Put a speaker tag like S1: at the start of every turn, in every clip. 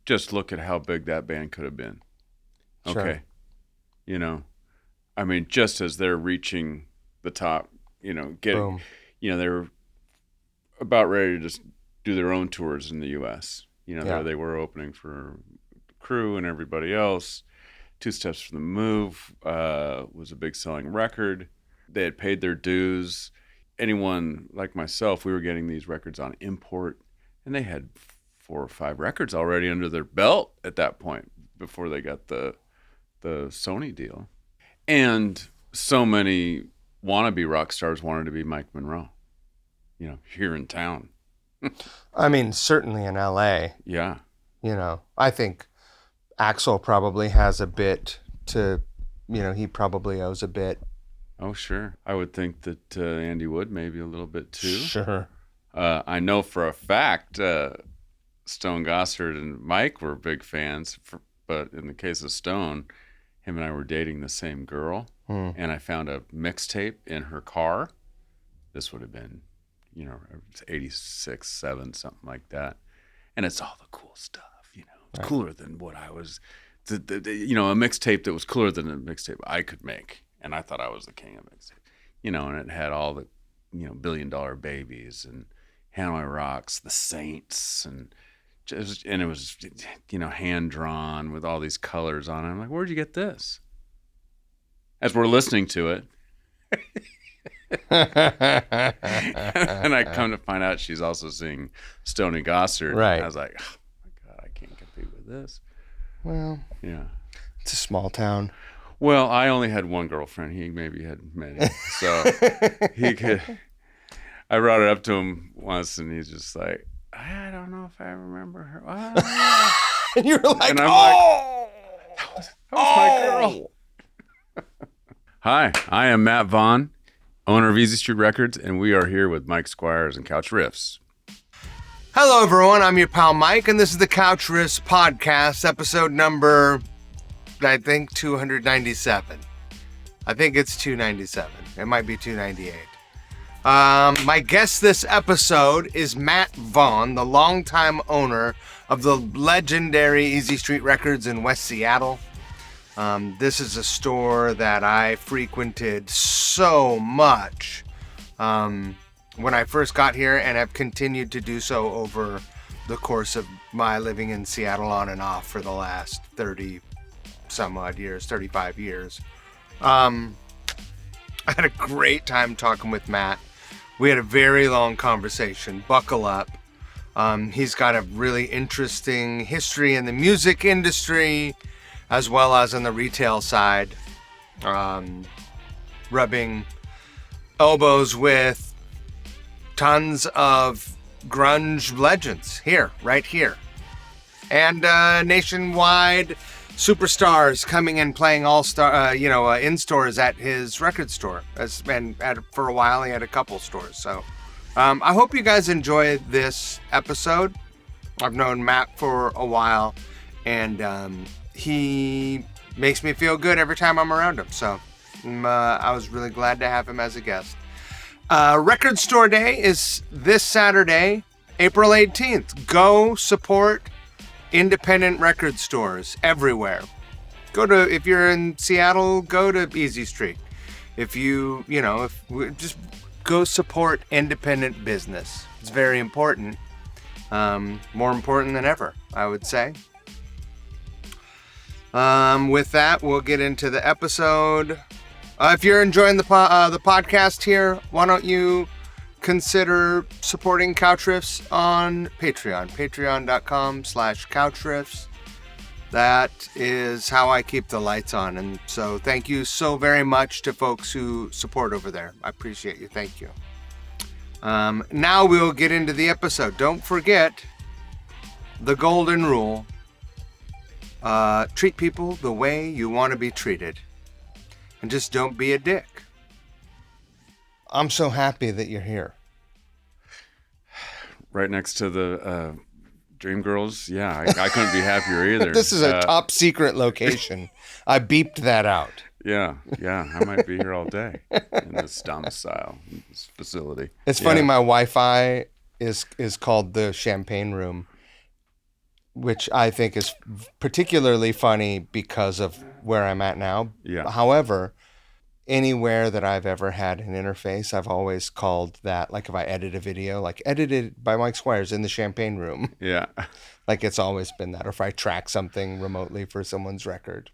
S1: just look at how big that band could have been. Okay.
S2: Sure.
S1: You know, I mean, just as they're reaching the top,
S2: Boom.
S1: they were about ready to just do their own tours in the U.S.
S2: Yeah.
S1: There they were opening for Crew and everybody else. Two Steps from the Move was a big selling record. They had paid their dues. Anyone like myself, we were getting these records on import, and they had 4 or 5 records already under their belt at that point before they got the Sony deal. And so many wannabe rock stars wanted to be Mike Monroe, here in town.
S2: I mean, certainly in LA.
S1: Yeah.
S2: I think Axl probably has a bit to, he probably owes a bit.
S1: Oh, sure. I would think that Andy Wood maybe a little bit too.
S2: Sure.
S1: I know for a fact Stone Gossard and Mike were big fans, but in the case of Stone, him and I were dating the same girl, and I found a mixtape in her car. This would have been, 86, 7, something like that. And it's all the cool stuff, It's
S2: Right.
S1: cooler than what I was, a mixtape that was cooler than a mixtape I could make. And I thought I was the king of mixtape, and it had all the, $1 Billion Babies and Hanoi Rocks, The Saints, and it was, hand drawn with all these colors on it. I'm like, where'd you get this? As we're listening to it. And I come to find out she's also singing Stoney Gossard.
S2: Right.
S1: I was like, oh my God, I can't compete with this.
S2: Well,
S1: Yeah.
S2: it's a small town.
S1: Well, I only had one girlfriend. He maybe had many. So I brought it up to him once, and he's just like, I don't know if I remember her.
S2: And you were like,
S1: And I'm
S2: oh!
S1: that was my girl. Hi, I am Matt Vaughan, owner of Easy Street Records, and we are here with Mike Squires and Couch Riffs.
S2: Hello, everyone. I'm your pal Mike, and this is the Couch Riffs podcast, episode number, I think, 297. I think it's 297. It might be 298. My guest this episode is Matt Vaughan, the longtime owner of the legendary Easy Street Records in West Seattle. This is a store that I frequented so much when I first got here, and have continued to do so over the course of my living in Seattle on and off for the last 30 some odd years, 35 years. I had a great time talking with Matt. We had a very long conversation. Buckle up. He's got a really interesting history in the music industry, as well as on the retail side, rubbing elbows with tons of grunge legends right here. And nationwide superstars coming and playing in stores at his record store. For a while, he had a couple stores. So I hope you guys enjoy this episode. I've known Matt for a while, and he makes me feel good every time I'm around him. So I was really glad to have him as a guest. Record Store Day is this Saturday, April 18th. Go support independent record stores everywhere. If you're in Seattle, go to Easy Street. Just go support independent business. It's very important. More important than ever, I would say. With that, we'll get into the episode. If you're enjoying the podcast here, why don't you consider supporting Couch Riffs on Patreon. Patreon.com/Couch Riffs. That is how I keep the lights on. And so thank you so very much to folks who support over there. I appreciate you. Thank you. Now we'll get into the episode. Don't forget the golden rule. Treat people the way you want to be treated. And just don't be a dick. I'm so happy that you're here.
S1: Right next to the Dreamgirls. Yeah, I couldn't be happier either.
S2: This is a top secret location. I beeped that out.
S1: Yeah. I might be here all day in this domicile, in this facility.
S2: It's funny, my Wi-Fi is called the Champagne Room. which I think is particularly funny because of where I'm at now.
S1: Yeah.
S2: However, anywhere that I've ever had an interface, I've always called that, like if I edit a video, like edited by Mike Squires in the Champagne Room,
S1: Yeah.
S2: like it's always been that. Or if I track something remotely for someone's record,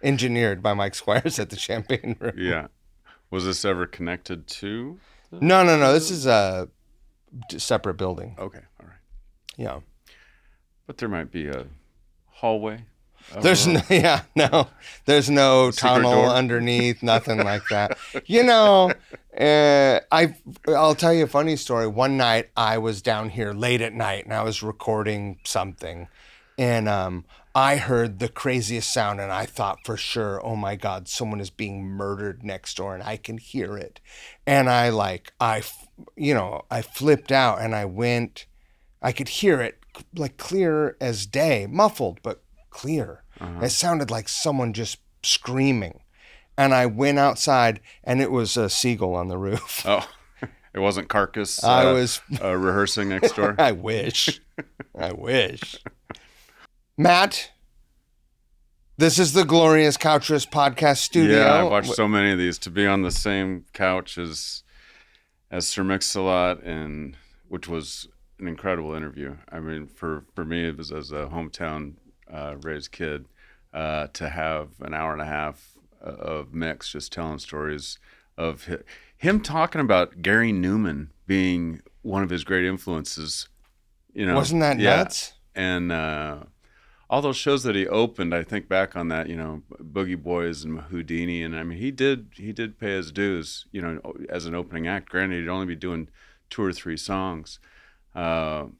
S2: engineered by Mike Squires at the Champagne Room.
S1: Yeah. Was this ever connected to?
S2: No. This is a separate building.
S1: Okay. All right.
S2: Yeah.
S1: But there might be a hallway.
S2: There's no, there's no
S1: Secret
S2: tunnel
S1: door?
S2: underneath, nothing like that. I'll tell you a funny story. One night I was down here late at night and I was recording something, and I heard the craziest sound, and I thought for sure, oh my God, someone is being murdered next door, and I can hear it, and I flipped out, and I could hear it like clear as day, muffled but clear. It sounded like someone just screaming, and I went outside, and it was a seagull on the roof.
S1: Oh, it wasn't Carcass.
S2: I was
S1: rehearsing next door.
S2: I wish. Matt, this is the glorious Couchress podcast studio.
S1: Yeah, I've watched so many of these. To be on the same couch as Sir Mix-a-Lot, and which was an incredible interview. I mean, for me, it was as a hometown raised kid to have an hour and a half of Mix just telling stories of him talking about Gary Newman being one of his great influences.
S2: Wasn't that nuts?
S1: And all those shows that he opened, I think back on that, Boogie Boys and Houdini, and I mean, he did pay his dues, as an opening act. Granted, he'd only be doing 2 or 3 songs, but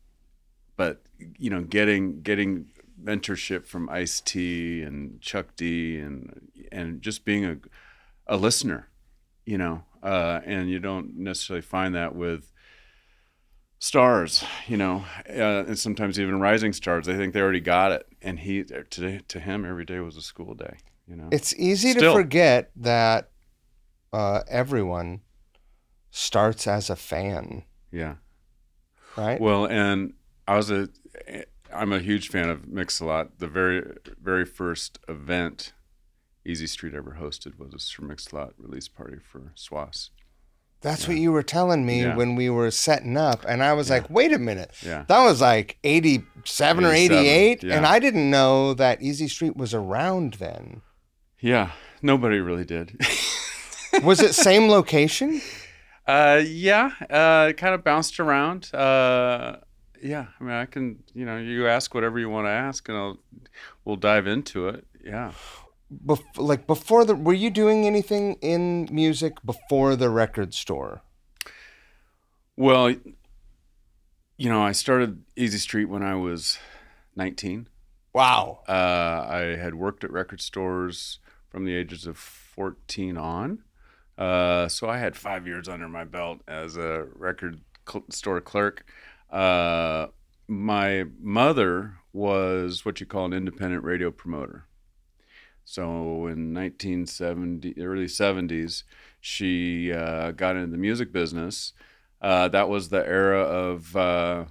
S1: getting mentorship from Ice-T and Chuck D and just being a listener, and you don't necessarily find that with stars, and sometimes even rising stars. They think they already got it, and to him every day was a school day.
S2: It's easy to forget that everyone starts as a fan.
S1: Yeah.
S2: Right.
S1: Well, and I'm a huge fan of Mix-a-Lot. The very, very first event Easy Street ever hosted was a Sir Mix-a-Lot release party for Swass.
S2: That's what you were telling me when we were setting up. And I was like, wait a minute.
S1: Yeah.
S2: That was like 87 or 88.
S1: Yeah.
S2: And I didn't know that Easy Street was around then.
S1: Yeah. Nobody really did.
S2: Was it same location?
S1: Yeah. It kind of bounced around. Yeah. I mean, I can, you ask whatever you want to ask, and we'll dive into it. Yeah.
S2: Were you doing anything in music before the record store?
S1: Well, I started Easy Street when I was 19.
S2: Wow.
S1: I had worked at record stores from the ages of 14 on. So I had 5 years under my belt as a record store clerk. My mother was what you call an independent radio promoter. So in 1970, early 70s, she got into the music business. That was the era of, the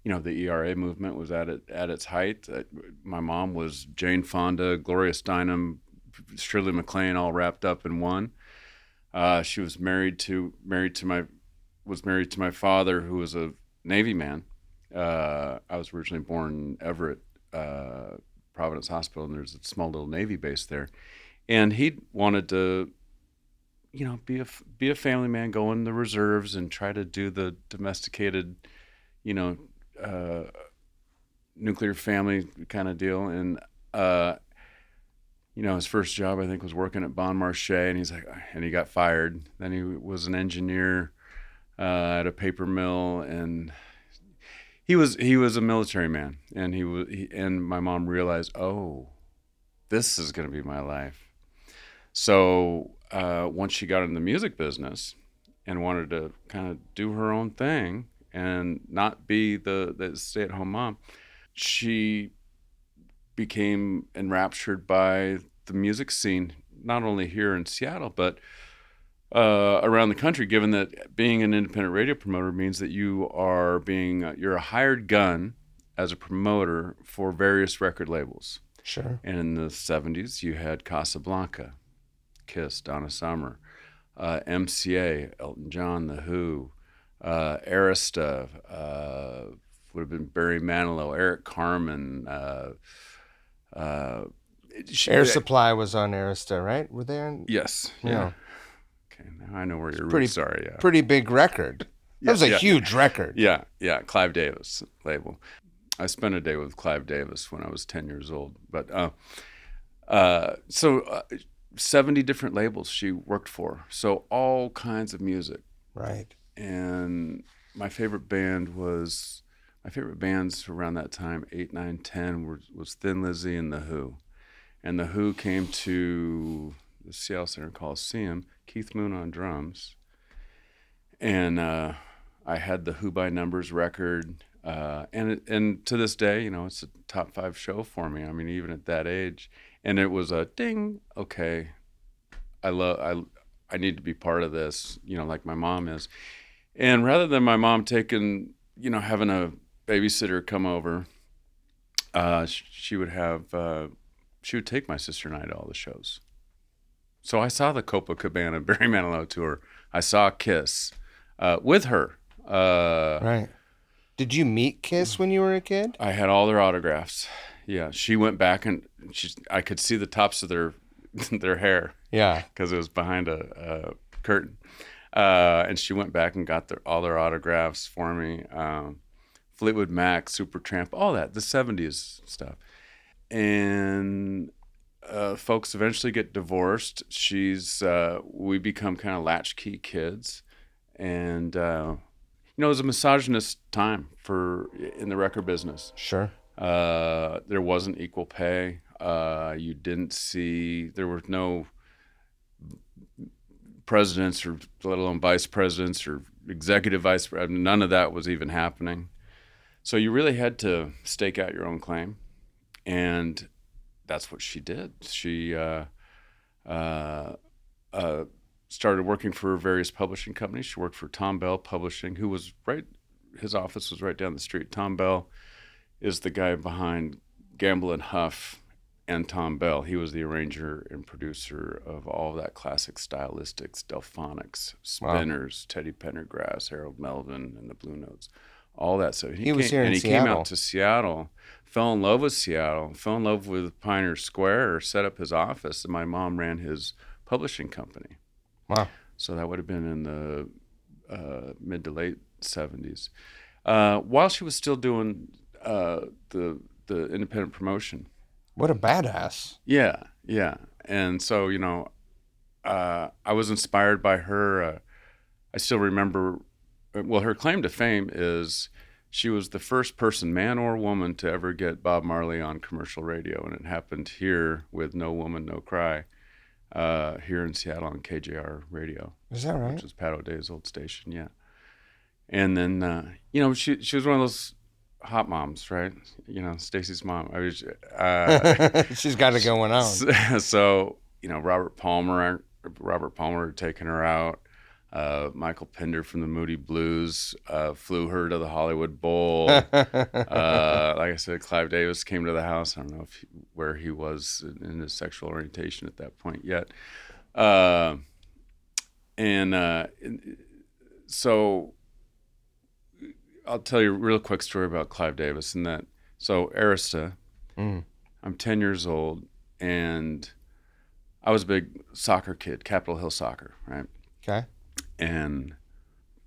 S1: ERA movement was at its height. My mom was Jane Fonda, Gloria Steinem, Shirley MacLaine, all wrapped up in one. She was married to my father, who was a Navy man. I was originally born in Everett, Providence Hospital, and there's a small little Navy base there, and he wanted to, be a family man, go in the reserves and try to do the domesticated, nuclear family kind of deal. And his first job, I think, was working at Bon Marché, and he got fired. Then he was an engineer at a paper mill, and he was a military man, and and my mom realized, oh, this is going to be my life. So once she got in the music business and wanted to kind of do her own thing and not be the stay-at-home mom, she became enraptured by the music scene, not only here in Seattle, but around the country, given that being an independent radio promoter means that you're a hired gun as a promoter for various record labels.
S2: Sure.
S1: And in the 70s, you had Casablanca, Kiss, Donna Summer, MCA, Elton John, The Who, Arista, would have been Barry Manilow, Eric Carmen.
S2: Air Supply was on Arista, right? Were they on?
S1: Yes. Yeah. Okay, now I know where your roots are. Yeah.
S2: Pretty big record. That was a huge record.
S1: Yeah. Clive Davis label. I spent a day with Clive Davis when I was 10 years old. But so 70 different labels she worked for. So all kinds of music.
S2: Right.
S1: And my favorite bands around that time, 8, 9, 10, was Thin Lizzy and The Who. And The Who came to the Seattle Center Coliseum, Keith Moon on drums. And I had the Who by Numbers record. And to this day, it's a top 5 show for me. I mean, even at that age. And it was a ding, okay, I need to be part of this, like my mom is. And rather than my mom having a babysitter come over, she would take my sister and I to all the shows. So I saw the Copacabana Barry Manilow tour. I saw Kiss with her.
S2: Right. Did you meet Kiss when you were a kid?
S1: I had all their autographs. Yeah, she went back and I could see the tops of their hair.
S2: Yeah,
S1: because it was behind a curtain. And she went back and got all their autographs for me. Fleetwood Mac, Supertramp, all that, the 70s stuff. And folks eventually get divorced. We become kind of latchkey kids. And, it was a misogynist time in the record business.
S2: Sure.
S1: There wasn't equal pay. There were no presidents or let alone vice presidents or executive vice presidents. None of that was even happening. So you really had to stake out your own claim. And that's what she did. She started working for various publishing companies. She worked for Tom Bell Publishing, his office was right down the street. Tom Bell is the guy behind Gamble and Huff and Tom Bell. He was the arranger and producer of all of that classic stylistics, Delphonics, Spinners, wow. Teddy Pendergrass, Harold Melvin, and the Blue Notes, all that stuff.
S2: He was here in Seattle.
S1: Came out to Seattle, fell in love with Seattle, fell in love with Pioneer Square, set up his office, and my mom ran his publishing company.
S2: Wow.
S1: So that would have been in the mid to late 70s. While she was still doing the independent promotion.
S2: What a badass.
S1: Yeah. And so, I was inspired by her. I still remember, her claim to fame is she was the first person, man or woman, to ever get Bob Marley on commercial radio. And it happened here with No Woman, No Cry, here in Seattle on KJR radio.
S2: Is that right?
S1: Which was Pat O'Day's old station, yeah. And then, she was one of those hot moms, right? Stacy's mom.
S2: She's got it going on.
S1: So, Robert Palmer had taken her out. Michael Pinder from the Moody Blues flew her to the Hollywood Bowl. Like I said, Clive Davis came to the house. I don't know where he was in his sexual orientation at that point yet. So I'll tell you a real quick story about Clive Davis and that. So Arista, I'm 10 years old, and I was a big soccer kid, Capitol Hill soccer, right?
S2: Okay.
S1: And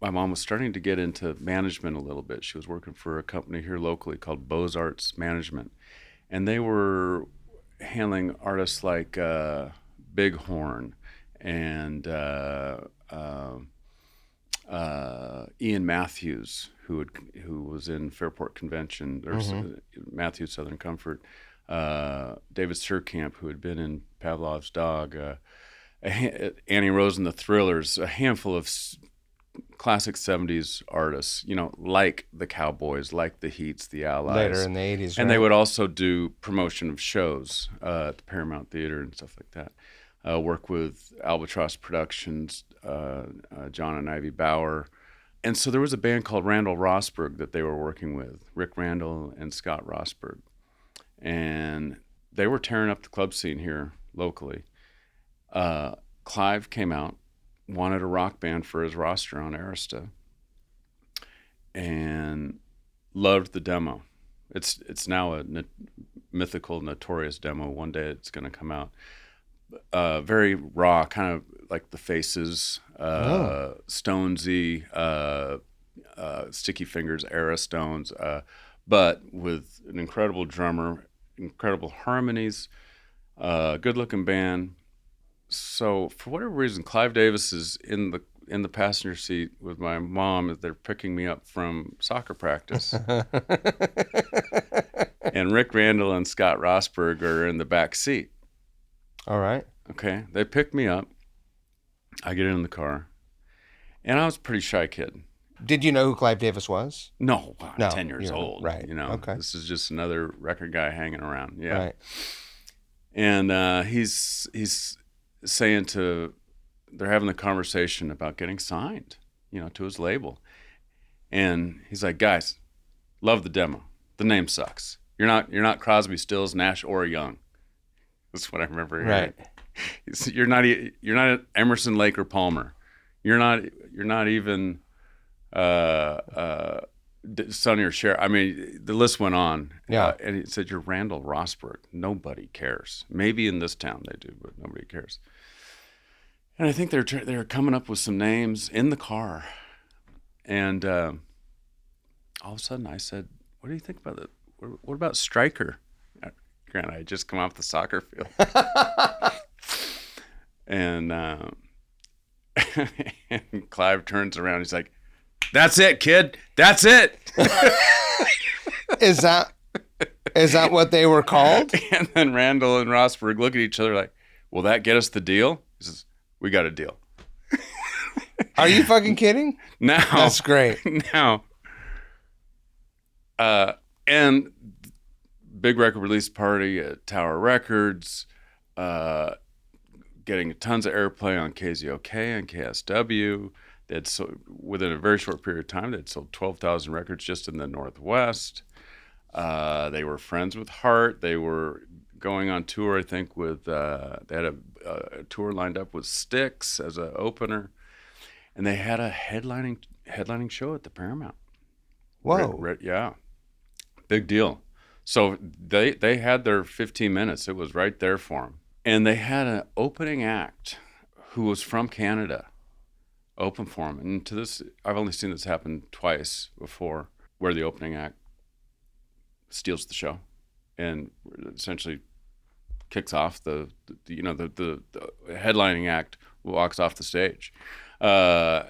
S1: my mom was starting to get into management a little bit. She was working for a company here locally called Bose Arts Management, and they were handling artists like Bighorn and Ian Matthews, who was in Fairport Convention, or Matthews Southern Comfort, David Surkamp, who had been in Pavlov's Dog, Annie Rose and the Thrillers, a handful of classic 70s artists, like the Cowboys, like the Heats, the Allies.
S2: Later in the 80s, right?
S1: And they would also do promotion of shows at the Paramount Theater and stuff like that. Work with Albatross Productions, John and Ivy Bauer, And so there was a band called Randall Rosberg that they were working with, Rick Randall and Scott Rosberg. And they were tearing up the club scene here locally. Clive came out, wanted a rock band for his roster on Arista, and loved the demo. It's now a mythical, notorious demo. One day it's going to come out. Very raw, kind of like the Faces, Stonesy, Sticky Fingers era Stones, but with an incredible drummer, incredible harmonies, good-looking band. So for whatever reason, Clive Davis is in the passenger seat with my mom as they're picking me up from soccer practice. And Rick Randall and Scott Rosberg are in the back seat.
S2: All right.
S1: Okay. They pick me up. I get in the car. And I was a pretty shy kid.
S2: Did you know who Clive Davis was?
S1: No,
S2: No,
S1: 10 years old.
S2: right. Okay.
S1: This is just another record guy hanging around. Yeah.
S2: Right.
S1: And he's saying they're having the conversation about getting signed, to his label. And he's like, guys, love the demo. The name sucks. You're not Crosby, Stills, Nash, or Young. That's what I remember hearing. Right. You're not Emerson, Lake, or Palmer. You're not even Sonny or Cher. I mean, the list went on.
S2: Yeah.
S1: And he said, you're Randall Rosberg. Nobody cares. Maybe in this town they do, but nobody cares. And I think they're coming up with some names in the car. And all of a sudden I said, what do you think about that? What about Stryker? Granted, I had just come off the soccer field. And Clive turns around. He's like, that's it, kid. That's it.
S2: Is that what they were called?
S1: And then Randall and Rosberg look at each other like, will that get us the deal? He says, we got a deal.
S2: Are you fucking kidding?
S1: Now.
S2: That's great.
S1: Now. And big record release party at Tower Records, getting tons of airplay on KZOK and KSW. Within a very short period of time, they'd sold 12,000 records just in the Northwest. They were friends with Heart. They were going on tour, I think, with they had a tour lined up with Styx as an opener, and they had a headlining show at the Paramount.
S2: Whoa!
S1: Yeah, big deal. So they had their 15 minutes. It was right there for them, and they had an opening act who was from Canada open for them. And to this, I've only seen this happen twice before, where the opening act steals the show and essentially kicks off the headlining act walks off the stage. And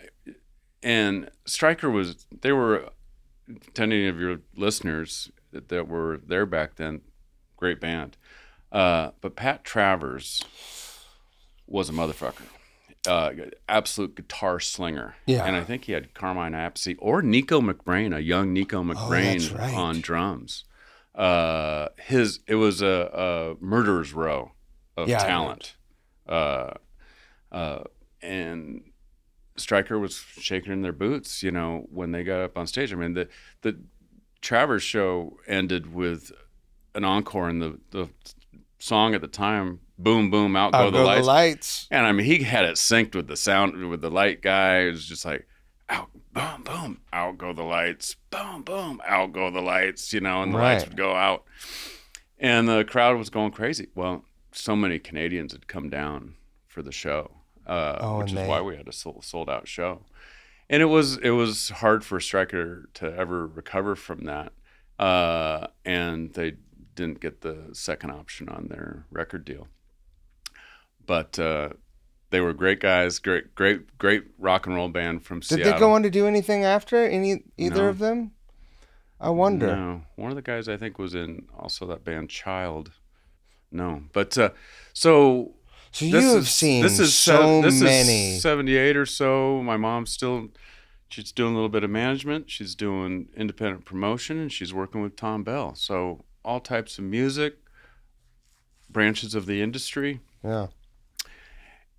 S1: Stryker they were, to any of your listeners that were there back then, great band. But Pat Travers was a motherfucker. Absolute guitar slinger.
S2: Yeah.
S1: And I think he had Carmine Appice or Nico McBrain, a young Nico McBrain
S2: right.
S1: on drums. It was a murderer's row of talent. And Stryker was shaking in their boots, when they got up on stage. I mean, the Travers show ended with an encore, and the song at the time, Boom Boom, Out Go the Lights. And I mean, he had it synced with the sound, with the light guy. It was just like, out, boom, boom, out go the lights, boom, boom, out go the lights, and the lights would go out. And the crowd was going crazy. Well, so many Canadians had come down for the show, which is why we had a sold out show. And it was hard for Stryker to ever recover from that. And they didn't get the second option on their record deal. But they were great guys, great rock and roll band from Seattle.
S2: Did they go on to do anything after either of them? I wonder.
S1: No, one of the guys I think was in also that band Child. No, but so
S2: you have seen many.
S1: Is 78 or so. My mom's she's doing a little bit of management. She's doing independent promotion, and she's working with Tom Bell. So all types of music, branches of the industry.
S2: Yeah.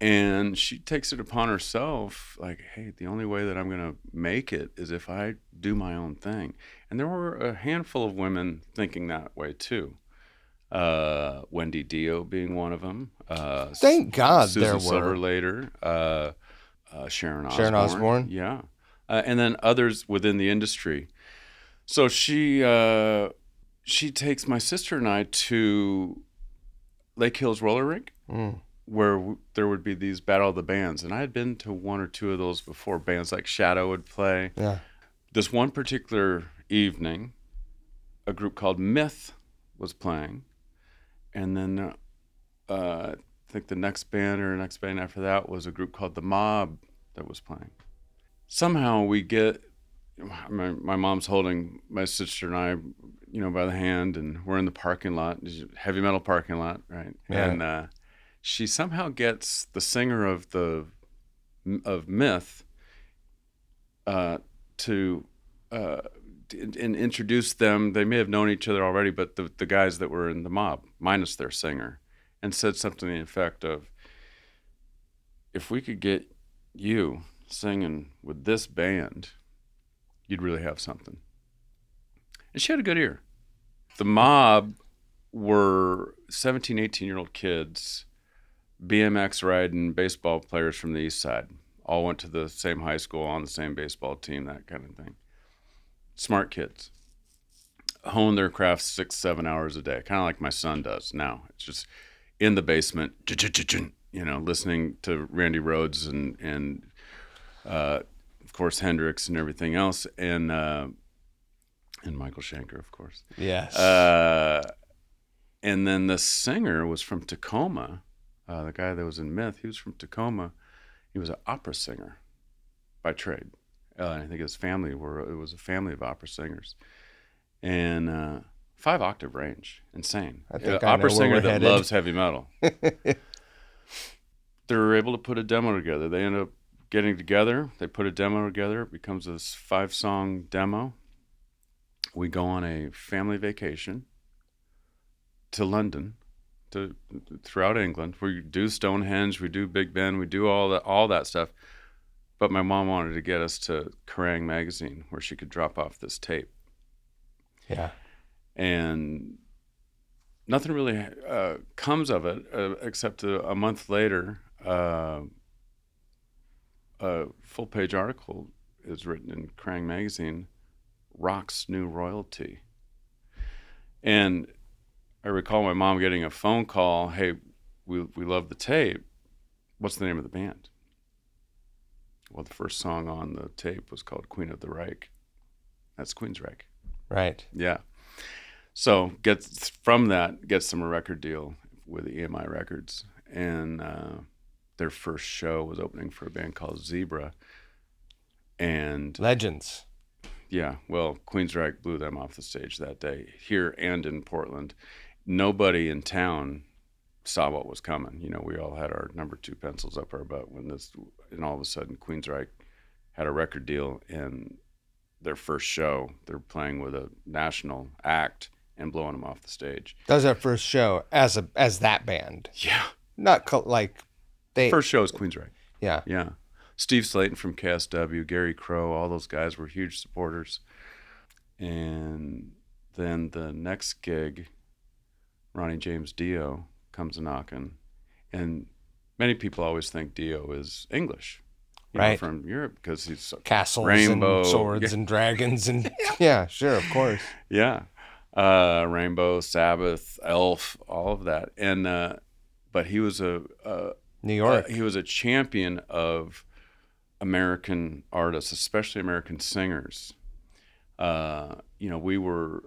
S1: And she takes it upon herself, like, hey, the only way that I'm going to make it is if I do my own thing. And there were a handful of women thinking that way too. Wendy Dio being one of them.
S2: Thank God there
S1: Susan
S2: were.
S1: Silver later. Sharon Osbourne.
S2: Sharon Osbourne.
S1: Yeah. And then others within the industry. So she takes my sister and I to Lake Hills Roller Rink, where there would be these Battle of the Bands. And I had been to one or two of those before. Bands like Shadow would play.
S2: Yeah.
S1: This one particular evening, a group called Myth was playing. And then I think the next band after that was a group called The Mob that was playing. Somehow we get, my mom's holding my sister and I, by the hand, and we're in the parking lot, heavy metal parking lot, right?
S2: Yeah.
S1: And she somehow gets the singer of Myth to introduce them. They may have known each other already, but the guys that were in The Mob, minus their singer, and said something to the effect of, if we could get you singing with this band, you'd really have something. And she had a good ear. The Mob were 17, 18-year-old kids, BMX riding baseball players from the East Side. All went to the same high school, on the same baseball team, that kind of thing. Smart kids. Hone their craft 6-7 hours a day, kind of like my son does now. It's just in the basement, listening to Randy Rhoads and of course Hendrix and everything else, and Michael Schenker, of course.
S2: Yes.
S1: And then the singer was from Tacoma. The guy that was in Myth, he was from Tacoma. He was an opera singer by trade. I think his family it was a family of opera singers, and 5-octave range, insane.
S2: I think
S1: opera singer that
S2: headed.
S1: Loves heavy metal. They were able to put a demo together. They ended up getting together. They put a demo together. It becomes this 5-song demo. We go on a family vacation to London, throughout England. We do Stonehenge, we do Big Ben, we do all that stuff. But my mom wanted to get us to Kerrang! Magazine, where she could drop off this tape.
S2: Yeah. And
S1: nothing really comes of it, except a month later, a full-page article is written in Kerrang! Magazine, Rock's New Royalty. And I recall my mom getting a phone call, hey, we love the tape. What's the name of the band? Well, the first song on the tape was called Queen of the Reich. That's Queensryche.
S2: Right.
S1: Yeah. So gets them a record deal with EMI Records. And their first show was opening for a band called Zebra. And
S2: legends.
S1: Yeah. Well, Queensryche blew them off the stage that day, here and in Portland. Nobody in town saw what was coming. We all had our number 2 pencils up our butt and all of a sudden Queensryche had a record deal, and their first show, they're playing with a national act and blowing them off the stage.
S2: That was their first show as that band.
S1: Yeah.
S2: Not
S1: first show is Queensryche.
S2: Yeah.
S1: Yeah. Steve Slayton from KSW, Gary Crow, all those guys were huge supporters. And then the next gig, Ronnie James Dio comes knocking, and many people always think Dio is English,
S2: right,
S1: from Europe, because he's
S2: castles
S1: Rainbow,
S2: and swords and dragons and yeah, sure, of course,
S1: yeah, Rainbow, Sabbath, Elf, all of that, and but he was a
S2: New York.
S1: He was a champion of American artists, especially American singers. We were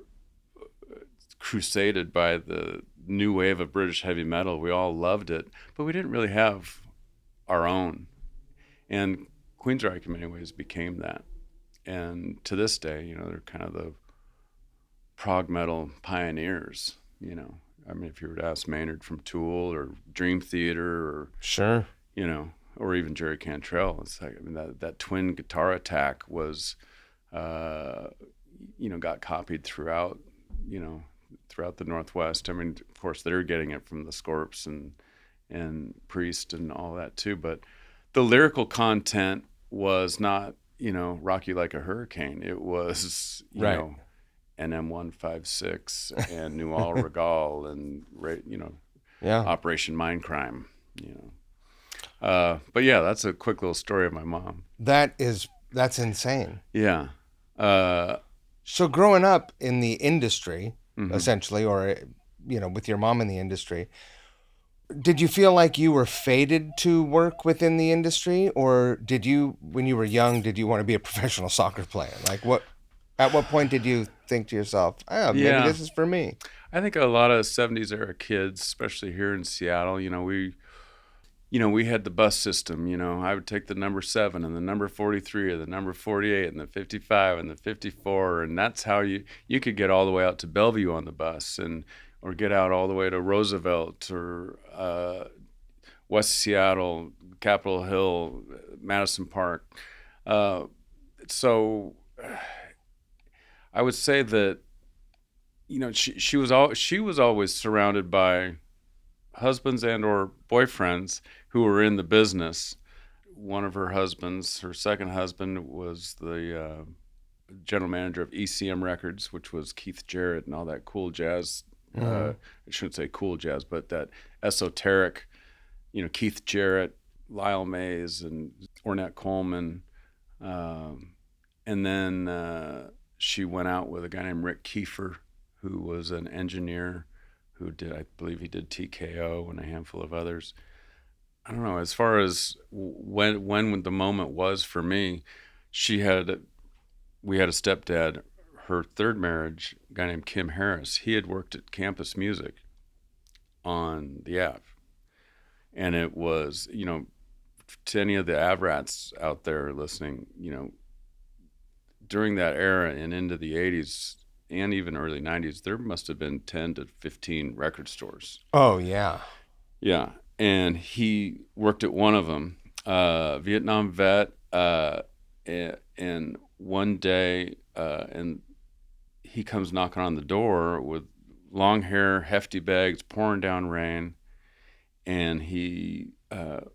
S1: crusaded by the new wave of British heavy metal. We all loved it, but we didn't really have our own. And Queensryche in many ways became that. And to this day, they're kind of the prog metal pioneers, if you were to ask Maynard from Tool or Dream Theater or
S2: sure,
S1: or even Jerry Cantrell, it's like, that twin guitar attack was got copied throughout the Northwest. Of course, they're getting it from the Scorps and and Priest and all that too. But the lyrical content was not, Rock You Like a Hurricane. It was,
S2: Right.
S1: NM156 and New All Regal and,
S2: Yeah.
S1: Operation Mindcrime. But yeah, that's a quick little story of my mom.
S2: That's insane.
S1: Yeah.
S2: So growing up in the industry,
S1: Mhm.
S2: essentially, or with your mom in the industry, did you feel like you were fated to work within the industry, or did you, when you were young, did you want to be a professional soccer player? Like at what point did you think to yourself, maybe
S1: Yeah.
S2: this is for me?
S1: I think a lot of 70s era kids, especially here in Seattle, we had the bus system. I would take the number 7 and the number 43 or the number 48 and the 55 and the 54, and that's how you could get all the way out to Bellevue on the bus, or get out all the way to Roosevelt or West Seattle, Capitol Hill, Madison Park. So I would say that she was always surrounded by husbands and or boyfriends who were in the business. One of her husbands, her second husband, was the general manager of ECM Records, which was Keith Jarrett and all that cool jazz. I shouldn't say cool jazz, but that esoteric, Keith Jarrett, Lyle Mays, and Ornette Coleman. And then she went out with a guy named Rick Kiefer, who was an engineer who I believe he did TKO and a handful of others. I don't know, as far as when the moment was for me, we had a stepdad. Her third marriage, a guy named Kim Harris, he had worked at Campus Music on the Ave. And it was, to any of the Avrats out there listening, during that era and into the 80s and even early 90s, there must have been 10 to 15 record stores.
S2: Oh, yeah.
S1: Yeah. And he worked at one of them, Vietnam vet. And one day, and he comes knocking on the door with long hair, hefty bags, pouring down rain. And he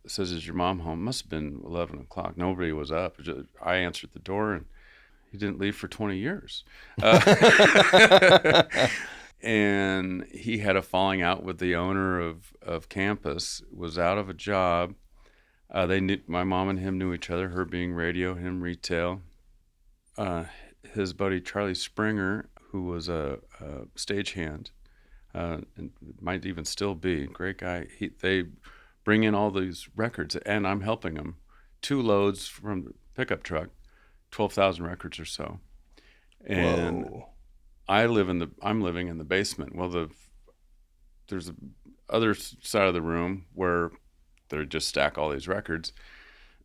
S1: says, "Is your mom home?" Must have been 11 o'clock. Nobody was up. I answered the door, and he didn't leave for 20 years. And he had a falling out with the owner of Campus, was out of a job. My mom and him knew each other, her being radio, him retail. His buddy Charlie Springer, who was a stagehand, and might even still be, great guy. They bring in all these records, and I'm helping them. 2 loads from the pickup truck, 12,000 records or so. And
S2: Whoa.
S1: I'm living in the basement. Well, there's the other side of the room where they just stack all these records.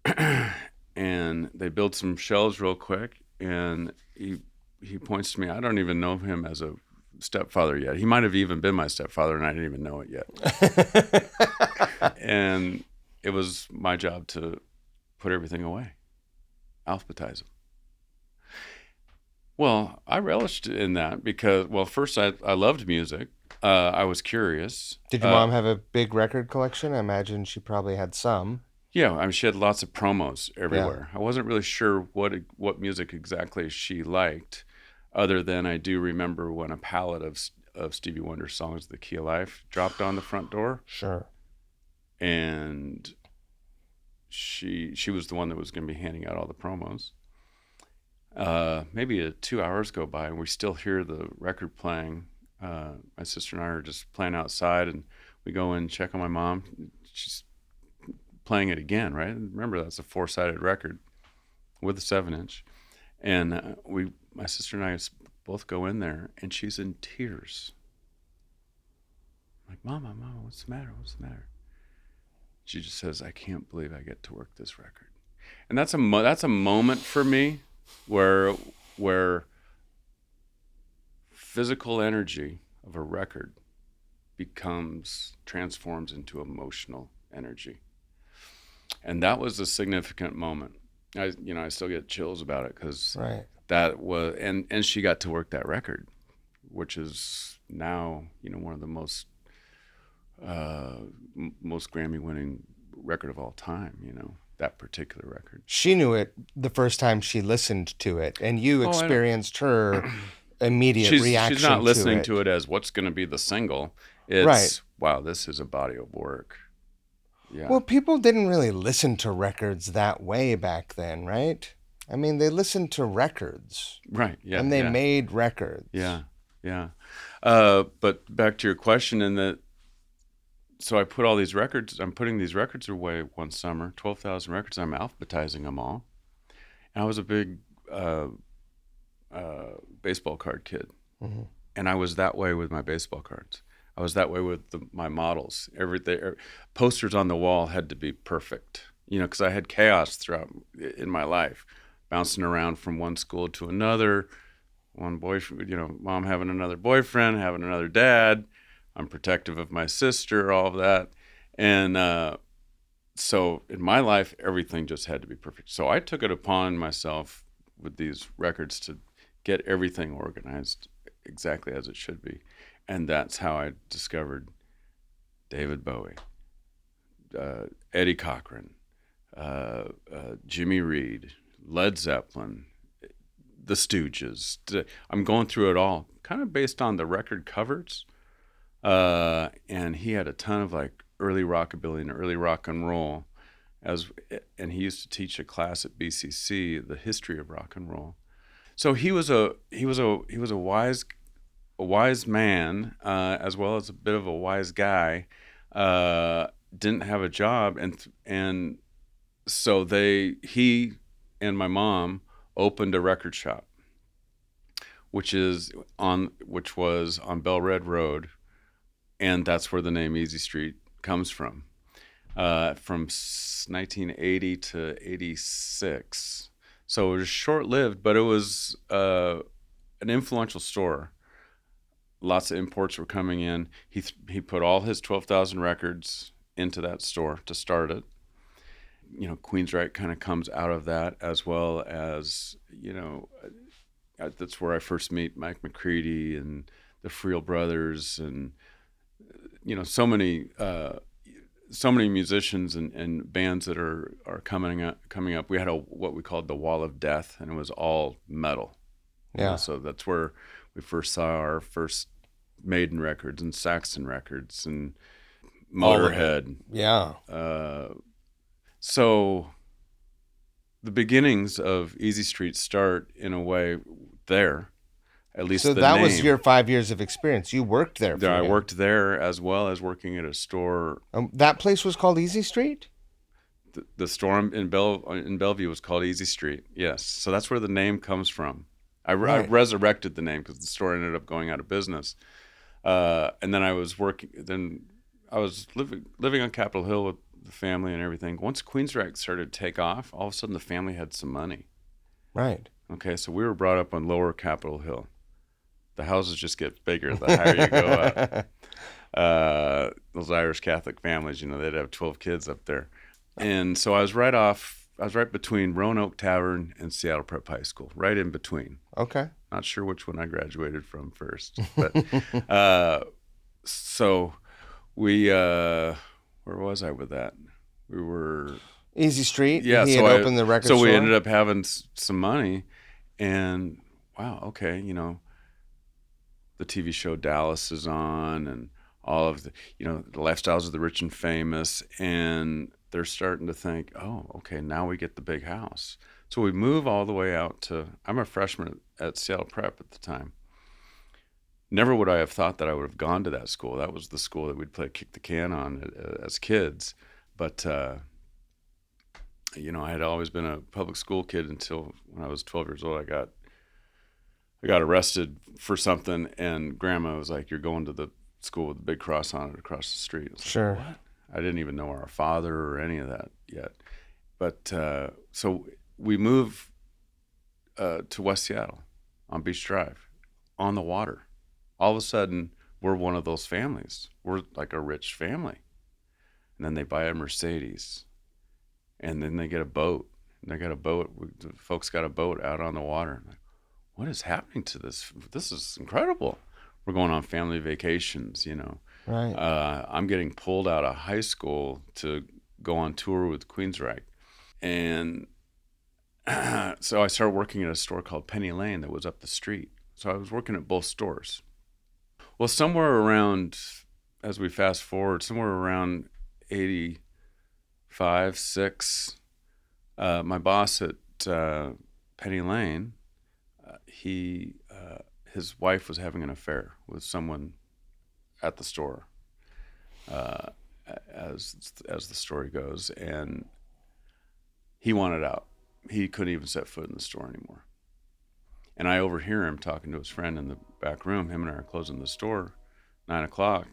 S1: And they build some shelves real quick, and he points to me. I don't even know him as a stepfather yet. He might have even been my stepfather, and I didn't even know it yet. And it was my job to put everything away, alphabetize them. Well, I relished in that because, first I loved music. I was curious.
S2: Did your mom have a big record collection? I imagine she probably had some.
S1: Yeah, I mean, she had lots of promos everywhere. Yeah. I wasn't really sure what music exactly she liked, other than I do remember when a palette of Stevie Wonder songs, "The Key of Life," dropped on the front door.
S2: Sure.
S1: And she was the one that was going to be handing out all the promos. Maybe 2 hours go by and we still hear the record playing. My sister and I are just playing outside, and we go in and check on my mom. She's playing it again, right? Remember, that's a 4-sided record with a 7-inch. And my sister and I both go in there, and she's in tears. I'm like, Mama, what's the matter? What's the matter? She just says, "I can't believe I get to work this record." And that's a moment for me where physical energy of a record transforms into emotional energy. And that was a significant moment. I still get chills about it because that was, and she got to work that record, which is now, one of the most most Grammy-winning record of all time. That particular record.
S2: She knew it the first time she listened to it, and you experienced her immediate reaction
S1: she's not listening
S2: to
S1: it as what's going to be the single.
S2: Right.
S1: It's wow, this is a body of work. Yeah.
S2: Well, people didn't really listen to records that way back then, right? I mean, they listened to records.
S1: Right. Yeah.
S2: And they made records.
S1: Yeah. Yeah. But back to your question, so I put all these records. I'm putting these records away one summer. 12,000 records. I'm alphabetizing them all. And I was a big baseball card kid, and I was that way with my baseball cards. I was that way with my models. Posters on the wall had to be perfect, because I had chaos throughout in my life, bouncing around from one school to another, one boyfriend, mom having another boyfriend, having another dad. I'm protective of my sister, all of that, and so in my life, everything just had to be perfect. So I took it upon myself with these records to get everything organized exactly as it should be. And that's how I discovered David Bowie, Eddie Cochran, Jimmy Reed, Led Zeppelin, The Stooges. I'm going through it all, kind of based on the record covers. And he had a ton of like early rockabilly and early rock and roll, and he used to teach a class at BCC, the history of rock and roll. So he was a wise man, as well as a bit of a wise guy. Didn't have a job, and so he and my mom opened a record shop, which was on Bell Red Road, and that's where the name Easy Street comes from 1980 to 86. So it was short-lived, but it was an influential store. Lots of imports were coming in. He put all his 12,000 records into that store to start it. Queensryche kind of comes out of that, as well as, that's where I first meet Mike McCready and the Friel Brothers, and so many musicians and bands that are coming up. We had what we called the Wall of Death, and it was all metal.
S2: Yeah.
S1: So that's where we first saw our first Maiden records and Saxon records and Motorhead.
S2: Yeah.
S1: So the beginnings of Easy Street start in a way there. At least
S2: so that was your 5 years of experience. You worked there.
S1: I worked there, as well as working at a store.
S2: That place was called Easy Street?
S1: The store in Bellevue was called Easy Street. Yes. So that's where the name comes from. I resurrected the name because the store ended up going out of business. And then I was living on Capitol Hill with the family and everything. Once Queensryche started to take off, all of a sudden the family had some money.
S2: Right.
S1: Okay, so we were brought up on Lower Capitol Hill. The houses just get bigger the higher you go up. Those Irish Catholic families, they'd have 12 kids up there. And so I was right between Roanoke Tavern and Seattle Prep High School, right in between.
S2: Okay.
S1: Not sure which one I graduated from first. But so we, where was I with that? We were...
S2: Easy Street?
S1: Yeah.
S2: He had opened the record store?
S1: So we ended up having some money, and wow, okay, the TV show Dallas is on, and all of the, the lifestyles of the rich and famous, and they're starting to think, oh, okay, now we get the big house. So we move all the way out to, I'm a freshman at Seattle Prep at the time. Never would I have thought that I would have gone to that school. That was the school that we'd play kick the can on as kids. But, I had always been a public school kid until when I was 12 years old. I got arrested for something, and Grandma was like, "You're going to the school with the big cross on it across the street." I was
S2: sure.
S1: Like, what? I didn't even know our father or any of that yet. But so we move to West Seattle on Beach Drive, on the water. All of a sudden, we're one of those families. We're like a rich family. And then they buy a Mercedes, and then they get a boat. And they got a boat. The folks got a boat out on the water. Like, what is happening to this? This is incredible. We're going on family vacations,
S2: Right.
S1: I'm getting pulled out of high school to go on tour with Queensryche. And so I started working at a store called Penny Lane that was up the street. So I was working at both stores. Well, somewhere around, as we fast forward, somewhere around 85, 6, my boss at Penny Lane, his wife was having an affair with someone at the store, uh, as the story goes, and he wanted out. He couldn't even set foot in the store anymore. And I overhear him talking to his friend in the back room. Him and I are closing the store, 9:00,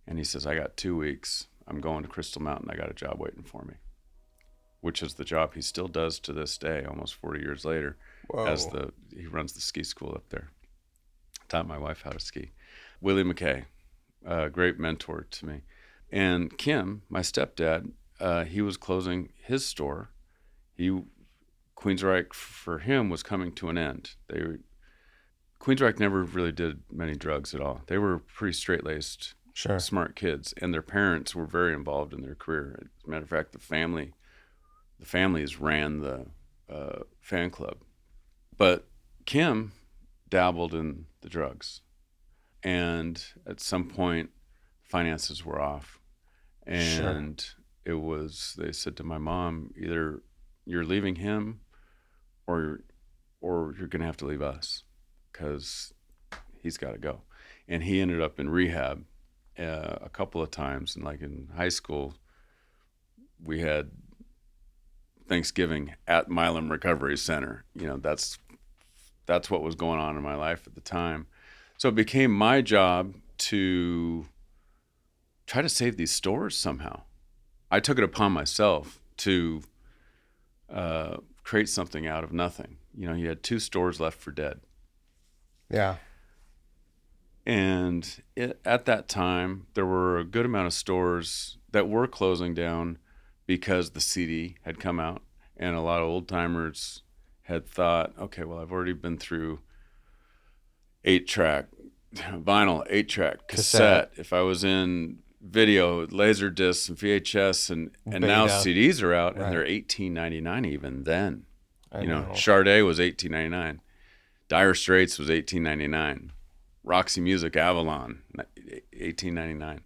S1: and he says, "I got 2 weeks. I'm going to Crystal Mountain. I got a job waiting for me," which is the job he still does to this day, almost 40 years later.
S2: Whoa.
S1: He runs the ski school up there. Taught my wife how to ski. Willie McKay, a great mentor to me. And Kim, my stepdad, he was closing his store. Queensryche for him was coming to an end. Queensryche never really did many drugs at all. They were pretty straight-laced,
S2: Sure.
S1: smart kids, and their parents were very involved in their career. As a matter of fact, the families ran the fan club. But Kim dabbled in the drugs, and at some point, finances were off, and they said to my mom, either you're leaving him, or you're gonna have to leave us, because he's got to go. And he ended up in rehab a couple of times, and like in high school, we had Thanksgiving at Milam Recovery Center. That's what was going on in my life at the time. So it became my job to try to save these stores somehow. I took it upon myself to create something out of nothing. You had 2 stores left for dead.
S2: Yeah.
S1: And at that time, there were a good amount of stores that were closing down because the CD had come out, and a lot of old timers had thought, okay, well, I've already been through 8-track, vinyl, 8-track, cassette. If I was in video, laser discs, and VHS, and now CDs are out, and they're $18.99 even then.
S2: I know.
S1: Sade was $18.99. Dire Straits was $18.99. Roxy Music, Avalon, $18.99.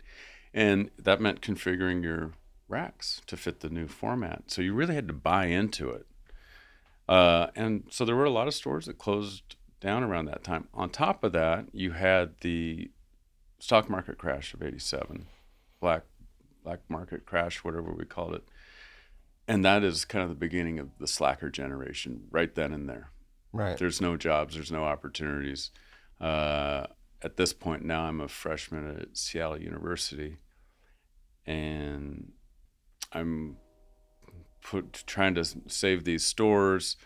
S1: And that meant configuring your racks to fit the new format. So you really had to buy into it. And so there were a lot of stores that closed down around that time. On top of that, you had the stock market crash of 87, black market crash, whatever we called it. And that is kind of the beginning of the slacker generation right then and there.
S2: Right.
S1: There's no jobs, there's no opportunities. At this point now, I'm a freshman at Seattle University, and I'm trying to save these stores.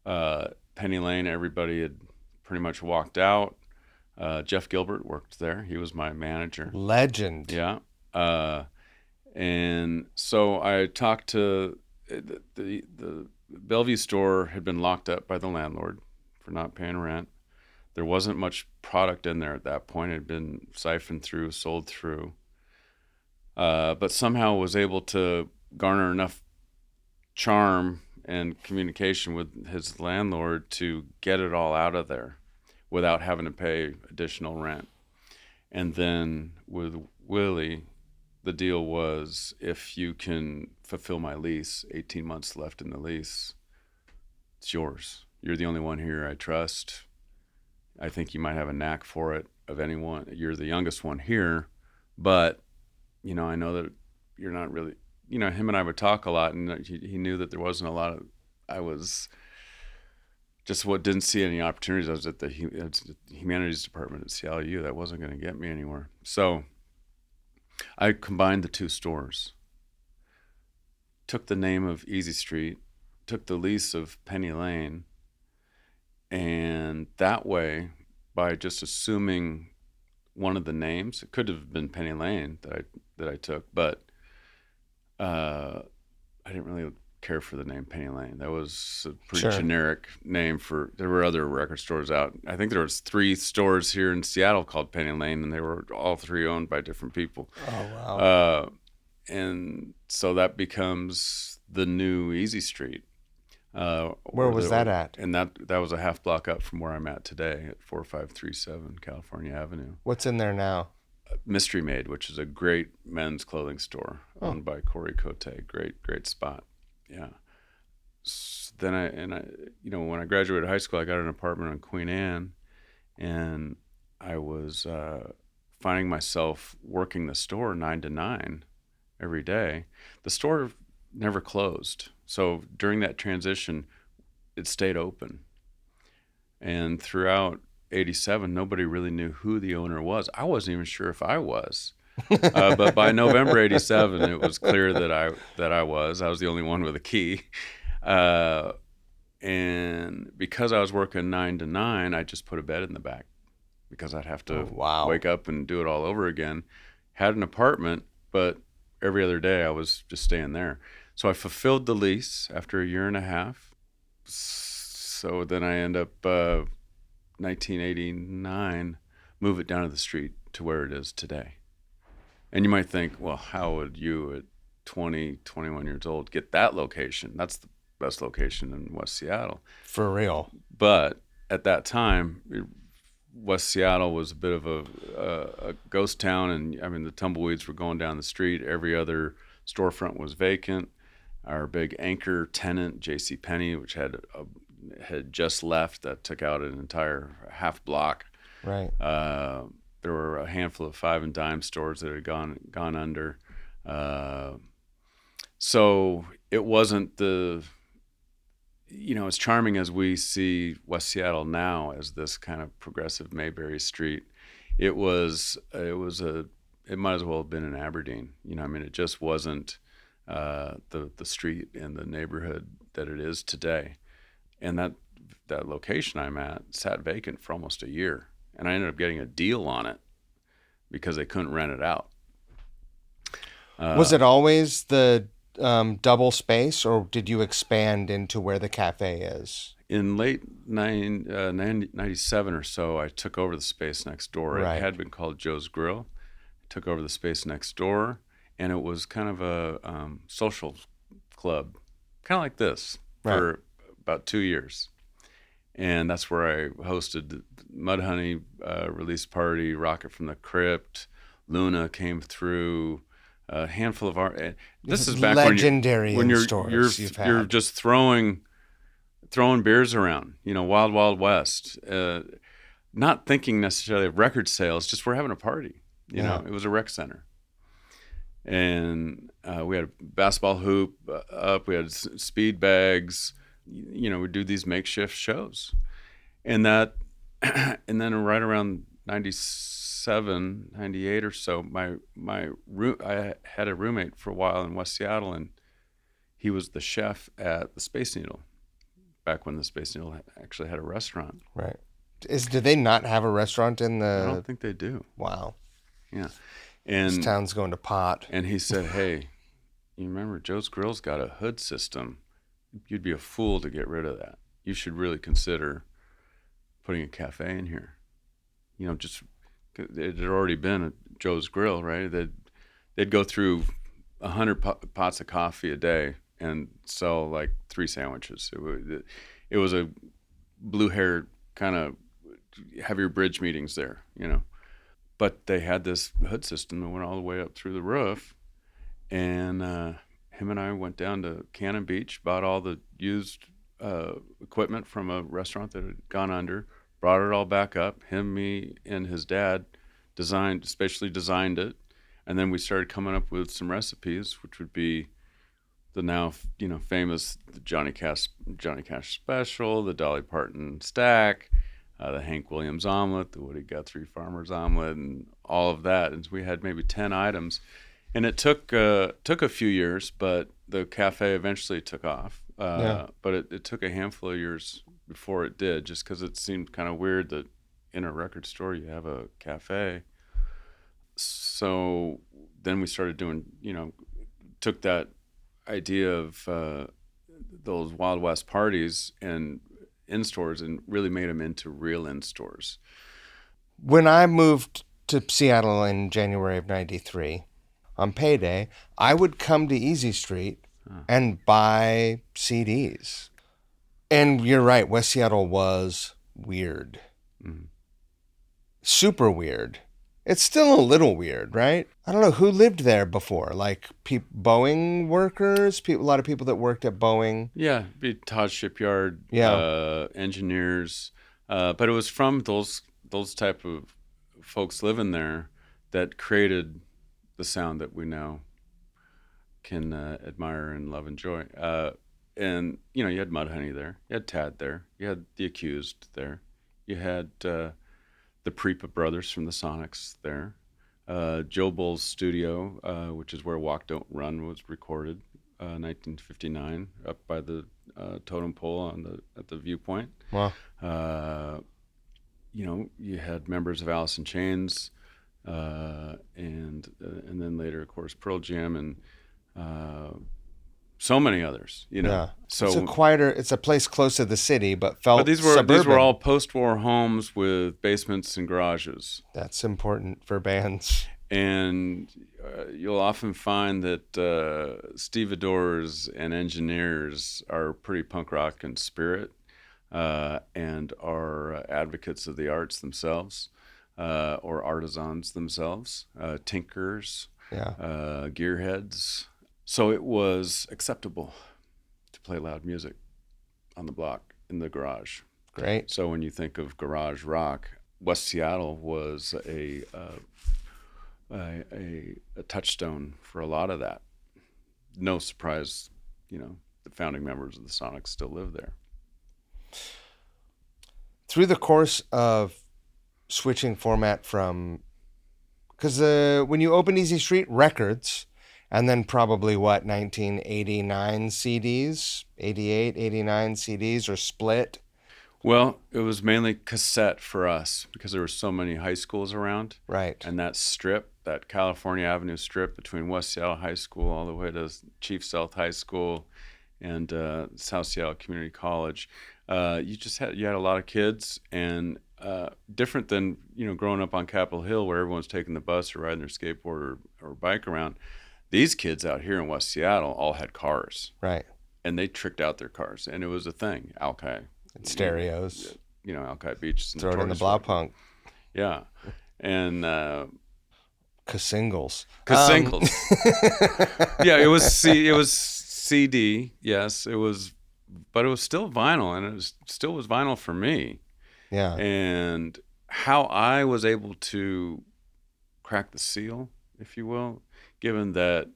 S1: Penny Lane, everybody had pretty much walked out. Jeff Gilbert worked there. He was my manager.
S2: Legend.
S1: Yeah. And so I talked to the Bellevue store had been locked up by the landlord for not paying rent. There wasn't much product in there at that point. It had been siphoned through, sold through. But somehow was able to garner enough charm and communication with his landlord to get it all out of there without having to pay additional rent. And then with Willie, the deal was, if you can fulfill my lease, 18 months left in the lease, it's yours. You're the only one here I trust. I think you might have a knack for it of anyone. You're the youngest one here, but, I know that you're not really, him and I would talk a lot, and he knew that there wasn't a lot of, I was just didn't see any opportunities. I was at the humanities department at CLU. That wasn't going to get me anywhere. So I combined the 2 stores, took the name of Easy Street, took the lease of Penny Lane, and that way, by just assuming one of the names, it could have been Penny Lane that I took, but I didn't really care for the name Penny Lane. That was a pretty
S2: Sure.
S1: generic name for. There were other record stores out. I think there was 3 stores here in Seattle called Penny Lane, and they were all 3 owned by different people.
S2: Oh, wow.
S1: And so that becomes the new Easy Street.
S2: Where was that at?
S1: And that was a half block up from where I'm at today at 4537 California Avenue.
S2: What's in there now?
S1: Mystery Made, which is a great men's clothing store owned by Corey Cote. Great spot. Yeah. Then when I graduated high school, I got an apartment on Queen Anne, and I was finding myself working the store 9 to 9 every day. The store never closed. So during that transition, it stayed open. And throughout 87, nobody really knew who the owner was. I wasn't even sure if I was. But by November 87, it was clear that I was. I was the only one with a key. And because I was working 9 to 9, I just put a bed in the back because I'd have to wake up and do it all over again. Had an apartment, but every other day I was just staying there. So I fulfilled the lease after a year and a half. So then I end up 1989, move it down to the street to where it is today. And you might think, well, how would you at 20, 21 years old get that location? That's the best location in West Seattle.
S2: For real.
S1: But at that time, West Seattle was a bit of a ghost town. And I mean, the tumbleweeds were going down the street. Every other storefront was vacant. Our big anchor tenant, JCPenney, which had just left, that took out an entire half block.
S2: Right.
S1: There were a handful of 5 and dime stores that had gone under. So it wasn't as charming as we see West Seattle now as this kind of progressive Mayberry Street. It might as well have been in Aberdeen. It just wasn't the street and the neighborhood that it is today. And that location I'm at sat vacant for almost a year. And I ended up getting a deal on it because they couldn't rent it out.
S2: Was it always the double space, or did you expand into where the cafe is?
S1: In late 97 or so, I took over the space next door.
S2: Right.
S1: It had been called Joe's Grill. I took over the space next door, and it was kind of a social club, kind of like this, for about 2 years. And that's where I hosted the Mudhoney release party, Rocket from the Crypt, Luna came through, a handful of art. This is back
S2: legendary
S1: when
S2: you're
S1: just throwing beers around, Wild Wild West, not thinking necessarily of record sales, just we're having a party. It was a rec center. And we had a basketball hoop up, we had speed bags, we'd do these makeshift shows. And then right around 97, 98 or so, I had a roommate for a while in West Seattle, and he was the chef at the Space Needle, back when the Space Needle actually had a restaurant.
S2: Right. Do they not have a restaurant in the...
S1: I don't think they do.
S2: Wow.
S1: Yeah. And
S2: this town's going to pot.
S1: And he said, hey, you remember Joe's Grill's got a hood system. You'd be a fool to get rid of that. You should really consider putting a cafe in here. Just it had already been a Joe's Grill, right? They'd go through 100 pots of coffee a day and sell like 3 sandwiches. It was a blue-haired kind of have your bridge meetings there, But they had this hood system that went all the way up through the roof, and him and I went down to Cannon Beach, bought all the used equipment from a restaurant that had gone under, brought it all back up. Him, me, and his dad specially designed it, and then we started coming up with some recipes, which would be the now famous Johnny Cash Special, the Dolly Parton Stack, the Hank Williams omelet, the Woody Guthrie Farmer's omelet, and all of that. And we had maybe 10 items, and it took a few years, but the cafe eventually took off. But it took a handful of years before it did, just because it seemed kind of weird that in a record store you have a cafe. So then we started doing, took that idea of those Wild West parties and in stores and really made them into real in stores.
S2: When I moved to Seattle in January of 93, on payday, I would come to Easy Street and buy CDs. And you're right, West Seattle was weird.
S1: Mm-hmm.
S2: Super weird. It's still a little weird, right? I don't know who lived there before. Like Boeing workers, a lot of people that worked at Boeing.
S1: Yeah, be Todd Shipyard, engineers, but it was from those type of folks living there that created the sound that we now can admire and love and enjoy. And you had Mudhoney there, you had Tad there, you had The Accused there, you had the Prepa brothers from the Sonics there. Joe Bull's studio, which is where Walk Don't Run was recorded, 1959, up by the totem pole at the viewpoint.
S2: Wow.
S1: You had members of Alice in Chains, and then later, of course, Pearl Jam and so many others.
S2: Yeah.
S1: So
S2: it's a place close to the city, but felt
S1: But these
S2: suburban.
S1: were all post-war homes with basements and garages.
S2: That's important for bands.
S1: And you'll often find that stevedores and engineers are pretty punk rock in spirit, and are advocates of the arts themselves, or artisans themselves, tinkers, gearheads. So it was acceptable to play loud music on the block in the garage.
S2: Great.
S1: So when you think of garage rock, West Seattle was a touchstone for a lot of that. No surprise, the founding members of the Sonics still live there.
S2: Through the course of switching format because when you open Easy Street, records, and then probably 1989 CDs, 88, 89 CDs, or split?
S1: Well, it was mainly cassette for us because there were so many high schools around.
S2: Right.
S1: And that strip, that California Avenue strip between West Seattle High School all the way to Chief South High School and South Seattle Community College, you had a lot of kids, and different than growing up on Capitol Hill where everyone's taking the bus or riding their skateboard or bike around. These kids out here in West Seattle all had cars.
S2: Right.
S1: And they tricked out their cars, and it was a thing. Alki.
S2: And stereos.
S1: Alki Beach.
S2: Throw it in the Blaupunkt.
S1: Yeah. And
S2: Singles.
S1: Singles. Yeah, it was CD, yes. But it was still vinyl, and still was vinyl for me.
S2: Yeah.
S1: And how I was able to crack the seal, if you will, given that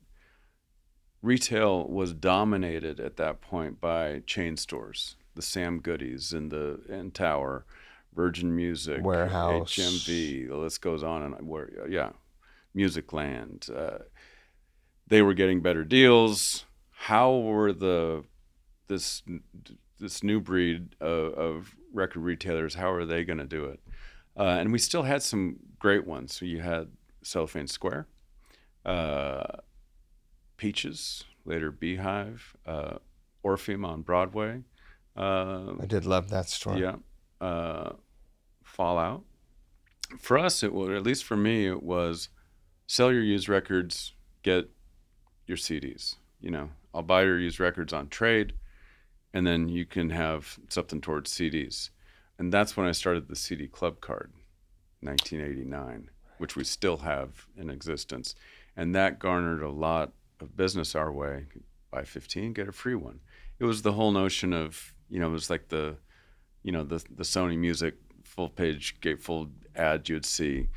S1: retail was dominated at that point by chain stores, the Sam Goody's and Tower, Virgin Music,
S2: Warehouse,
S1: HMV, the list goes on and Music Land. They were getting better deals. How were this new breed of record retailers? How are they going to do it? And we still had some great ones. So you had Cellophane Square, Peaches, later Beehive, Orpheum on Broadway.
S2: I did love that store.
S1: Yeah. Fallout. For us, it was, at least for me, it was sell your used records, get your CDs. I'll buy your used records on trade, and then you can have something towards CDs. And that's when I started the CD Club Card, 1989, which we still have in existence. And that garnered a lot of business our way. Buy 15, get a free one. It was the whole notion of, it was like the Sony Music full-page gatefold ad you'd see,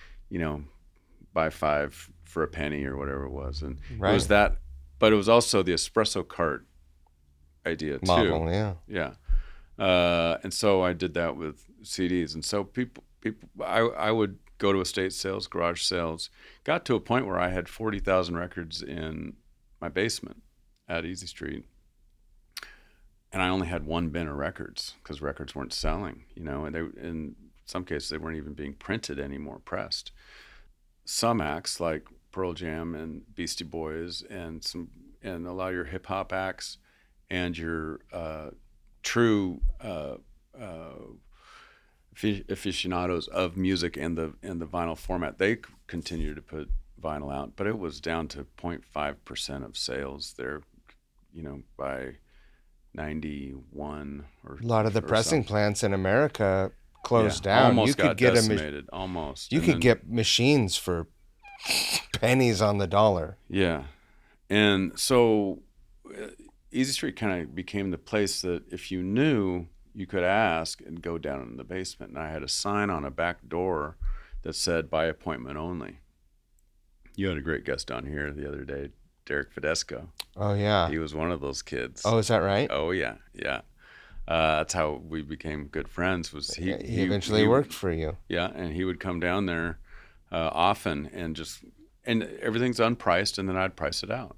S1: buy 5 for a penny or whatever it was. And It was that, but it was also the espresso cart idea too.
S2: Model, yeah.
S1: Yeah. And so I did that with CDs. And so I would go to estate sales, garage sales, got to a point where I had 40,000 records in my basement at Easy Street. And I only had one bin of records because records weren't selling, and in some cases they weren't even being printed anymore, pressed. Some acts like Pearl Jam and Beastie Boys and a lot of your hip hop acts and your true aficionados of music and the vinyl format, they continue to put vinyl out, but it was down to 0.5% of sales there, by 91 or
S2: A lot of the pressing
S1: something.
S2: plants in America closed down.
S1: Almost
S2: You
S1: got
S2: could get
S1: decimated. Almost.
S2: You could get machines for pennies on the dollar.
S1: Yeah. And so Easy Street kind of became the place that if you knew, you could ask and go down in the basement. And I had a sign on a back door that said by appointment only. You had a great guest on here the other day, Derek Fidesco.
S2: Oh, yeah.
S1: He was one of those kids.
S2: Oh, is that right?
S1: Oh, yeah. Yeah. That's how we became good friends. Was he
S2: eventually worked for you.
S1: Yeah, and he would come down there often and everything's unpriced, and then I'd price it out.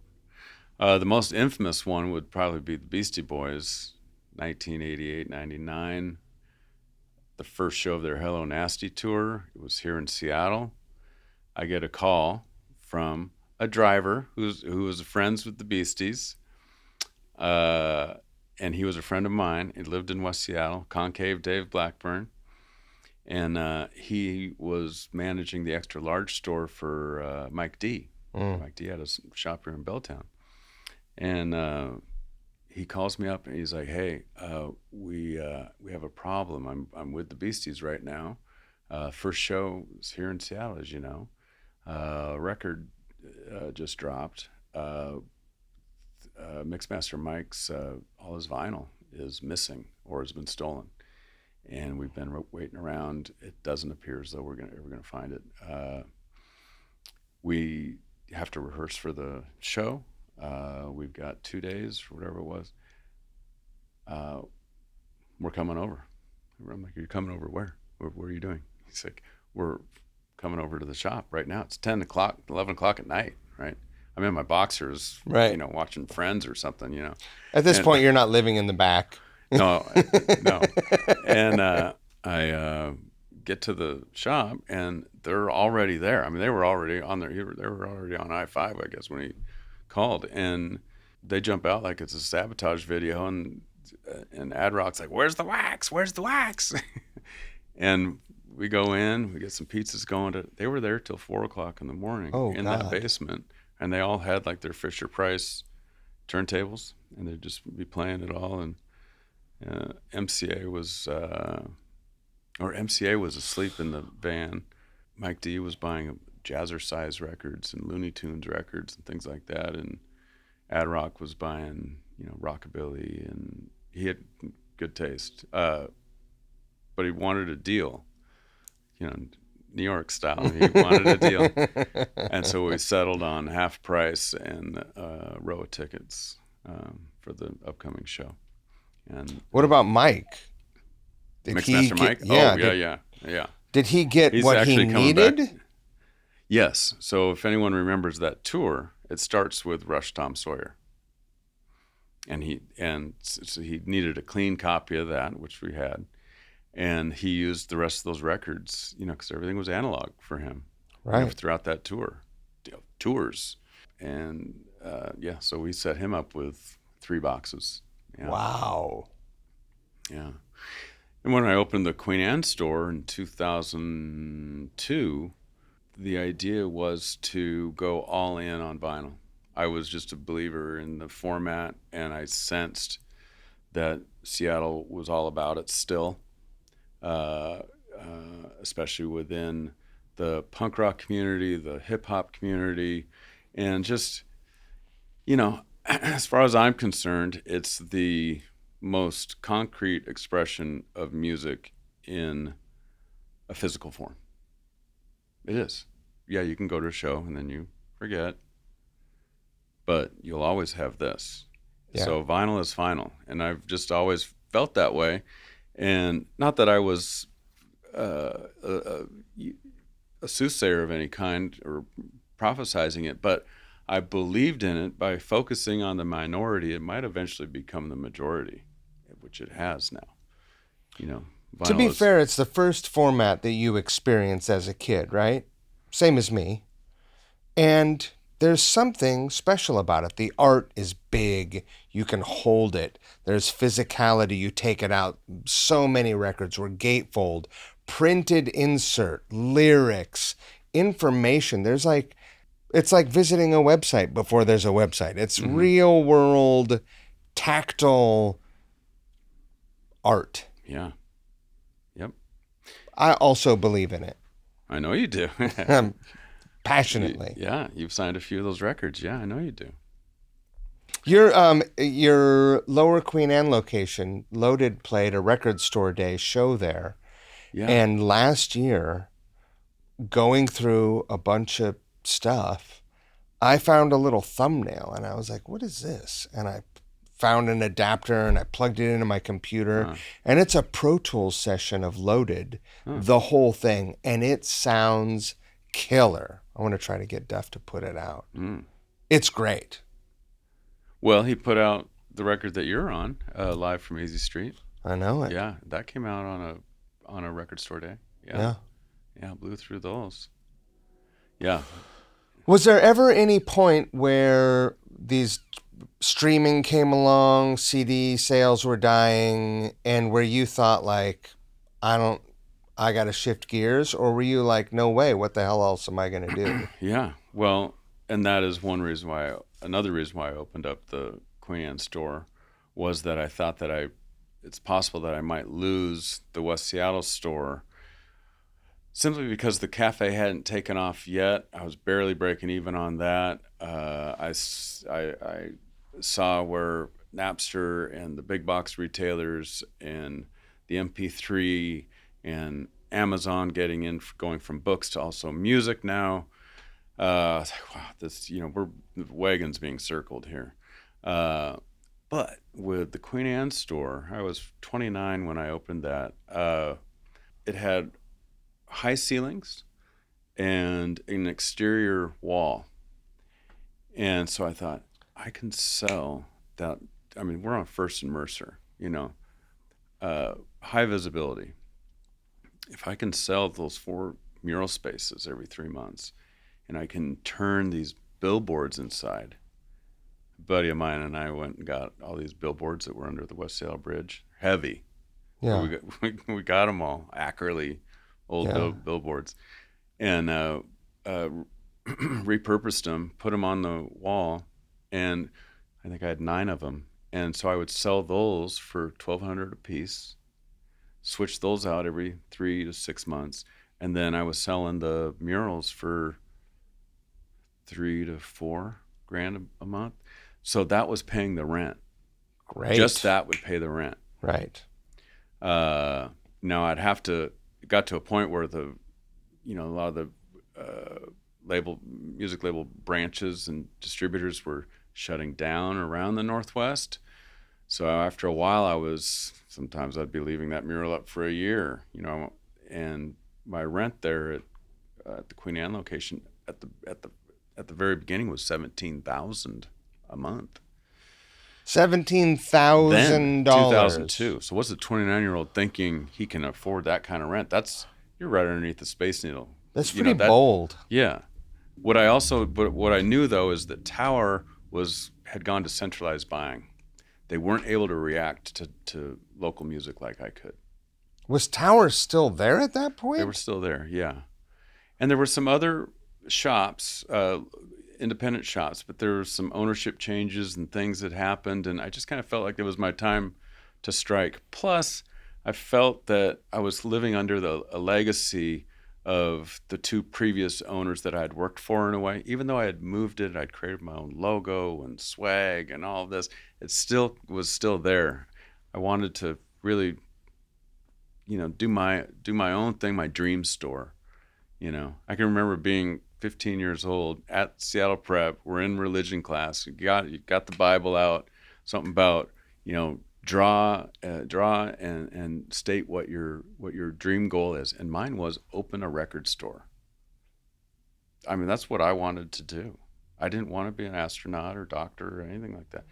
S1: The most infamous one would probably be the Beastie Boys, 1988, 99. The first show of their Hello Nasty tour. It was here in Seattle. I get a call from a driver who was friends with the Beasties, and he was a friend of mine. He lived in West Seattle, Concave Dave Blackburn, and he was managing the extra large store for Mike D. Mike D had a shop here in Belltown, and he calls me up and he's like, "Hey, we have a problem. I'm with the Beasties right now. First show is here in Seattle, as you know. Record just dropped. Mixmaster Mike's all his vinyl is missing or has been stolen, and we've been waiting around. It doesn't appear as though we're ever gonna find it. We have to rehearse for the show. We've got 2 days or whatever it was. We're coming over." I'm like, "Are you coming over where? What are you doing?" He's like, "We're coming over to the shop right now. It's 10 o'clock, 11 o'clock at night, right? I'm in my boxers,
S2: right,
S1: watching Friends or something,
S2: At this point, you're not living in the back.
S1: No, no. And I get to the shop, and they're already there. I mean, they were already on there. They were already on I-5, I guess, when he called. And they jump out like it's a sabotage video, and Ad Rock's like, "Where's the wax? Where's the wax?" And we go in, we get some pizzas going. They were there till 4 o'clock in the morning that basement, and they all had like their Fisher Price turntables, and they'd just be playing it all. And MCA was asleep in the van. Mike D was buying Jazzercise records and Looney Tunes records and things like that, and Ad Rock was buying rockabilly, and he had good taste, but he wanted a deal. New York style. He wanted a deal. And so we settled on half price and row of tickets for the upcoming show. And
S2: what about Mike?
S1: Mixmaster Mike? Yeah.
S2: Did he get what he needed?
S1: Back. Yes. So if anyone remembers that tour, it starts with Rush Tom Sawyer. And so he needed a clean copy of that, which we had. And he used the rest of those records, because everything was analog for him,
S2: right,
S1: throughout that tours. And so we set him up with 3 boxes. Yeah.
S2: Wow.
S1: Yeah. And when I opened the Queen Anne store in 2002, the idea was to go all in on vinyl. I was just a believer in the format, and I sensed that Seattle was all about it still. Especially within the punk rock community, the hip hop community, and just, as far as I'm concerned, it's the most concrete expression of music in a physical form. It is. Yeah, you can go to a show and then you forget, but you'll always have this. Yeah. So vinyl is final, and I've just always felt that way. And not that I was a soothsayer of any kind or prophesizing it, but I believed in it. By focusing on the minority, it might eventually become the majority, which it has now.
S2: To be fair, it's the first format that you experienced as a kid, right? Same as me. And there's something special about it. The art is big. You can hold it. There's physicality. You take it out. So many records were gatefold, printed insert, lyrics, information. It's like visiting a website before there's a website. It's real world, tactile art.
S1: Yeah. Yep.
S2: I also believe in it.
S1: I know you do.
S2: Passionately.
S1: Yeah, you've signed a few of those records. Yeah, I know you do.
S2: Your Lower Queen Anne location, Loaded played a record store day show there.
S1: Yeah.
S2: And last year, going through a bunch of stuff, I found a little thumbnail and I was like, what is this? And I found an adapter and I plugged it into my computer, and it's a Pro Tools session of Loaded, the whole thing, and it sounds killer. I want to try to get Duff to put it out. It's great.
S1: Well, he put out the record that you're on, Live from Easy Street.
S2: I know it.
S1: Yeah, that came out on a record store day.
S2: Yeah.
S1: Yeah, blew through those. Yeah.
S2: Was there ever any point where these streaming came along, CD sales were dying, and where you thought like, I got to shift gears? Or were you like, no way, what the hell else am I going to do?
S1: Yeah. Well, and that is another reason why I opened up the Queen Anne store was that I thought that it's possible that I might lose the West Seattle store simply because the cafe hadn't taken off yet. I was barely breaking even on that. I saw where Napster and the big box retailers and the MP3 and Amazon going from books to also music now. I was like, wow, the wagon's being circled here. But with the Queen Anne store, I was 29 when I opened that. It had high ceilings and an exterior wall. And so I thought, I can sell that. I mean, we're on First and Mercer, high visibility. If I can sell those 4 mural spaces every 3 months, and I can turn these billboards inside. A buddy of mine and I went and got all these billboards that were under the West Sail Bridge. Heavy.
S2: Yeah.
S1: We got them all accurately, old billboards. And repurposed them, put them on the wall, and I think I had 9 of them. And so I would sell those for $1,200 a piece, switch those out every 3 to 6 months, and then I was selling the murals for $3,000 to $4,000 a month. So that was paying the rent.
S2: Great.
S1: Just that would pay the rent.
S2: Right.
S1: Now it got to a point where a lot of the music label branches and distributors were shutting down around the Northwest. So after a while, sometimes I'd be leaving that mural up for a year, and my rent there at the Queen Anne location at the very beginning was $17,000 a month.
S2: $17,000.
S1: 2002. So what's a 29-year-old thinking he can afford that kind of rent? You're right underneath the Space Needle.
S2: That's pretty bold.
S1: Yeah. What I knew though is that Tower had gone to centralized buying. They weren't able to react to local music like I could.
S2: Was Tower still there at that point?
S1: They were still there, yeah. And there were some other shops, independent shops, but there were some ownership changes and things that happened, and I just kind of felt like it was my time to strike. Plus, I felt that I was living under a legacy of the 2 previous owners that I had worked for in a way. Even though I had moved it, I'd created my own logo and swag and all of this, it still was still there. I wanted to really, do my own thing, my dream store. I can remember being 15 years old at Seattle Prep. We're in religion class. You got the Bible out. Something about draw and state what your dream goal is. And mine was open a record store. I mean, that's what I wanted to do. I didn't want to be an astronaut or doctor or anything like that.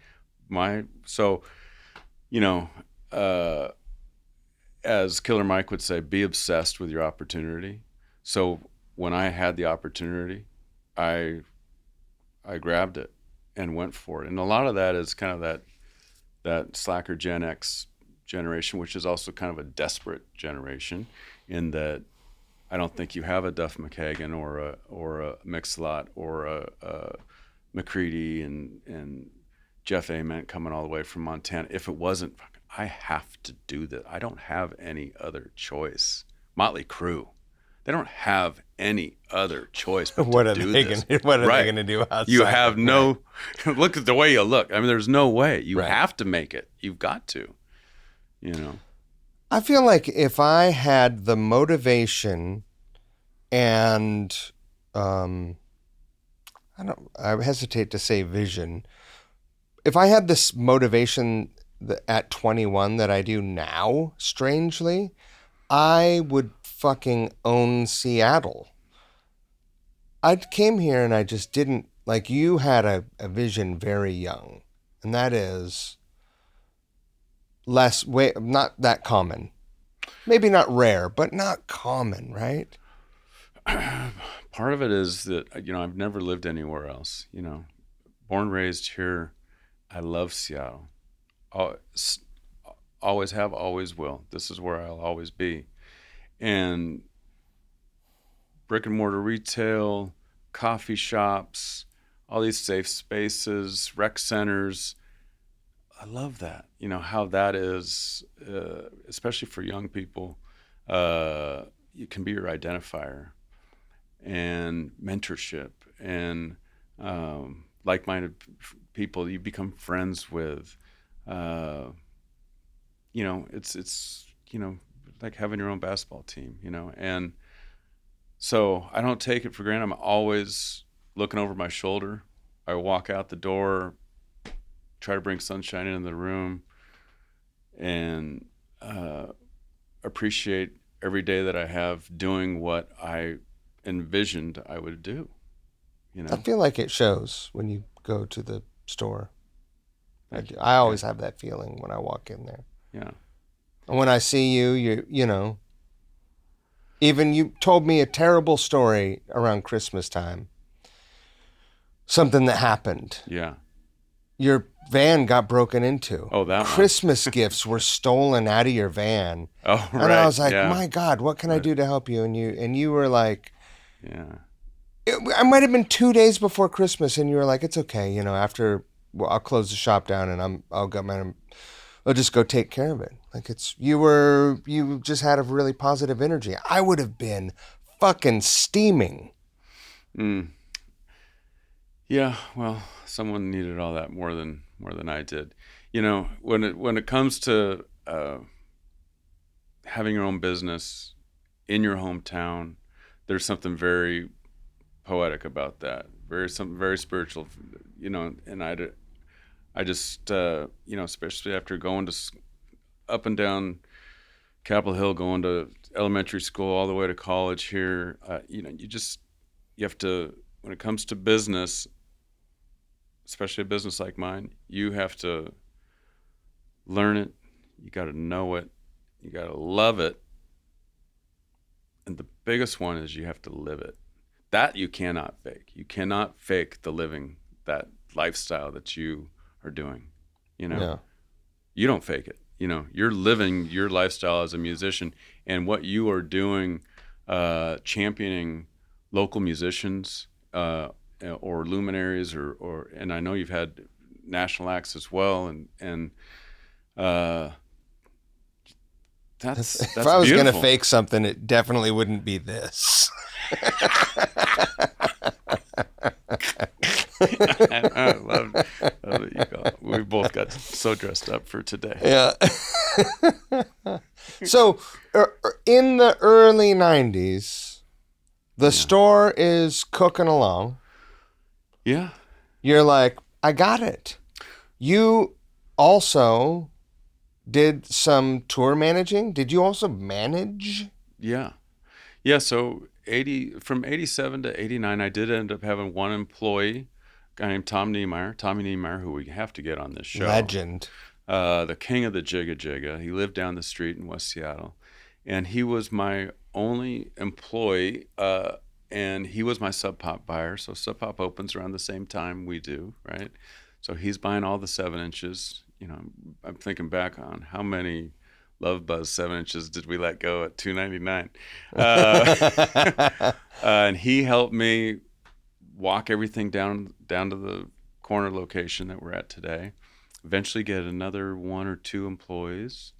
S1: As Killer Mike would say, be obsessed with your opportunity. So when I had the opportunity, I I grabbed it and went for it. And a lot of that is kind of that slacker Gen X generation, which is also kind of a desperate generation, in that I don't think you have a Duff McKagan or a Mix-a-Lot or a McCready and Jeff Ament coming all the way from Montana. If it wasn't, I have to do this. I don't have any other choice. Motley Crue, they don't have any other choice but to do this.
S2: What are they going to do outside?
S1: You have no, look at the way you look. I mean, there's no way. You have to make it. You've got to, you know.
S2: I feel like if I had the motivation and, I hesitate to say vision. If I had this motivation at 21 that I do now, strangely, I would fucking own Seattle. I came here and I just didn't, like, you had a vision very young, and that is not that common. Maybe not rare, but not common, right?
S1: Part of it is that, you know, I've never lived anywhere else, you know. Born, raised here. I love Seattle. Always have, always will. This is where I'll always be. And brick and mortar retail, coffee shops, all these safe spaces, rec centers. I love that. You know, how that is, especially for young people, it can be your identifier, and mentorship, and like-minded people you become friends with. You know, it's you know, like having your own basketball team, you know. And so I don't take it for granted. I'm always looking over my shoulder. I walk out the door, try to bring sunshine into the room, and appreciate every day that I have doing what I envisioned I would do. You know,
S2: I feel like it shows when you go to the store. I always have that feeling when I walk in there.
S1: Yeah.
S2: And when I see you know, even you told me a terrible story around Christmas time. Something that happened.
S1: Yeah.
S2: Your van got broken into.
S1: Oh, that
S2: Christmas gifts were stolen out of your van.
S1: Oh, right.
S2: And I was like,
S1: yeah.
S2: My God, what can I do to help you? And you were like,
S1: yeah.
S2: I might have been 2 days before Christmas, and you were like, it's okay, you know, I'll close the shop down and I'll just go take care of it. Like you just had a really positive energy. I would have been fucking steaming.
S1: Yeah, well, someone needed all that more than I did. You know, when it comes to having your own business in your hometown, there's something very poetic about that. Something very spiritual, you know. And I just you know, especially after going to up and down Capitol Hill, going to elementary school all the way to college here, you know, you have to, when it comes to business, especially a business like mine, you have to learn it. You got to know it. You got to love it. And the biggest one is you have to live it. That you cannot fake. You cannot fake the living, that lifestyle that you are doing. You know,
S2: Yeah.
S1: You don't fake it. You know, you're living your lifestyle as a musician, and what you are doing, championing local musicians, or luminaries, or and I know you've had national acts as well, and that's
S2: if I was
S1: beautiful.
S2: gonna fake something, it definitely wouldn't be this.
S1: I love that you go. We both got so dressed up for today.
S2: Yeah. So in the early 90s, the store is cooking along.
S1: Yeah.
S2: You're like, I got it. You also did some tour managing. Did you also manage?
S1: Yeah. So from 87 to 89, I did end up having one employee, a guy named Tommy Niemeyer, who we have to get on this show.
S2: Legend.
S1: The king of the Jigga Jigga. He lived down the street in West Seattle, and he was my only employee. and he was my Sub Pop buyer. So Sub Pop opens around the same time we do, right? So he's buying all the 7 inches. I'm thinking back on how many Love Buzz 7 inches did we let go at $2.99, and he helped me walk everything down to the corner location that we're at today. Eventually, get another 1 or 2 employees.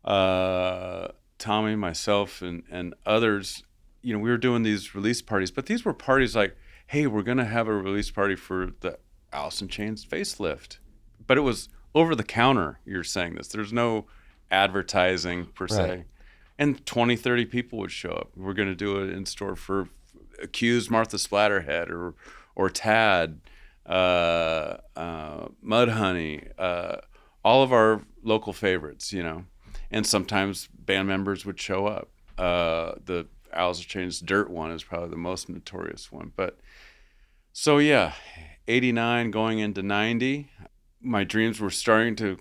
S1: Tommy, myself, and others. We were doing these release parties, but these were parties like, hey, we're gonna have a release party for the Alice in Chains facelift, but it was over the counter. You're saying this. There's no advertising per se.
S2: Right.
S1: And 20, 30 people would show up. We're going to do it in store for Accused, Martha Splatterhead, or Tad, Mudhoney, all of our local favorites, And sometimes band members would show up. The Alice in Chains Dirt one is probably the most notorious one. But so, yeah, 89 going into 90, my dreams were starting to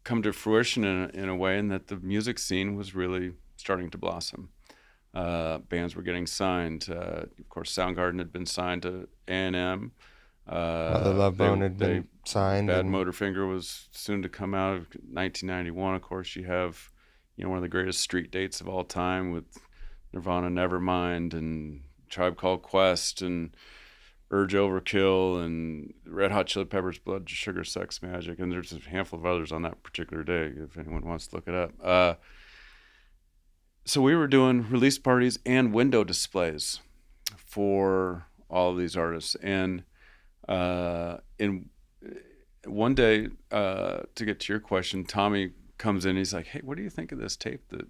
S1: come to fruition in a way, and that the music scene was really starting to blossom. Bands were getting signed. Of course, Soundgarden had been signed to A&M.
S2: Mother Love Bone had been signed.
S1: Bad Motorfinger was soon to come out. Of 1991, of course, you have one of the greatest street dates of all time with Nirvana Nevermind and Tribe Called Quest and Urge Overkill and Red Hot Chili Peppers, Blood Sugar Sex Magic, and there's a handful of others on that particular day if anyone wants to look it up. So we were doing release parties and window displays for all of these artists. And in one day, to get to your question, Tommy comes in. He's like, "Hey, what do you think of this tape that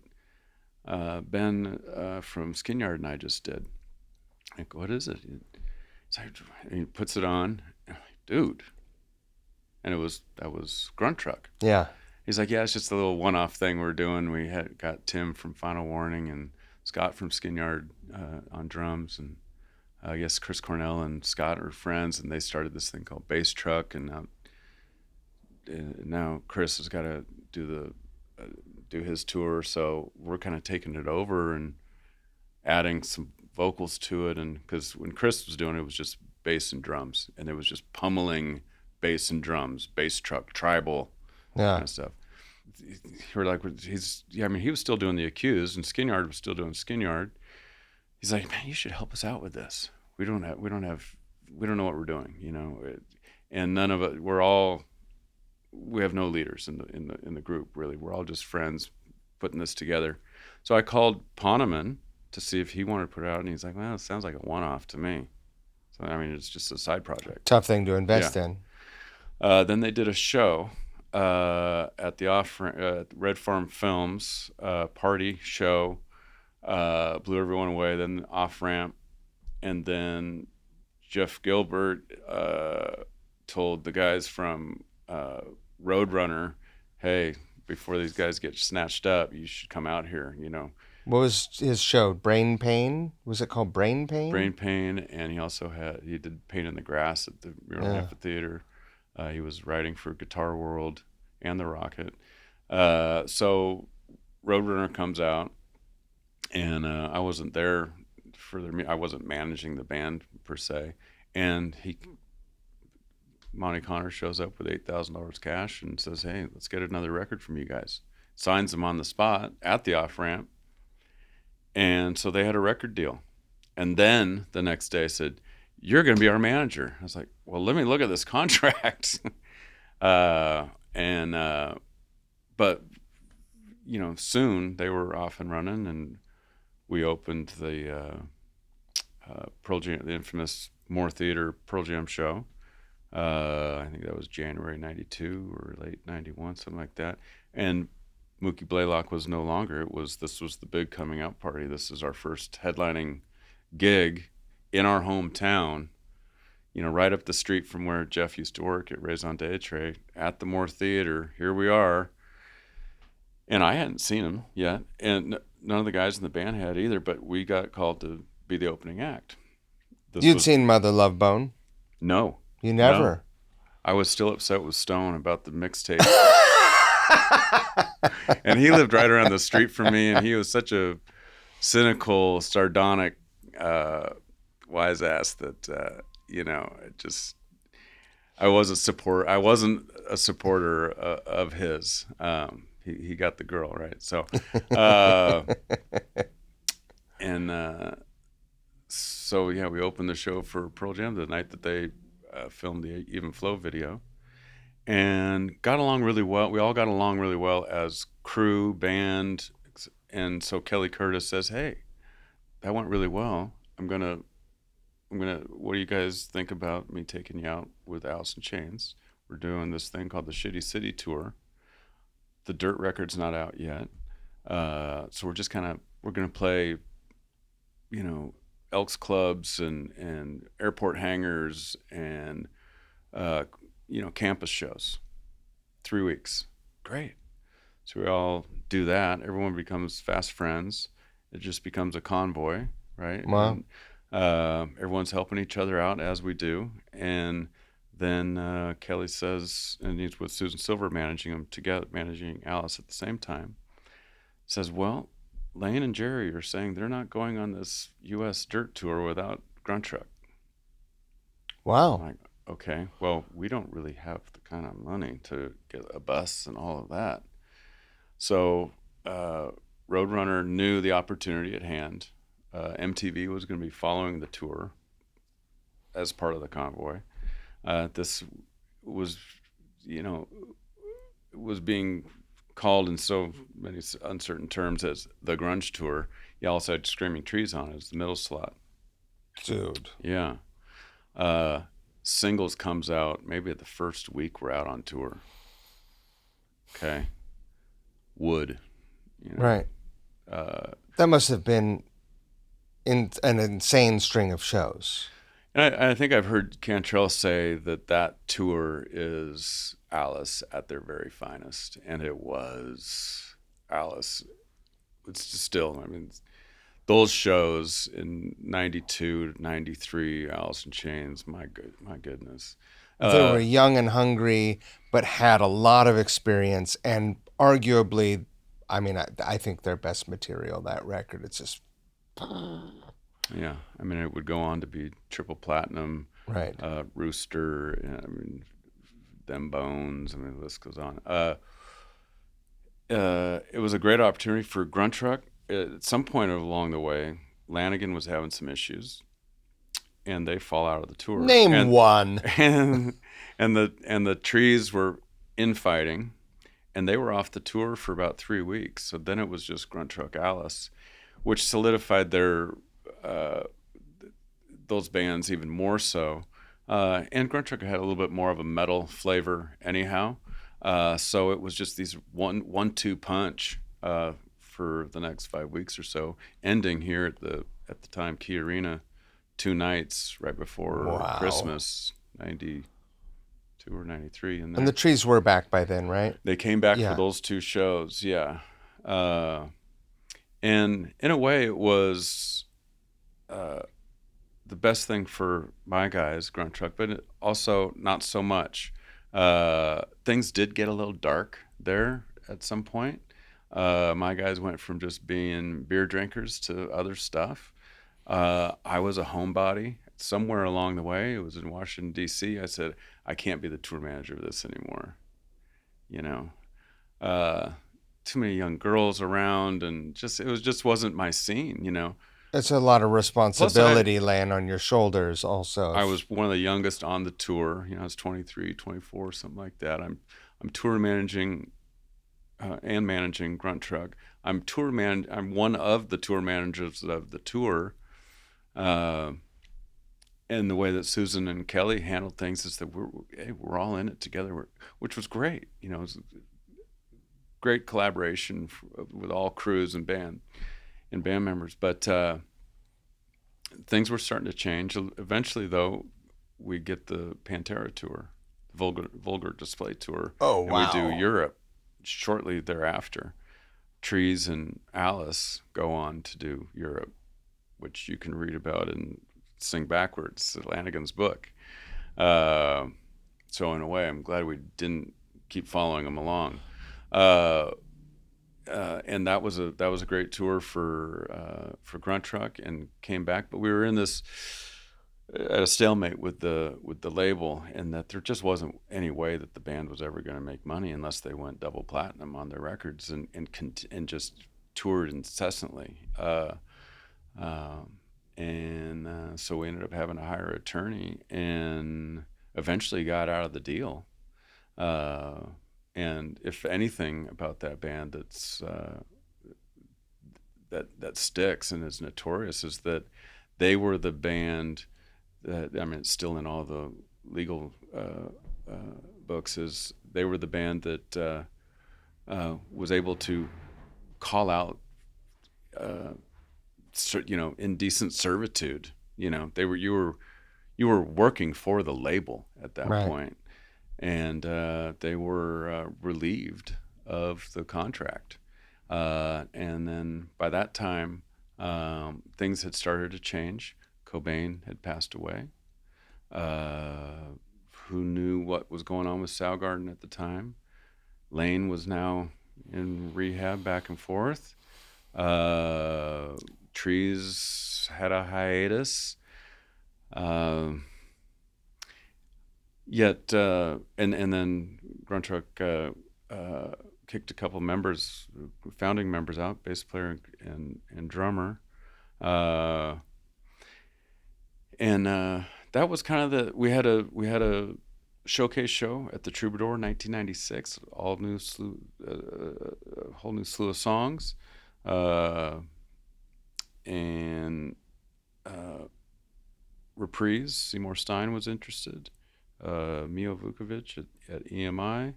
S1: Ben from Skinyard and I just did?" I go, "What is it?" And he puts it on. And I'm like, "Dude." And that was Gruntruck.
S2: Yeah.
S1: He's like, "Yeah, it's just a little one-off thing we're doing. We had got Tim from Final Warning and Scott from Skinyard on drums, and I guess Chris Cornell and Scott are friends, and they started this thing called Bass Truck, and now Chris has got to do his tour, so we're kind of taking it over and adding some vocals to it, and because when Chris was doing it, it was just bass and drums, and it was just pummeling bass and drums, Bass Truck, tribal."
S2: Yeah.
S1: Kind of stuff. We're like, he was still doing the Accused, and Skinyard was still doing Skinyard. He's like, "Man, you should help us out with this. We don't know what we're doing, and none of it. We have no leaders in the group really. We're all just friends putting this together." So I called Poneman to see if he wanted to put it out, and he's like, "Well, it sounds like a one-off to me." So it's just a side project.
S2: Tough thing to invest in.
S1: Then they did a show at the Red Farm Films party show, blew everyone away. Then Off Ramp, and then Jeff Gilbert told the guys from Roadrunner, "Hey, before these guys get snatched up, you should come out here."
S2: What was his show? Brain Pain? Was it called Brain Pain?
S1: Brain Pain, and he did Pain in the Grass at the Mural Amphitheater. He was writing for Guitar World and The Rocket. So Roadrunner comes out, and I wasn't there I wasn't managing the band per se. And Monty Connor shows up with $8,000 cash and says, "Hey, let's get another record from you guys." Signs them on the spot at the Off Ramp. And so they had a record deal. And then the next day said, "You're going to be our manager." I was like, "Well, let me look at this contract." But soon they were off and running, and we opened the Pearl Jam, the infamous Moore Theater Pearl Jam show. I think that was January 92 or late 91, something like that. And Mookie Blaylock was no longer. This was the big coming out party. This is our first headlining gig in our hometown, right up the street from where Jeff used to work at Raison d'Etre at the Moore Theater. Here we are. And I hadn't seen him yet, and none of the guys in the band had either, but we got called to be the opening act.
S2: You'd seen Mother Love Bone?
S1: No.
S2: You never?
S1: No. I was still upset with Stone about the mixtape. And he lived right around the street from me, and he was such a cynical, sardonic wise ass that it just I wasn't a supporter of his. He got the girl right. So, and so yeah, we opened the show for Pearl Jam the night that they filmed the Even Flow video, and got along really well. We all got along really well as crew, band, and so Kelly Curtis says, "Hey, that went really well. I'm gonna. What do you guys think about me taking you out with Alice in Chains? We're doing this thing called the Shitty City Tour. The Dirt record's not out yet, so we're gonna play, you know, Elks clubs and airport hangars and campus shows. 3 weeks. Great. So we all do that. Everyone becomes fast friends. It just becomes a convoy, right?
S2: Wow.
S1: And, everyone's helping each other out as we do. And then Kelly says, and he's with Susan Silver managing them together, managing Alice at the same time, says, well, Lane and Jerry are saying they're not going on this U.S. dirt tour without Gruntruck.
S2: Wow.
S1: I'm like, okay, well, we don't really have the kind of money to get a bus and all of that. So Roadrunner knew the opportunity at hand. MTV was going to be following the tour as part of the convoy. This was, was being called in so many uncertain terms as the grunge tour. You also had Screaming Trees on as the middle slot.
S2: Dude.
S1: Yeah. Singles comes out maybe at the first week we're out on tour. Okay. Wood.
S2: Right. That must have been an insane string of shows.
S1: And I think I've heard Cantrell say that tour is Alice at their very finest, and it was Alice. It's just still, I mean, those shows in '92, '93, Alice in Chains. My goodness.
S2: They were young and hungry, but had a lot of experience, and arguably, I mean, I think their best material, that record. It's just.
S1: Yeah, I mean, it would go on to be triple platinum,
S2: right?
S1: Rooster, I mean, Them Bones. I mean, the list goes on. It was a great opportunity for Gruntruck. At some point along the way, Lanigan was having some issues, and they fall out of the tour.
S2: Name one.
S1: And the Trees were infighting, and they were off the tour for about 3 weeks. So then it was just Gruntruck Alice, which solidified their those bands even more so. And Gruntruck had a little bit more of a metal flavor anyhow. So it was just these one-two punch for the next 5 weeks or so, ending here at the time Key Arena 2 nights right before Christmas, 92 or 93. And
S2: the Trees were back by then, right?
S1: They came back for those 2 shows, yeah. And in a way, it was the best thing for my guys, Gruntruck, but also not so much. Things did get a little dark there at some point. My guys went from just being beer drinkers to other stuff. I was a homebody. Somewhere along the way, it was in Washington, D.C., I said, I can't be the tour manager of this anymore. Too many young girls around, and it wasn't my scene.
S2: It's a lot of responsibility laying on your shoulders also.
S1: I was one of the youngest on the tour. I was 23, 24, something like that. I'm tour managing and managing Gruntruck. I'm one of the tour managers of the tour. And the way that Susan and Kelly handled things is that we're all in it together, which was great. It was great collaboration with all crews and band members. But things were starting to change. Eventually, though, we get the Pantera tour, the Vulgar Display tour.
S2: Oh, wow.
S1: And we do Europe shortly thereafter. Trees and Alice go on to do Europe, which you can read about and sing backwards, Lanigan's book. So in a way, I'm glad we didn't keep following them along. and that was a great tour for Gruntruck, and came back. But we were in this at a stalemate with the label, and that there just wasn't any way that the band was ever going to make money unless they went double platinum on their records and just toured incessantly. So we ended up having to hire an attorney, and eventually got out of the deal. And if anything about that band that sticks and is notorious, is that they were the band that, I mean, it's still in all the legal books, is they were the band that was able to call out indecent servitude. You were working for the label at that point, and they were relieved of the contract. And then by that time, things had started to change. Cobain had passed away. Who knew what was going on with Soundgarden at the time? Lane was now in rehab, back and forth. Trees had a hiatus. And then Gruntruck kicked a couple founding members out, bass player and drummer. That was kind of we had a showcase show at the Troubadour in 1996, whole new slew of songs. Reprise, Seymour Stein was interested, Mio Vukovic at EMI,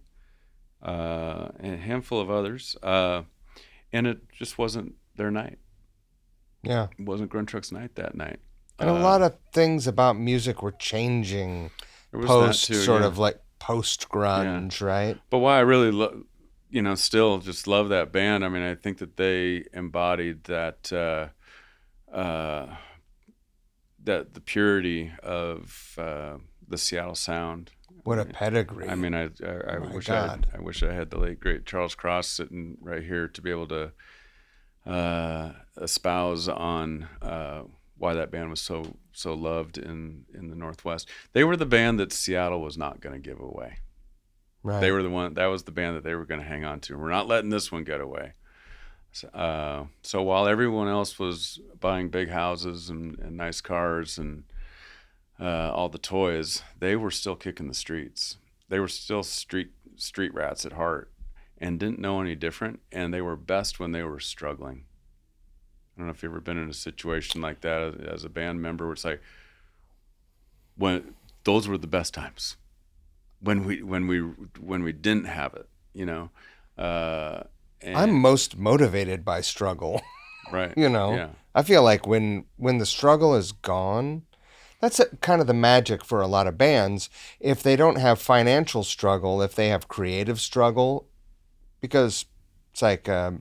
S1: and a handful of others, and it just wasn't their night.
S2: Yeah,
S1: it wasn't Gruntruck's night that night.
S2: And a lot of things about music were changing post grunge, right?
S1: But why I really still just love that band. I mean, I think that they embodied that the purity of the Seattle sound.
S2: What a pedigree!
S1: I mean, I wish I had the late great Charles Cross sitting right here to be able to espouse on why that band was so loved in the Northwest. They were the band that Seattle was not going to give away. Right. They were that was the band that they were going to hang on to. We're not letting this one get away. So while everyone else was buying big houses and nice cars and all the toys, they were still kicking the streets. They were still street rats at heart, and didn't know any different. And they were best when they were struggling. I don't know if you've ever been in a situation like that as a band member, where it's like, when those were the best times, when we didn't have it,
S2: I'm most motivated by struggle.
S1: Right.
S2: Yeah. I feel like when the struggle is gone, that's kind of the magic for a lot of bands. If they don't have financial struggle, if they have creative struggle, because it's like a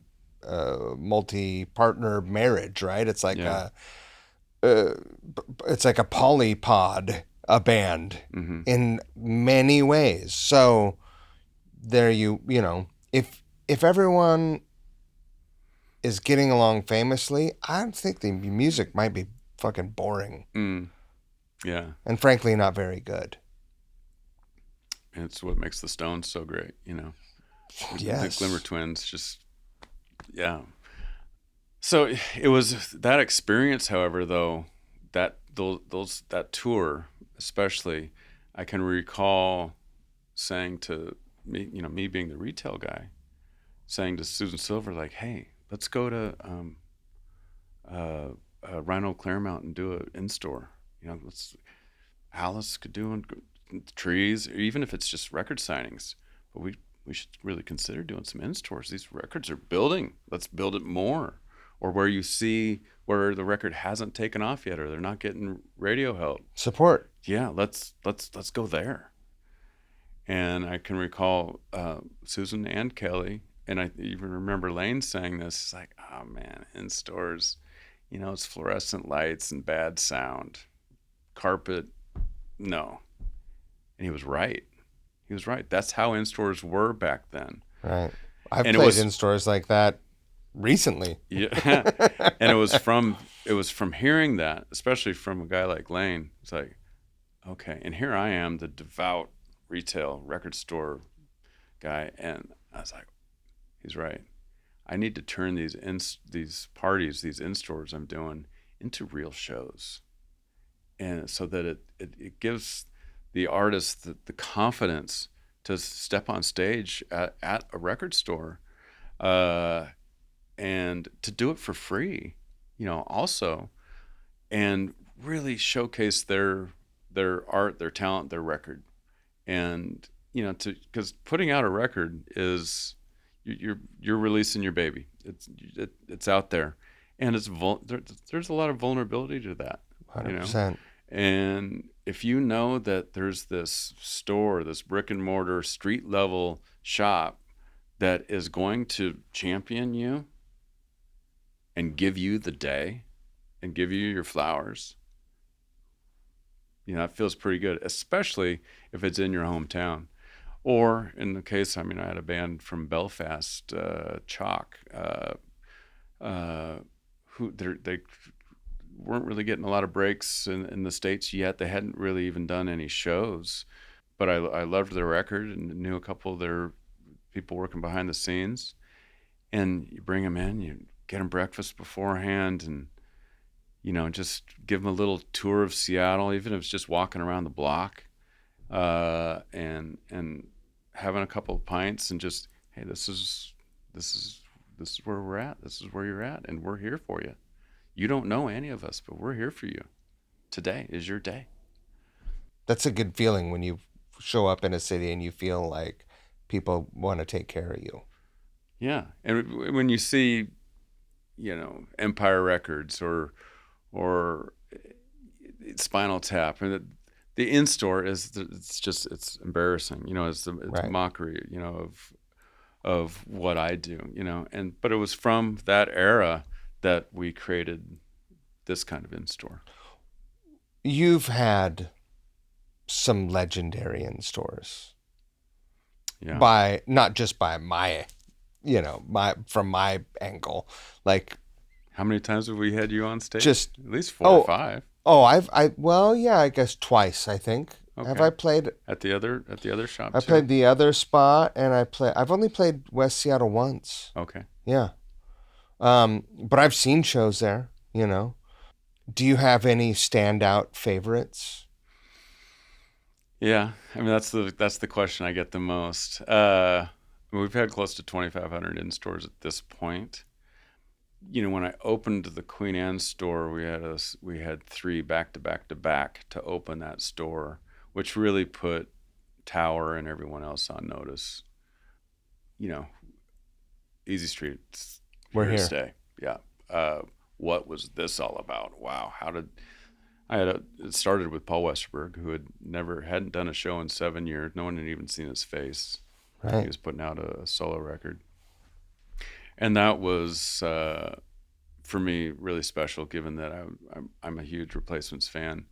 S2: multi-partner marriage, right? It's like it's like a polypod, a band, mm-hmm. in many ways. So there if everyone is getting along famously, I think the music might be fucking boring.
S1: Yeah.
S2: And frankly, not very good.
S1: It's what makes the Stones so great,
S2: Yes.
S1: The Glimmer Twins, just, yeah. So it was that experience, however, though, that tour, especially, I can recall saying to me, me being the retail guy, saying to Susan Silver, like, hey, let's go to Rhino Claremont and do an in-store. Alice could do Trees, or even if it's just record signings. But we should really consider doing some in-stores. These records are building. Let's build it more. Or where you see where the record hasn't taken off yet, or they're not getting radio help.
S2: Support.
S1: Yeah, let's go there. And I can recall Susan and Kelly, and I even remember Lane saying this. It's like, oh man, in stores, it's fluorescent lights and bad sound, carpet, no. And he was right. That's how in stores were back then.
S2: Right. I've
S1: And it
S2: played
S1: was
S2: in stores like that recently.
S1: yeah, and it was from hearing that, especially from a guy like Lane. It's like, okay, and here I am, the devout retail record store guy, and I was like, he's right. I need to turn these parties, these in stores I'm doing, into real shows, and so that it gives the artist the confidence to step on stage at a record store, uh, and to do it for free, also, and really showcase their art, their talent, their record, and to because putting out a record is you're releasing your baby. It's out there, and there's a lot of vulnerability to that, you know.
S2: 100%.
S1: And if you know that there's this store, this brick and mortar street level shop that is going to champion you and give you the day and give you your flowers, it feels pretty good, especially if it's in your hometown. Or in the case, I had a band from Belfast, Chalk, who they weren't really getting a lot of breaks in the States yet. They hadn't really even done any shows, but I loved their record and knew a couple of their people working behind the scenes. And you bring them in, you get them breakfast beforehand, and just give them a little tour of Seattle, even if it's just walking around the block, and having a couple of pints, and just, hey, this is where we're at. This is where you're at, and we're here for you. You don't know any of us, but we're here for you. Today is your day.
S2: That's a good feeling when you show up in a city and you feel like people want to take care of you.
S1: Yeah, and when you see, Empire Records or Spinal Tap, and the in store it's embarrassing, it's
S2: Right.
S1: mockery, of what I do, but it was from that era that we created this kind of in store.
S2: You've had some legendary in stores.
S1: Yeah.
S2: By not just by from my angle, like.
S1: How many times have we had you on stage?
S2: Just
S1: at least 4 or 5.
S2: Oh, I guess twice, I think.
S1: Okay.
S2: Have I played
S1: at the other shop?
S2: I played the other spot, and I've only played West Seattle once.
S1: Okay.
S2: Yeah. But I've seen shows there, Do you have any standout favorites?
S1: Yeah. That's the question I get the most. We've had close to 2,500 in stores at this point. When I opened the Queen Anne store, we had 3 back to open that store, which really put Tower and everyone else on notice. Easy Street,
S2: We're here.
S1: To stay. Yeah. What was this all about? Wow. It started with Paul Westerberg, who hadn't done a show in 7 years. No one had even seen his face.
S2: Right.
S1: He was putting out a solo record. And that was, for me, really special, given that I'm a huge Replacements fan.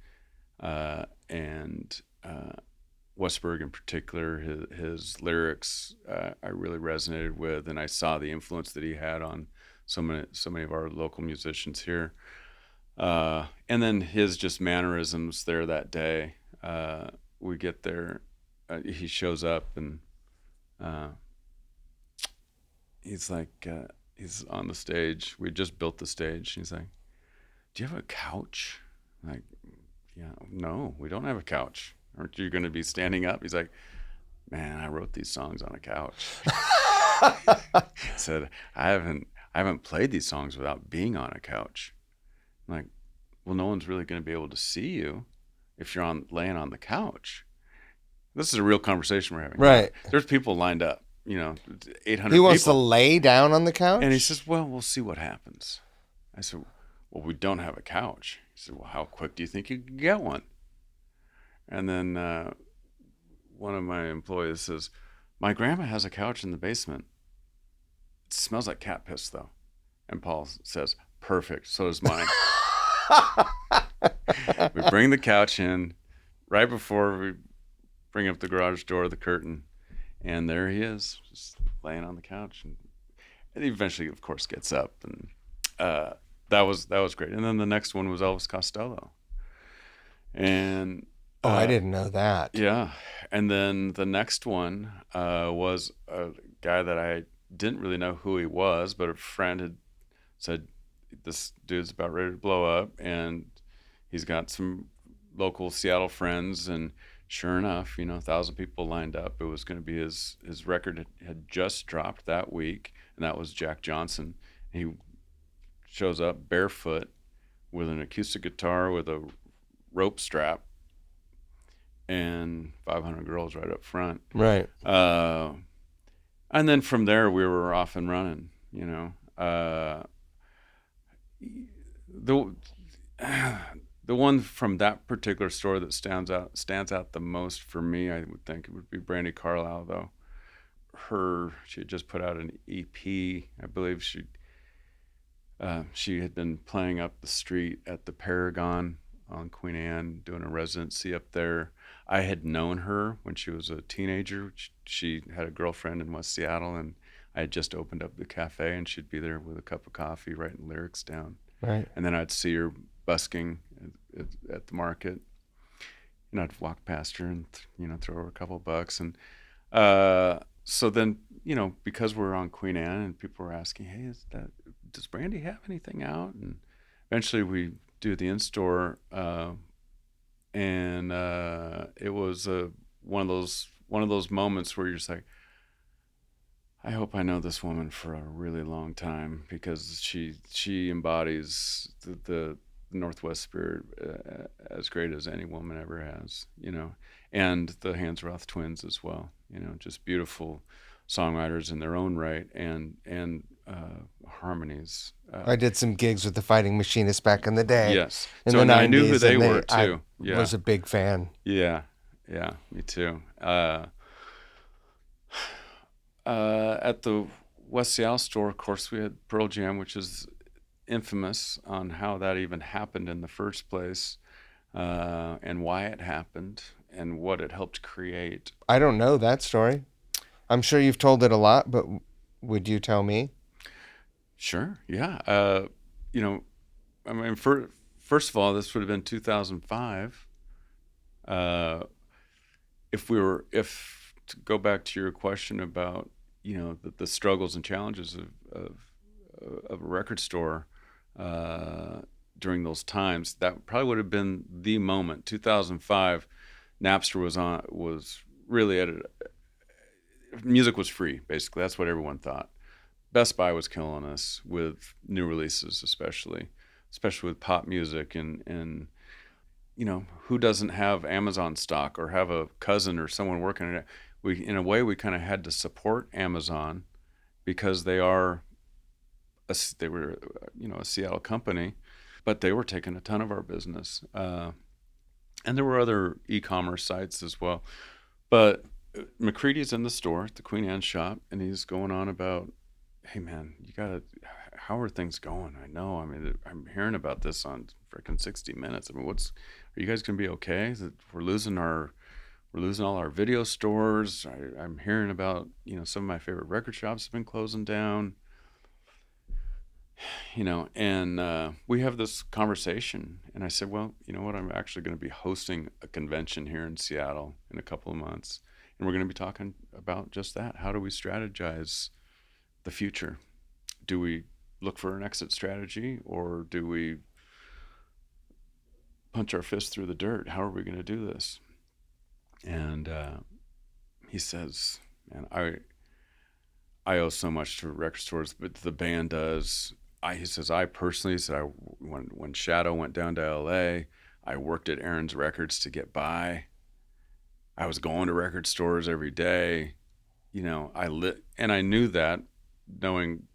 S1: And Westberg in particular, his lyrics, I really resonated with, and I saw the influence that he had on so many of our local musicians here. And then his just mannerisms there that day. We get there, he shows up, and he's like, he's on the stage. We just built the stage. He's like, do you have a couch? I'm like, yeah, no, we don't have a couch. Aren't you going to be standing up? He's like, man, I wrote these songs on a couch. He said, I haven't played these songs without being on a couch. I'm like, well, no one's really going to be able to see you if you're laying on the couch. This is a real conversation we're having.
S2: Right.
S1: There's people lined up, 800
S2: He wants
S1: people.
S2: to lay down on the couch?
S1: And he says, well, we'll see what happens. I said, well, we don't have a couch. He said, well, how quick do you think you can get one? And then one of my employees says, my grandma has a couch in the basement. It smells like cat piss, though. And Paul says, perfect. So does mine. We bring the couch in right before we bring up the garage door, the curtain. And there he is, just laying on the couch, and he eventually, of course, gets up, and that was great. And then the next one was Elvis Costello, and
S2: Oh, I didn't know that.
S1: yeah, and then the next one was a guy that I didn't really know who he was, but a friend had said this dude's about ready to blow up, and he's got some local Seattle friends, and sure enough, 1,000 people lined up. It was going to be his record had just dropped that week, and that was Jack Johnson. He shows up barefoot with an acoustic guitar with a rope strap and 500 girls right up front.
S2: Right.
S1: And then from there, we were off and running. The the one from that particular store that stands out the most for me, I would think it would be Brandi Carlile, though. She had just put out an EP. I believe she had been playing up the street at the Paragon on Queen Anne, doing a residency up there. I had known her when she was a teenager. She had a girlfriend in West Seattle, and I had just opened up the cafe, and she'd be there with a cup of coffee writing lyrics down.
S2: Right.
S1: And then I'd see her busking at the market, and I'd walk past her and throw her a couple of bucks. And so then, because we're on Queen Anne and people were asking, hey, does Brandi have anything out? And eventually we do the in-store, and it was one of those moments where you're just like, I hope I know this woman for a really long time, because she embodies the Northwest spirit as great as any woman ever has, and the Hansroth twins as well, just beautiful songwriters in their own right, and harmonies.
S2: I did some gigs with the Fighting Machinists back in the day.
S1: Yes.
S2: In
S1: so
S2: the 90s,
S1: I knew who they were too.
S2: I was a big fan.
S1: Yeah, me too. At the West Seattle store, of course, we had Pearl Jam, which is infamous on how that even happened in the first place, and why it happened, and what it helped create.
S2: I don't know that story. I'm sure you've told it a lot, but would you tell me?
S1: Sure, yeah. I mean, first of all, this would have been 2005. If to go back to your question about the struggles and challenges of a record store during those times, that probably would have been the moment. 2005, Napster was really music was free, basically. That's what everyone thought. Best Buy was killing us with new releases, especially with pop music, and who doesn't have Amazon stock or have a cousin or someone working in it? In a way, we kind of had to support Amazon, because they were a Seattle company, but they were taking a ton of our business. And there were other e-commerce sites as well. But McCready's in the store at the Queen Anne shop, and he's going on about, hey man, how are things going? I know, I'm hearing about this on freaking 60 Minutes. Are you guys gonna be okay? We're losing all our video stores. I'm hearing about, some of my favorite record shops have been closing down. And we have this conversation, and I said, well, you know what? I'm actually going to be hosting a convention here in Seattle in a couple of months, and we're going to be talking about just that. How do we strategize the future? Do we look for an exit strategy, or do we punch our fist through the dirt? How are we going to do this? And he says, man, I owe so much to record stores, but the band does. He says, I personally said, when Shadow went down to LA, I worked at Aaron's Records to get by. I was going to record stores every day. And I knew that, knowing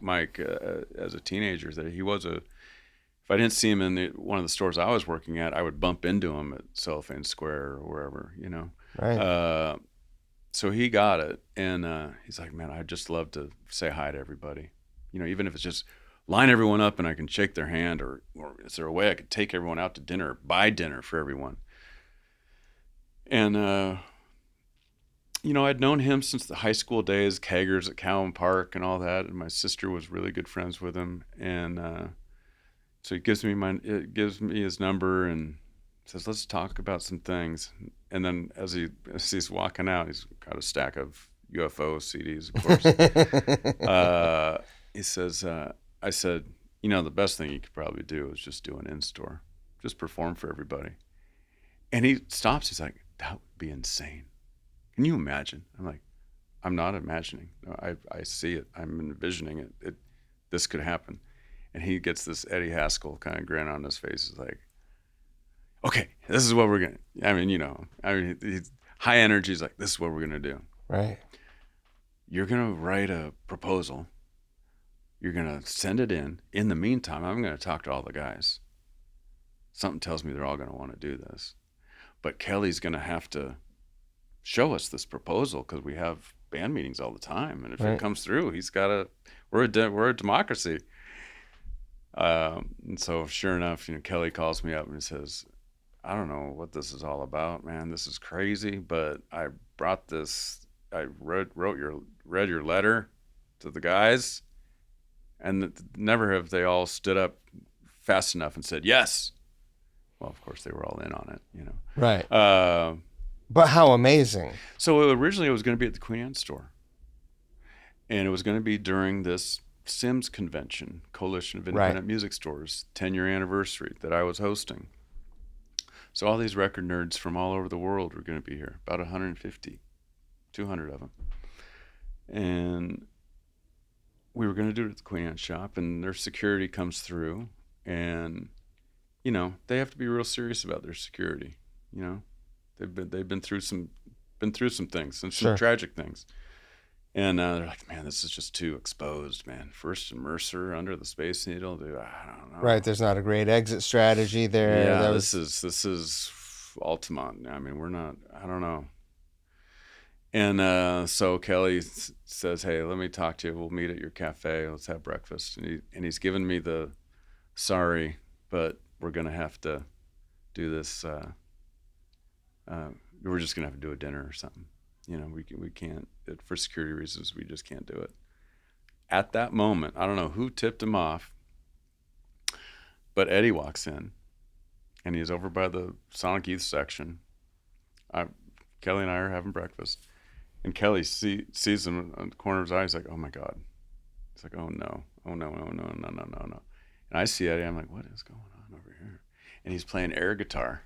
S1: Mike as a teenager, that he was if I didn't see him in one of the stores I was working at, I would bump into him at Cellophane Square or wherever,
S2: Right.
S1: So he got it, and he's like, man, I'd just love to say hi to everybody. Even if it's just line everyone up and I can shake their hand, or is there a way I could take everyone out to dinner, buy dinner for everyone? And I'd known him since the high school days, keggers at Cowan Park and all that, and my sister was really good friends with him, and so he gives me his number and says, "Let's talk about some things." And then as he's walking out, he's got a stack of UFO CDs, of course. He says, "I said, the best thing you could probably do is just do an in-store, just perform for everybody." And he stops. He's like, "That would be insane. Can you imagine?" I'm like, "I'm not imagining. No, I see it. I'm envisioning it. This could happen." And he gets this Eddie Haskell kind of grin on his face. He's like, "Okay, this is what we're going to," he's high energy. He's like, "This is what we're going to do.
S2: Right.
S1: You're going to write a proposal. You're going to send it in. In the meantime, I'm going to talk to all the guys. Something tells me they're all going to want to do this. But Kelly's going to have to show us this proposal because we have band meetings all the time. And if it comes through, he's got to, we're a democracy." And so sure enough, Kelly calls me up and he says, "I don't know what this is all about, man. This is crazy, but I brought this, I read your letter to the guys, and never have they all stood up fast enough and said yes." Well, of course they were all in on it,
S2: Right. But how amazing.
S1: So originally it was going to be at the Queen Anne store, and it was going to be during this Sims convention, Coalition of Independent Music Stores, 10-year anniversary that I was hosting. So all these record nerds from all over the world were going to be here, about 150, 200 of them. And we were going to do it at the Queen Anne shop, and their security comes through, and they have to be real serious about their security. They've been through some things, and some tragic things. And they're like, "Man, this is just too exposed, man. First and Mercer under the Space Needle, dude. I don't know."
S2: Right. There's not a great exit strategy there.
S1: Yeah, this is Altamont. I mean, we're not. I don't know. And so Kelly says, "Hey, let me talk to you. We'll meet at your cafe. Let's have breakfast." And he's given me the, "Sorry, but we're gonna have to do this. We're just gonna have to do a dinner or something. We can't, for security reasons, we just can't do it." At that moment, I don't know who tipped him off, but Eddie walks in, and he's over by the Sonic Youth section. Kelly and I are having breakfast, and Kelly sees him on the corner of his eye. He's like, "Oh my God." He's like, "Oh no, oh no, oh no, no, no, no, no." And I see Eddie, I'm like, "What is going on over here?" And he's playing air guitar.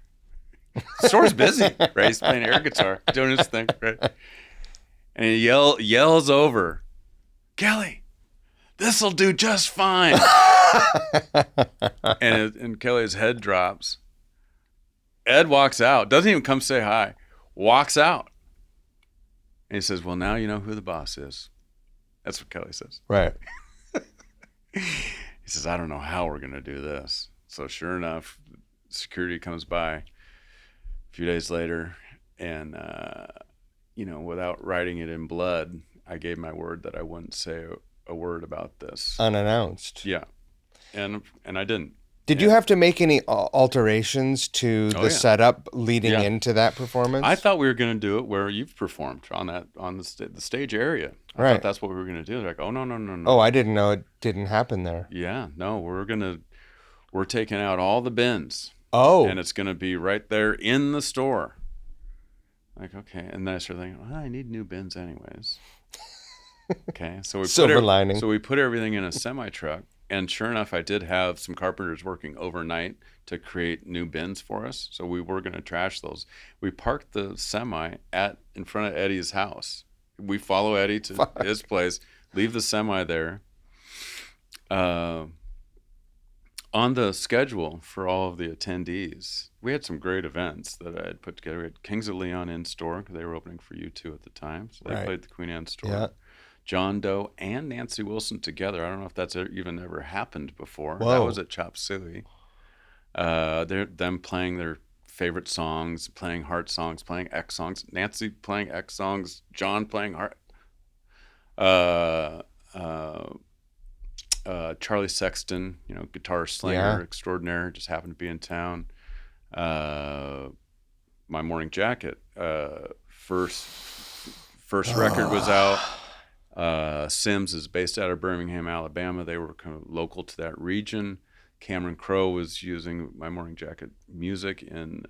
S1: The store's busy, right? He's playing air guitar, doing his thing, right? And he yells over, "Kelly, this'll do just fine." and Kelly's head drops. Ed walks out, doesn't even come say hi, walks out. And he says, "Well, now you know who the boss is." That's what Kelly says.
S2: Right.
S1: He says, "I don't know how we're going to do this." So sure enough, security comes by a few days later, and without writing it in blood, I gave my word that I wouldn't say a word about this
S2: Unannounced.
S1: Yeah, and I didn't.
S2: Did you have to make any alterations to the setup leading into that performance?
S1: I thought we were going to do it where you've performed on the stage area. I thought that's what we were going to do. They're like, "Oh no, no, no, no."
S2: Oh, I didn't know it didn't happen there.
S1: Yeah, no, we're taking out all the bins.
S2: Oh.
S1: And it's going to be right there in the store. Like, okay. And then I started thinking, well, I need new bins anyways. Okay. So we put everything in a semi-truck. And sure enough, I did have some carpenters working overnight to create new bins for us. So we were going to trash those. We parked the semi in front of Eddie's house. We follow Eddie to his place, leave the semi there. On the schedule for all of the attendees, we had some great events that I had put together. We had Kings of Leon in store because they were opening for U2 at the time. So they played the Queen Anne store. Yeah. John Doe and Nancy Wilson together. I don't know if that's even ever happened before. Whoa. That was at Chop Suey. Them playing their favorite songs, playing Heart songs, playing X songs. Nancy playing X songs. John playing Heart. Charlie Sexton, guitar slinger extraordinaire, just happened to be in town. My Morning Jacket, first record was out. Sims is based out of Birmingham, Alabama. They were kind of local to that region. Cameron Crowe was using My Morning Jacket music in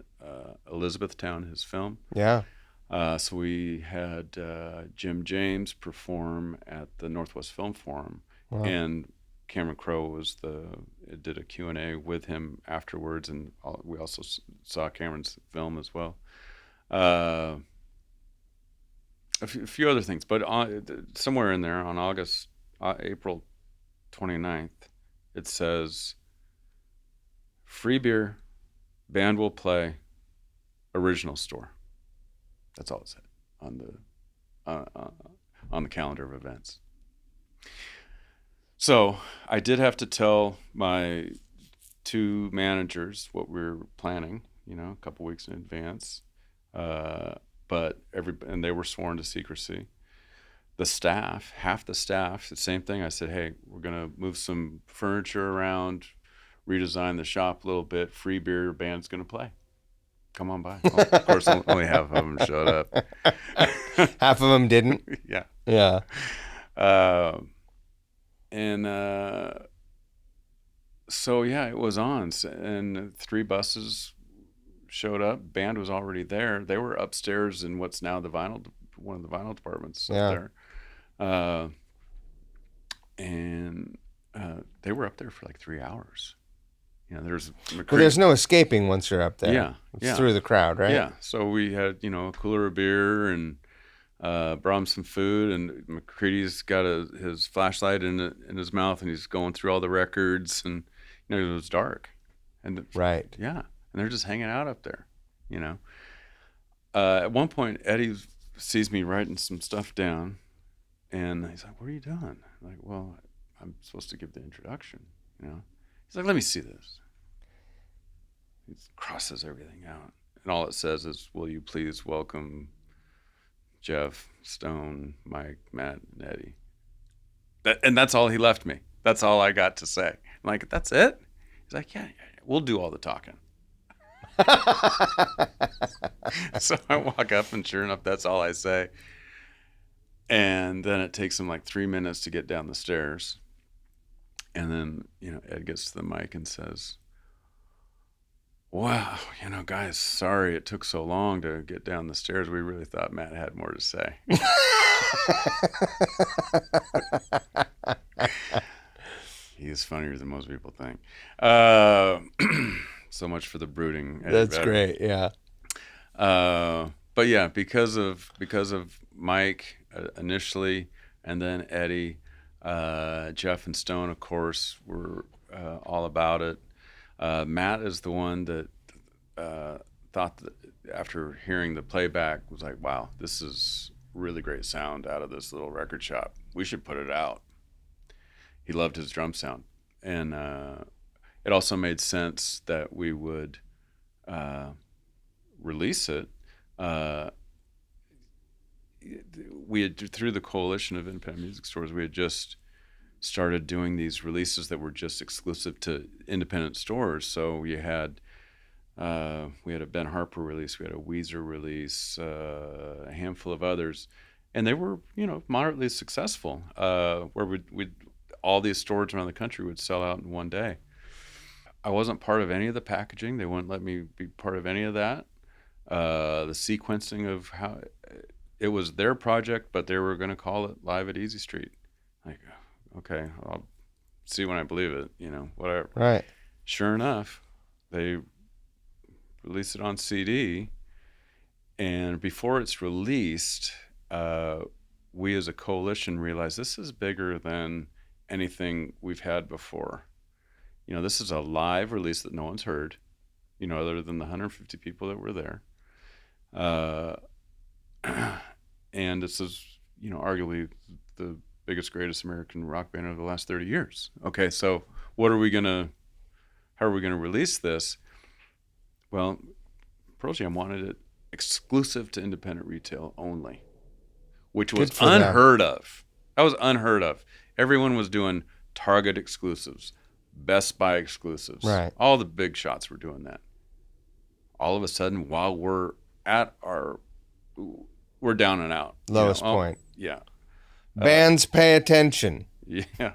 S1: Elizabethtown, his film.
S2: Yeah.
S1: So we had Jim James perform at the Northwest Film Forum,
S2: Wow.
S1: and Cameron Crowe did a Q&A with him afterwards, and we also saw Cameron's film as well. A few other things, but somewhere in there on April 29th, it says, free beer, band will play, original store. That's all it said on the calendar of events. So I did have to tell my two managers what we were planning, a couple weeks in advance. But and they were sworn to secrecy. The staff, half the staff, the same thing. I said, hey, we're gonna move some furniture around, redesign the shop a little bit. Free beer, band's gonna play. Come on by. Well, of course, only half of them showed up.
S2: Half of them didn't.
S1: Yeah.
S2: Yeah.
S1: So yeah, it was on, and 3 buses showed up. Band was already there. They were upstairs in what's now one of the vinyl departments up there. And they were up there for like 3 hours. There's
S2: no escaping once you're up there.
S1: Yeah.
S2: It's through the crowd, right?
S1: Yeah. So we had, a cooler of beer and brought him some food, and McCready's got his flashlight in his mouth, and he's going through all the records, and it was dark. And
S2: right.
S1: Yeah. And they're just hanging out up there, At one point, Eddie sees me writing some stuff down, and he's like, what are you doing? I'm like, well, I'm supposed to give the introduction, He's like, let me see this. He crosses everything out. And all it says is, will you please welcome Jeff, Stone, Mike, Matt, and Eddie. And that's all he left me. That's all I got to say. I'm like, that's it? He's like, yeah, we'll do all the talking. So I walk up, and sure enough, that's all I say. And then it takes him like 3 minutes to get down the stairs. And then, Ed gets to the mic and says, wow, guys, sorry it took so long to get down the stairs. We really thought Matt had more to say. He is funnier than most people think. So much for the brooding.
S2: That's great, yeah.
S1: But yeah, because of Mike initially, and then Eddie, Jeff and Stone, of course, were all about it. Matt is the one that thought that after hearing the playback was like, wow, this is really great sound out of this little record shop. We should put it out. He loved his drum sound. And it also made sense that we would release it. We had, through the coalition of independent music stores, we had just started doing these releases that were just exclusive to independent stores. So we had a Ben Harper release, we had a Weezer release, a handful of others, and they were moderately successful. Where we'd all these stores around the country would sell out in one day. I wasn't part of any of the packaging. They wouldn't let me be part of any of that. The sequencing of how it was their project, but they were going to call it Live at Easy Street. Like, okay, I'll see when I believe it, whatever.
S2: Right.
S1: Sure enough, they released it on CD, and before it's released, we as a coalition realized this is bigger than anything we've had before. This is a live release that no one's heard, other than the 150 people that were there. And this is, arguably the biggest, greatest American rock band of the last 30 years. Okay, so how are we gonna release this? Well, Pearl Jam wanted it exclusive to independent retail only, which was unheard of. That was unheard of. Everyone was doing Target exclusives, Best Buy exclusives.
S2: Right.
S1: All the big shots were doing that. All of a sudden, while we're at our we're down and out.
S2: Lowest point.
S1: Yeah.
S2: Bands pay attention.
S1: Yeah.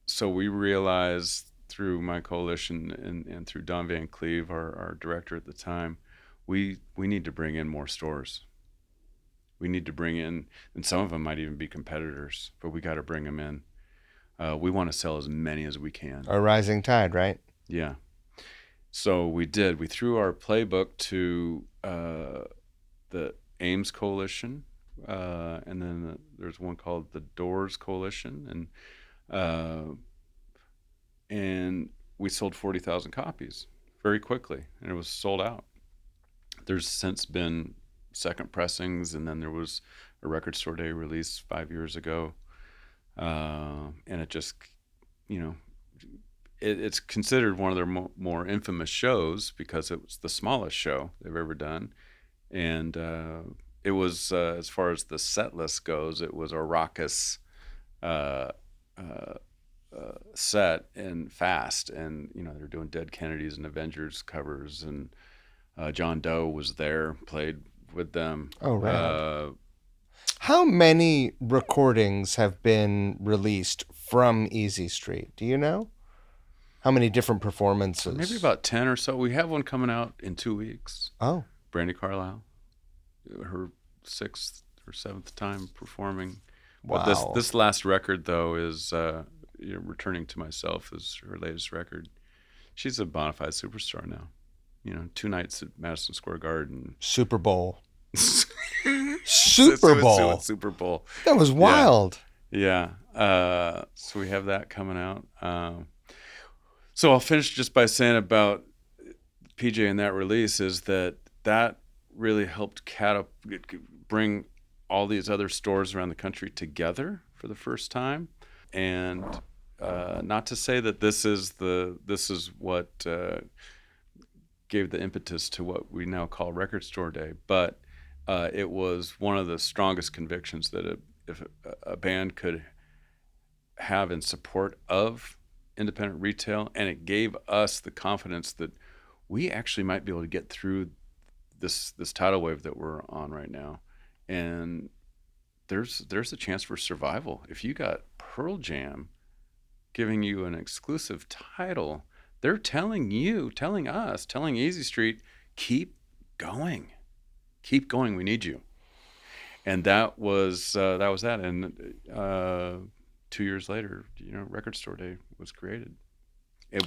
S1: So we realized through my coalition and through Don Van Cleve, our director at the time, we need to bring in more stores. We need to bring in, and some of them might even be competitors, but we got to bring them in. We want to sell as many as we can.
S2: A rising tide, right?
S1: Yeah. So we did. We threw our playbook to the Ames Coalition, and then there's one called the Doors Coalition, and we sold 40,000 copies very quickly, and it was sold out. There's since been second pressings, and then there was a Record Store Day release 5 years ago, and it just, it's considered one of their more infamous shows because it was the smallest show they've ever done, and it was, as far as the set list goes, it was a raucous set and fast, and they're doing Dead Kennedys and Avengers covers, and John Doe was there, played with them.
S2: Oh, right. How many recordings have been released from Easy Street? Do you know? How many different performances?
S1: Maybe about 10 or so. We have one coming out in 2 weeks.
S2: Oh.
S1: Brandi Carlile, her 6th or 7th time performing.
S2: Wow.
S1: But this last record, though, is Returning to Myself is her latest record. She's a bona fide superstar now. 2 nights at Madison Square Garden.
S2: Super Bowl.
S1: Super Bowl. Super Bowl.
S2: That was wild.
S1: Yeah. So we have that coming out. So I'll finish just by saying about PJ and that release is that really helped bring all these other stores around the country together for the first time. And not to say that this is what gave the impetus to what we now call Record Store Day, but it was one of the strongest convictions that if a band could have in support of independent retail, and it gave us the confidence that we actually might be able to get through this tidal wave that we're on right now, and there's a chance for survival. If you got Pearl Jam giving you an exclusive title, they're telling us, telling Easy Street, keep going, we need you. And that was that. And 2 years later, Record Store Day was created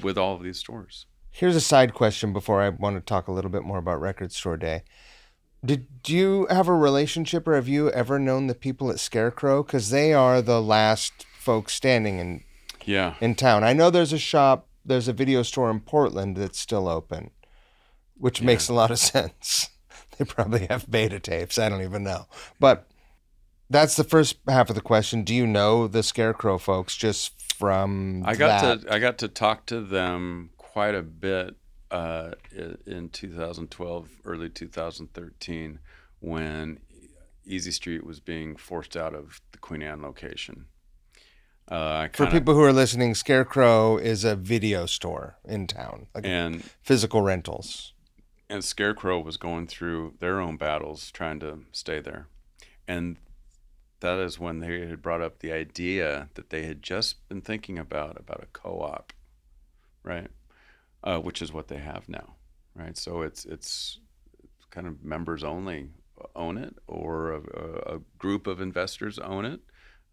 S1: with all of these stores.
S2: Here's a side question before I want to talk a little bit more about Record Store Day. Did you have a relationship, or have you ever known the people at Scarecrow? Because they are the last folks standing in town. I know there's a video store in Portland that's still open, which makes a lot of sense. They probably have beta tapes. I don't even know. But that's the first half of the question. Do you know the Scarecrow folks just from
S1: I got to talk to them quite a bit in 2012, early 2013, when Easy Street was being forced out of the Queen Anne location.
S2: For people who are listening, Scarecrow is a video store in town, and physical rentals.
S1: And Scarecrow was going through their own battles trying to stay there. And that is when they had brought up the idea that they had just been thinking about a co-op, right? Which is what they have now, right? So it's kind of members only own it, or a group of investors own it,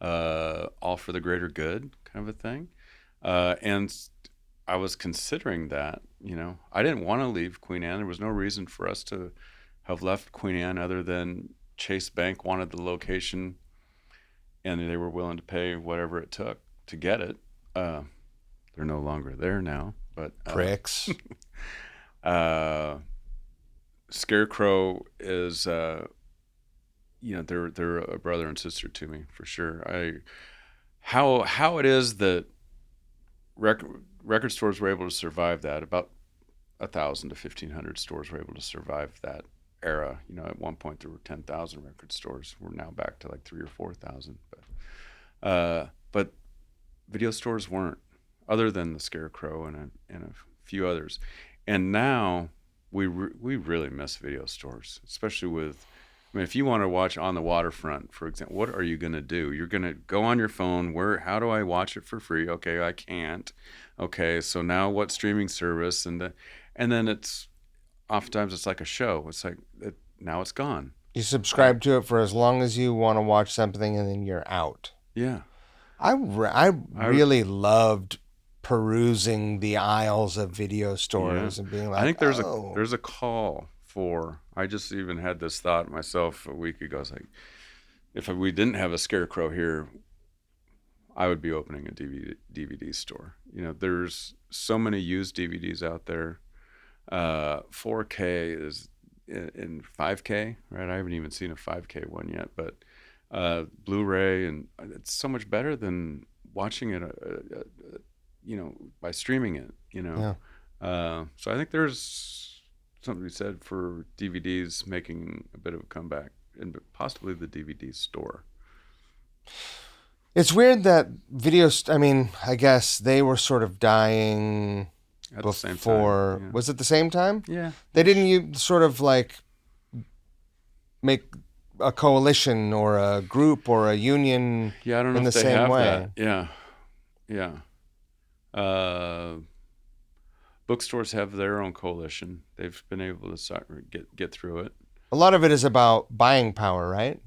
S1: all for the greater good kind of a thing. And I was considering that, I didn't want to leave Queen Anne. There was no reason for us to have left Queen Anne other than Chase Bank wanted the location and they were willing to pay whatever it took to get it. They're no longer there now, but
S2: pricks.
S1: Scarecrow is, they're a brother and sister to me for sure. How it is that record stores were able to survive that. About 1,000 to 1,500 stores were able to survive that era. At one point there were 10,000 record stores. We're now back to like 3,000 or 4,000. But video stores weren't, other than the Scarecrow and a few others. And now we really miss video stores, especially with. mean, if you want to watch On the Waterfront, for example, what are you going to do? You're going to go on your phone. How do I watch it for free? Okay, I can't. Okay, so now what streaming service? And then oftentimes it's like a show. It's like now it's gone.
S2: You subscribe to it for as long as you want to watch something, and then you're out.
S1: Yeah.
S2: I really loved perusing the aisles of video stores and being like,
S1: I think there's a call for. I just even had this thought myself a week ago. It's like, if we didn't have a Scarecrow here, I would be opening a DVD store. There's so many used DVDs out there. 4K is in 5K, right? I haven't even seen a 5K one yet, but Blu-ray, and it's so much better than watching it, by streaming it.
S2: Yeah.
S1: So I think there's something to be said for DVDs making a bit of a comeback, and possibly the DVD store.
S2: It's weird that I guess they were sort of dying
S1: At
S2: before.
S1: the same time, yeah.
S2: Was it the same time?
S1: Yeah.
S2: They didn't sort of like make a coalition or a group or a union
S1: Yeah, I don't know
S2: in
S1: if
S2: the
S1: they
S2: same
S1: have
S2: way.
S1: that. Yeah. Bookstores have their own coalition. They've been able to get through it.
S2: A lot of it is about buying power, right?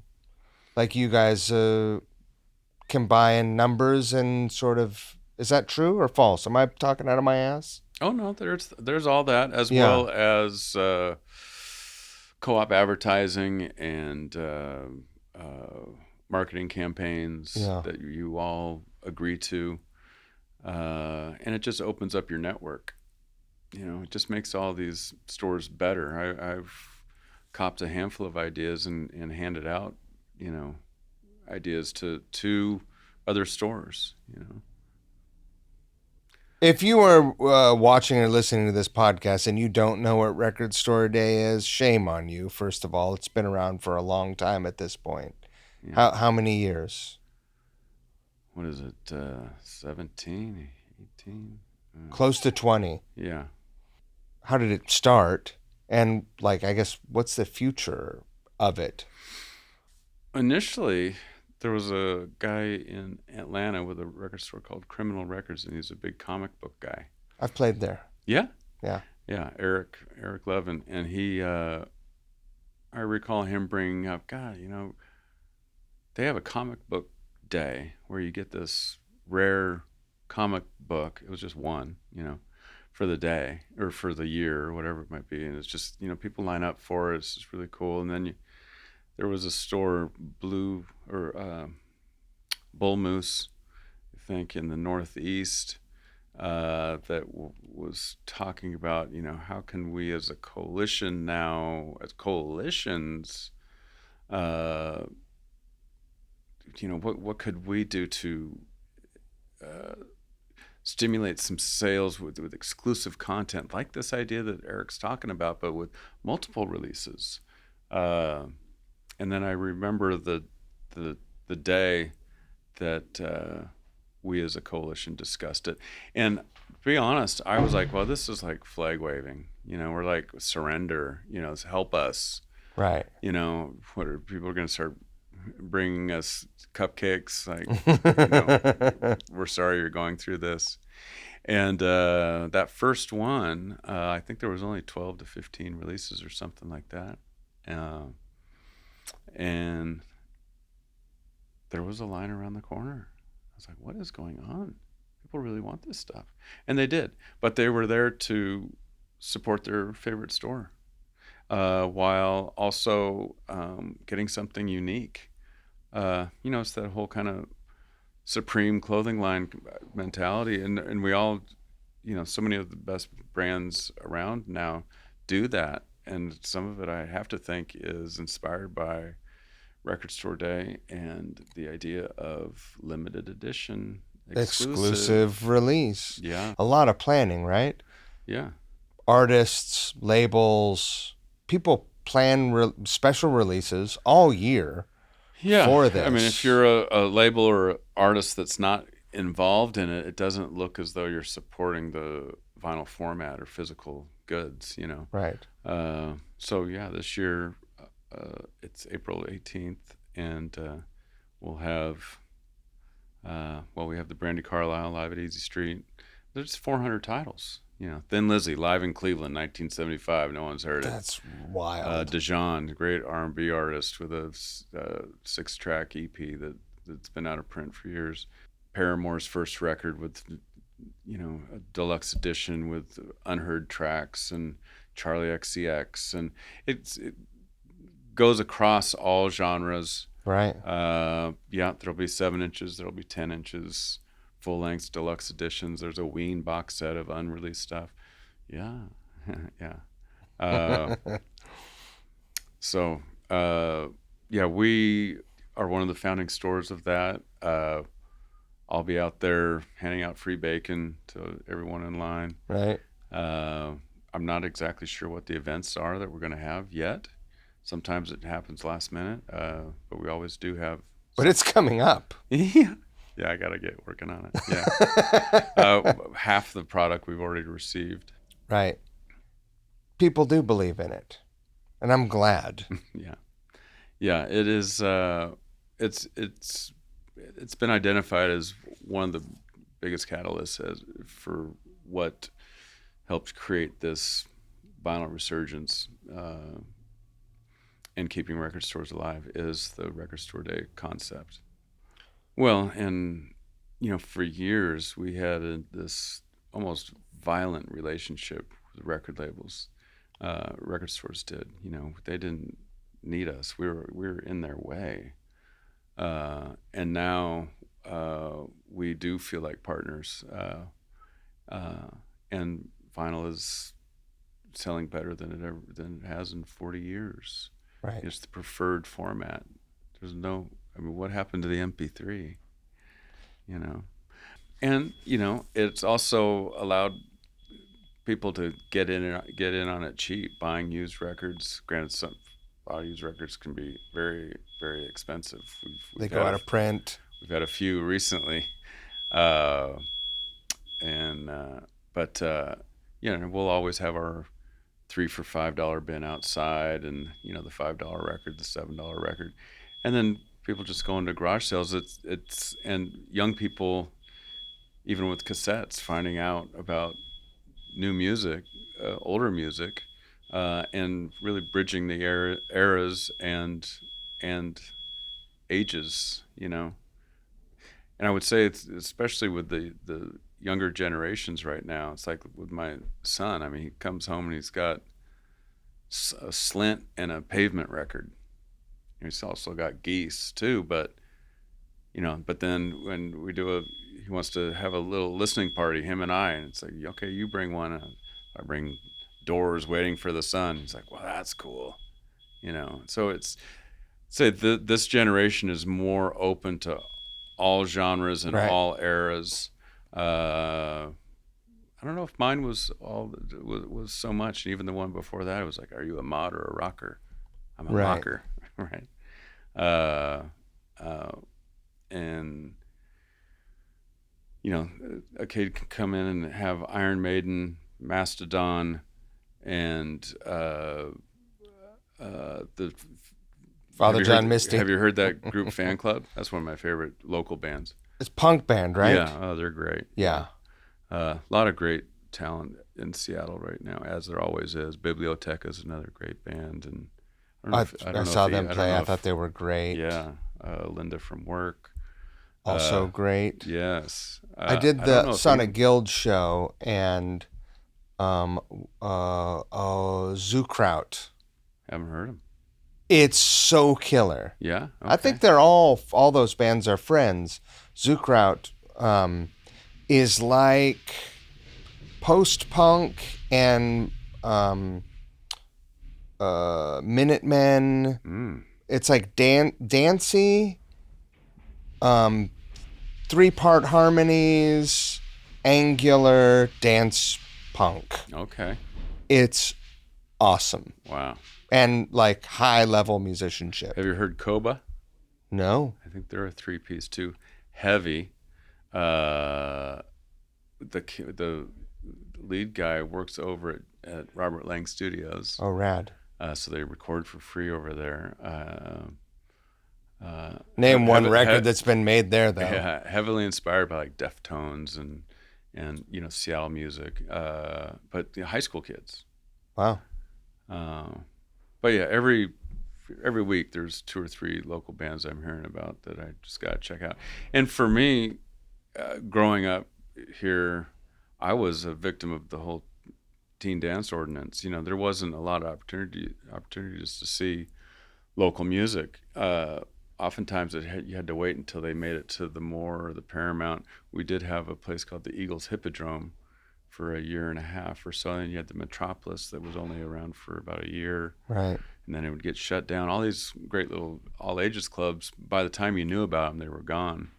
S2: Like you guys can buy in numbers and sort of. Is that true or false? Am I talking out of my ass?
S1: Oh no, there's all that, as
S2: Yeah.
S1: well as co-op advertising and marketing campaigns that you all agree to, and it just opens up your network. It just makes all these stores better. I've copped a handful of ideas and handed out, ideas to other stores.
S2: If you are watching or listening to this podcast and you don't know what Record Store Day is, shame on you. First of all, it's been around for a long time at this point.
S1: Yeah.
S2: How many years?
S1: What is it? 17, 18?
S2: Close to 20.
S1: Yeah.
S2: How did it start? And I guess, what's the future of it?
S1: Initially, there was a guy in Atlanta with a record store called Criminal Records, and he's a big comic book guy.
S2: I've played there.
S1: Yeah?
S2: Yeah.
S1: Yeah, Eric Levin. And he, I recall him bringing up, God, they have a comic book day where you get this rare comic book. It was just one, for the day or for the year or whatever it might be. And it's just, people line up for it. It's just really cool. And then there was a store, Bull Moose, I think, in the Northeast, that was talking about, how can we as a coalition now, as coalitions, what could we do to stimulate some sales with exclusive content, like this idea that Eric's talking about, but with multiple releases. And then I remember the day that we as a coalition discussed it. And to be honest, I was like, well, this is like flag waving. We're like, surrender, help us.
S2: Right.
S1: What are people going to start bringing us cupcakes? Like, we're sorry you're going through this. And that first one, I think there was only 12 to 15 releases or something like that. And there was a line around the corner. I was like, what is going on? People really want this stuff. And they did. But they were there to support their favorite store, while also getting something unique. It's that whole kind of supreme clothing line mentality. And we all, so many of the best brands around now do that. And some of it, I have to think, is inspired by Record Store Day and the idea of limited edition,
S2: exclusive release.
S1: Yeah.
S2: A lot of planning, right?
S1: Yeah.
S2: Artists, labels, people plan special releases all year for this.
S1: I mean, if you're a label or an artist that's not involved in it, it doesn't look as though you're supporting the vinyl format or physical goods,
S2: Right.
S1: So yeah, this year It's April 18th, and we'll have we have the Brandy Carlisle live at Easy Street. There's 400 titles. Thin Lizzy live in Cleveland, 1975. No one's heard it.
S2: That's wild.
S1: Dijon, great R&B artist with a 6-track EP that's been out of print for years. Paramore's first record with, a deluxe edition with unheard tracks, and Charlie XCX, and it goes across all genres.
S2: Right.
S1: There'll be 7 inches, there'll be 10 inches, full length deluxe editions. There's a Ween box set of unreleased stuff. Yeah. Yeah. We are one of the founding stores of that. I'll be out there handing out free bacon to everyone in line.
S2: Right.
S1: I'm not exactly sure what the events are that we're going to have yet. Sometimes it happens last minute, but we always do have.
S2: But it's coming up.
S1: Yeah. Yeah, I got to get working on it. Yeah. Half the product we've already received.
S2: Right. People do believe in it, and I'm glad.
S1: Yeah. Yeah, it is. It's been identified as one of the biggest catalysts for what helped create this vinyl resurgence and keeping record stores alive is the record store day concept. Well, and for years we had this almost violent relationship with record labels. Record stores did. They didn't need us. We were in their way. And now we do feel like partners, and vinyl is selling better than it has in 40 years.
S2: Right.
S1: It's the preferred format. What happened to the MP3? And it's also allowed people to get in on it cheap, buying used records. Granted, a lot of used records can be very, very expensive.
S2: They go out of print.
S1: We've had a few recently, but we'll always have our 3 for $5 bin outside, and the $5 record, the $7 record, and then people just go into garage sales. And young people, even with cassettes, finding out about new music, older music. And really bridging the eras and ages, And I would say it's especially with the younger generations right now. It's like with my son. He comes home and he's got a Slint and a Pavement record. He's also got Geese too, but then when he wants to have a little listening party, him and I, and it's like, okay, you bring one. I bring Doors, Waiting for the Sun. He's like, well, that's cool. So this generation is more open to all genres and all eras. I don't know if mine was so much, and even the one before that, it was like, are you a mod or a rocker? I'm a rocker, right? And a kid can come in and have Iron Maiden, Mastodon, and the
S2: Father John Misty.
S1: Have you heard that group Fan Club? That's one of my favorite local bands.
S2: It's punk band, right?
S1: Yeah. Oh, they're great.
S2: Yeah.
S1: A lot of great talent in Seattle right now, as there always is. Biblioteca is another great band, and
S2: I saw them play. I thought they were great.
S1: Yeah. Linda from Work.
S2: Also great.
S1: Yes.
S2: I did the Sonic Guild show, and Zukraut.
S1: Haven't heard them.
S2: It's so killer.
S1: Yeah. Okay.
S2: I think they're all those bands are friends. Zukraut is like post-punk and Minutemen. It's like dancey, 3-part harmonies, angular dance punk.
S1: Okay.
S2: It's awesome.
S1: Wow.
S2: And like high-level musicianship.
S1: Have you heard Koba?
S2: No.
S1: I think they're a 3-piece too. Heavy. The lead guy works over at Robert Lang Studios.
S2: Oh, rad.
S1: So they record for free over there.
S2: Name one record that's been made there, though.
S1: Yeah, heavily inspired by like Deftones and Seattle music, but high school kids.
S2: Wow.
S1: But yeah, every week there's 2 or 3 local bands I'm hearing about that I just gotta check out. And for me, growing up here, I was a victim of the whole teen dance ordinance. There wasn't a lot of opportunities to see local music. Oftentimes you had to wait until they made it to the Moore or the Paramount. We did have a place called the Eagles Hippodrome for a year and a half or so, and you had the Metropolis that was only around for about a year.
S2: Right.
S1: And then it would get shut down. All these great little all ages clubs, by the time you knew about them, they were gone.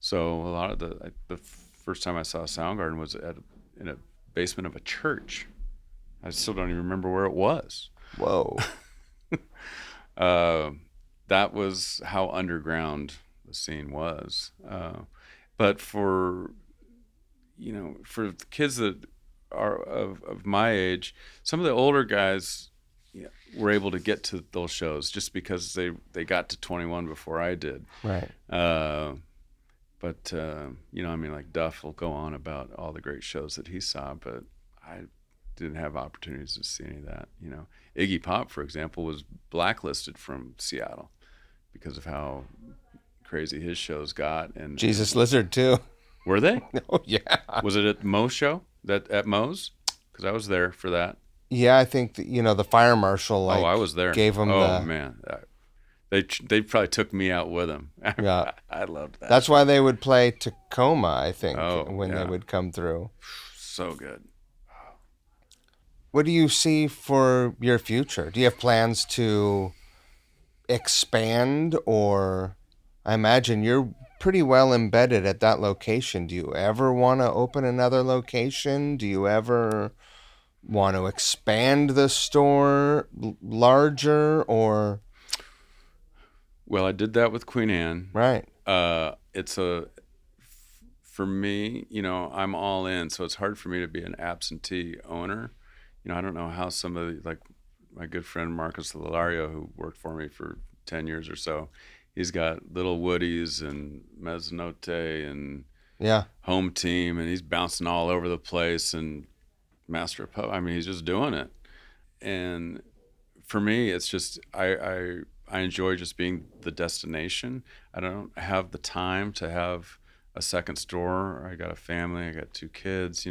S1: So a lot of the first time I saw Soundgarden was in a basement of a church. I still don't even remember where it was.
S2: Whoa.
S1: That was how underground the scene was. But for the kids that are of my age, some of the older guys were able to get to those shows just because they got to 21 before I did.
S2: Right.
S1: But like Duff will go on about all the great shows that he saw, but I didn't have opportunities to see any of that. Iggy Pop, for example, was blacklisted from Seattle because of how crazy his shows got. And
S2: Jesus Lizard too.
S1: Were they?
S2: Oh yeah. Was
S1: it at Moe's show? At Moe's? Because I was there for that.
S2: Yeah, I think that, the fire marshal.
S1: I was there.
S2: Gave him.
S1: Oh man, they probably took me out with them.
S2: Yeah,
S1: I loved that.
S2: That's why they would play Tacoma, I think, when
S1: yeah.
S2: they would come through.
S1: So good.
S2: What do you see for your future? Do you have plans to expand, or I imagine you're pretty well embedded at that location. Do you ever want to open another location? Do you ever want to expand the store larger, or?
S1: Well, I did that with Queen Anne.
S2: Right.
S1: For me, I'm all in, so it's hard for me to be an absentee owner. I don't know how somebody like my good friend Marcus Lalario, who worked for me for 10 years or so, he's got Little Woodies and Mezzanote and Home Team, and he's bouncing all over the place, and Master of Pub. I mean, he's just doing it. And for me, it's just I enjoy just being the destination. I don't have the time to have a second store. I got a family. I got 2 kids.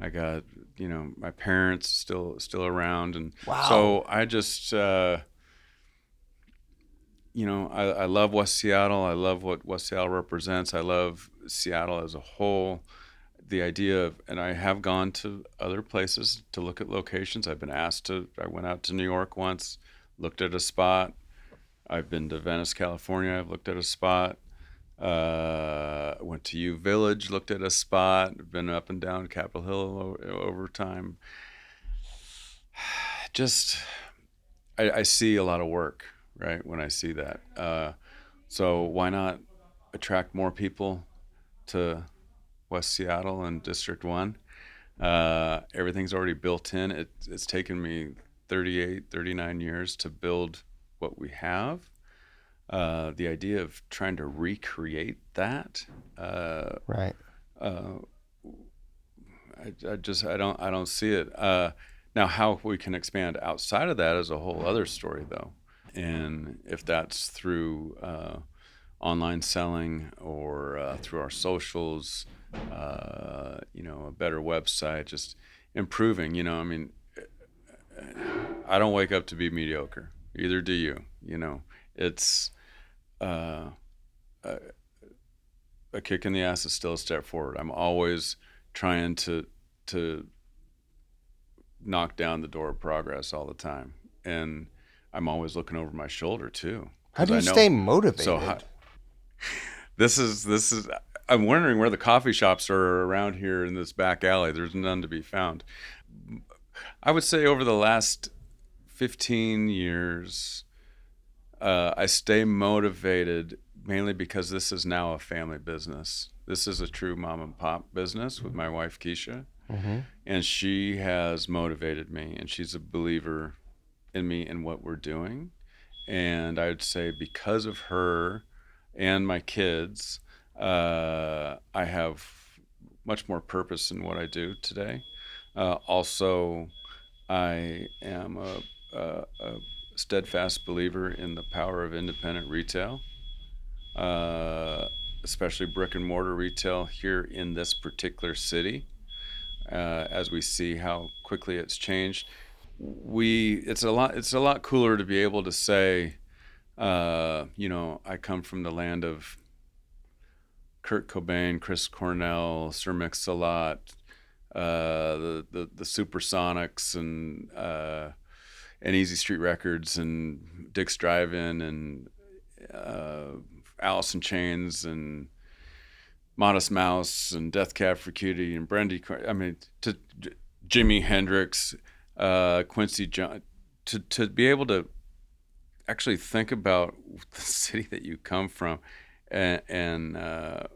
S1: I got my parents still around, and so I just I love West Seattle. I love what West Seattle represents. I love Seattle as a whole. The idea of, and I have gone to other places to look at locations. I've been asked to. I went out to New York once, looked at a spot. I've been to Venice, California. I've looked at a spot. Went to U Village, looked at a spot. Been up and down Capitol Hill over time. Just, I see a lot of work, right, when I see that. So why not attract more people to West Seattle and District 1? Everything's already built in. It's taken me 39 years to build what we have. The idea of trying to recreate that,
S2: right?
S1: I don't see it. Now, how we can expand outside of that is a whole other story, though. And if that's through online selling or through our socials, a better website, just improving. I don't wake up to be mediocre. Either do you. It's a kick in the ass is still a step forward. I'm always trying to knock down the door of progress all the time, and I'm always looking over my shoulder too.
S2: How do you stay motivated?
S1: So this is. I'm wondering where the coffee shops are around here in this back alley. There's none to be found. I would say over the last 15 years. I stay motivated mainly because this is now a family business. This is a true mom and pop business with my wife, Keisha. Mm-hmm. And she has motivated me, and she's a believer in me and what we're doing. And I would say because of her and my kids, I have much more purpose in what I do today. Also, I am a steadfast believer in the power of independent retail, uh, especially brick and mortar retail here in this particular city. As we see how quickly it's changed, it's a lot cooler to be able to say, I come from the land of Kurt Cobain, Chris Cornell, Sir Mix-a-Lot, the Supersonics, and Easy Street Records, and Dick's Drive-In, and Alice in Chains, and Modest Mouse, and Death Cab for Cutie, and I mean, to Jimi Hendrix, Quincy Jones, to be able to actually think about the city that you come from, and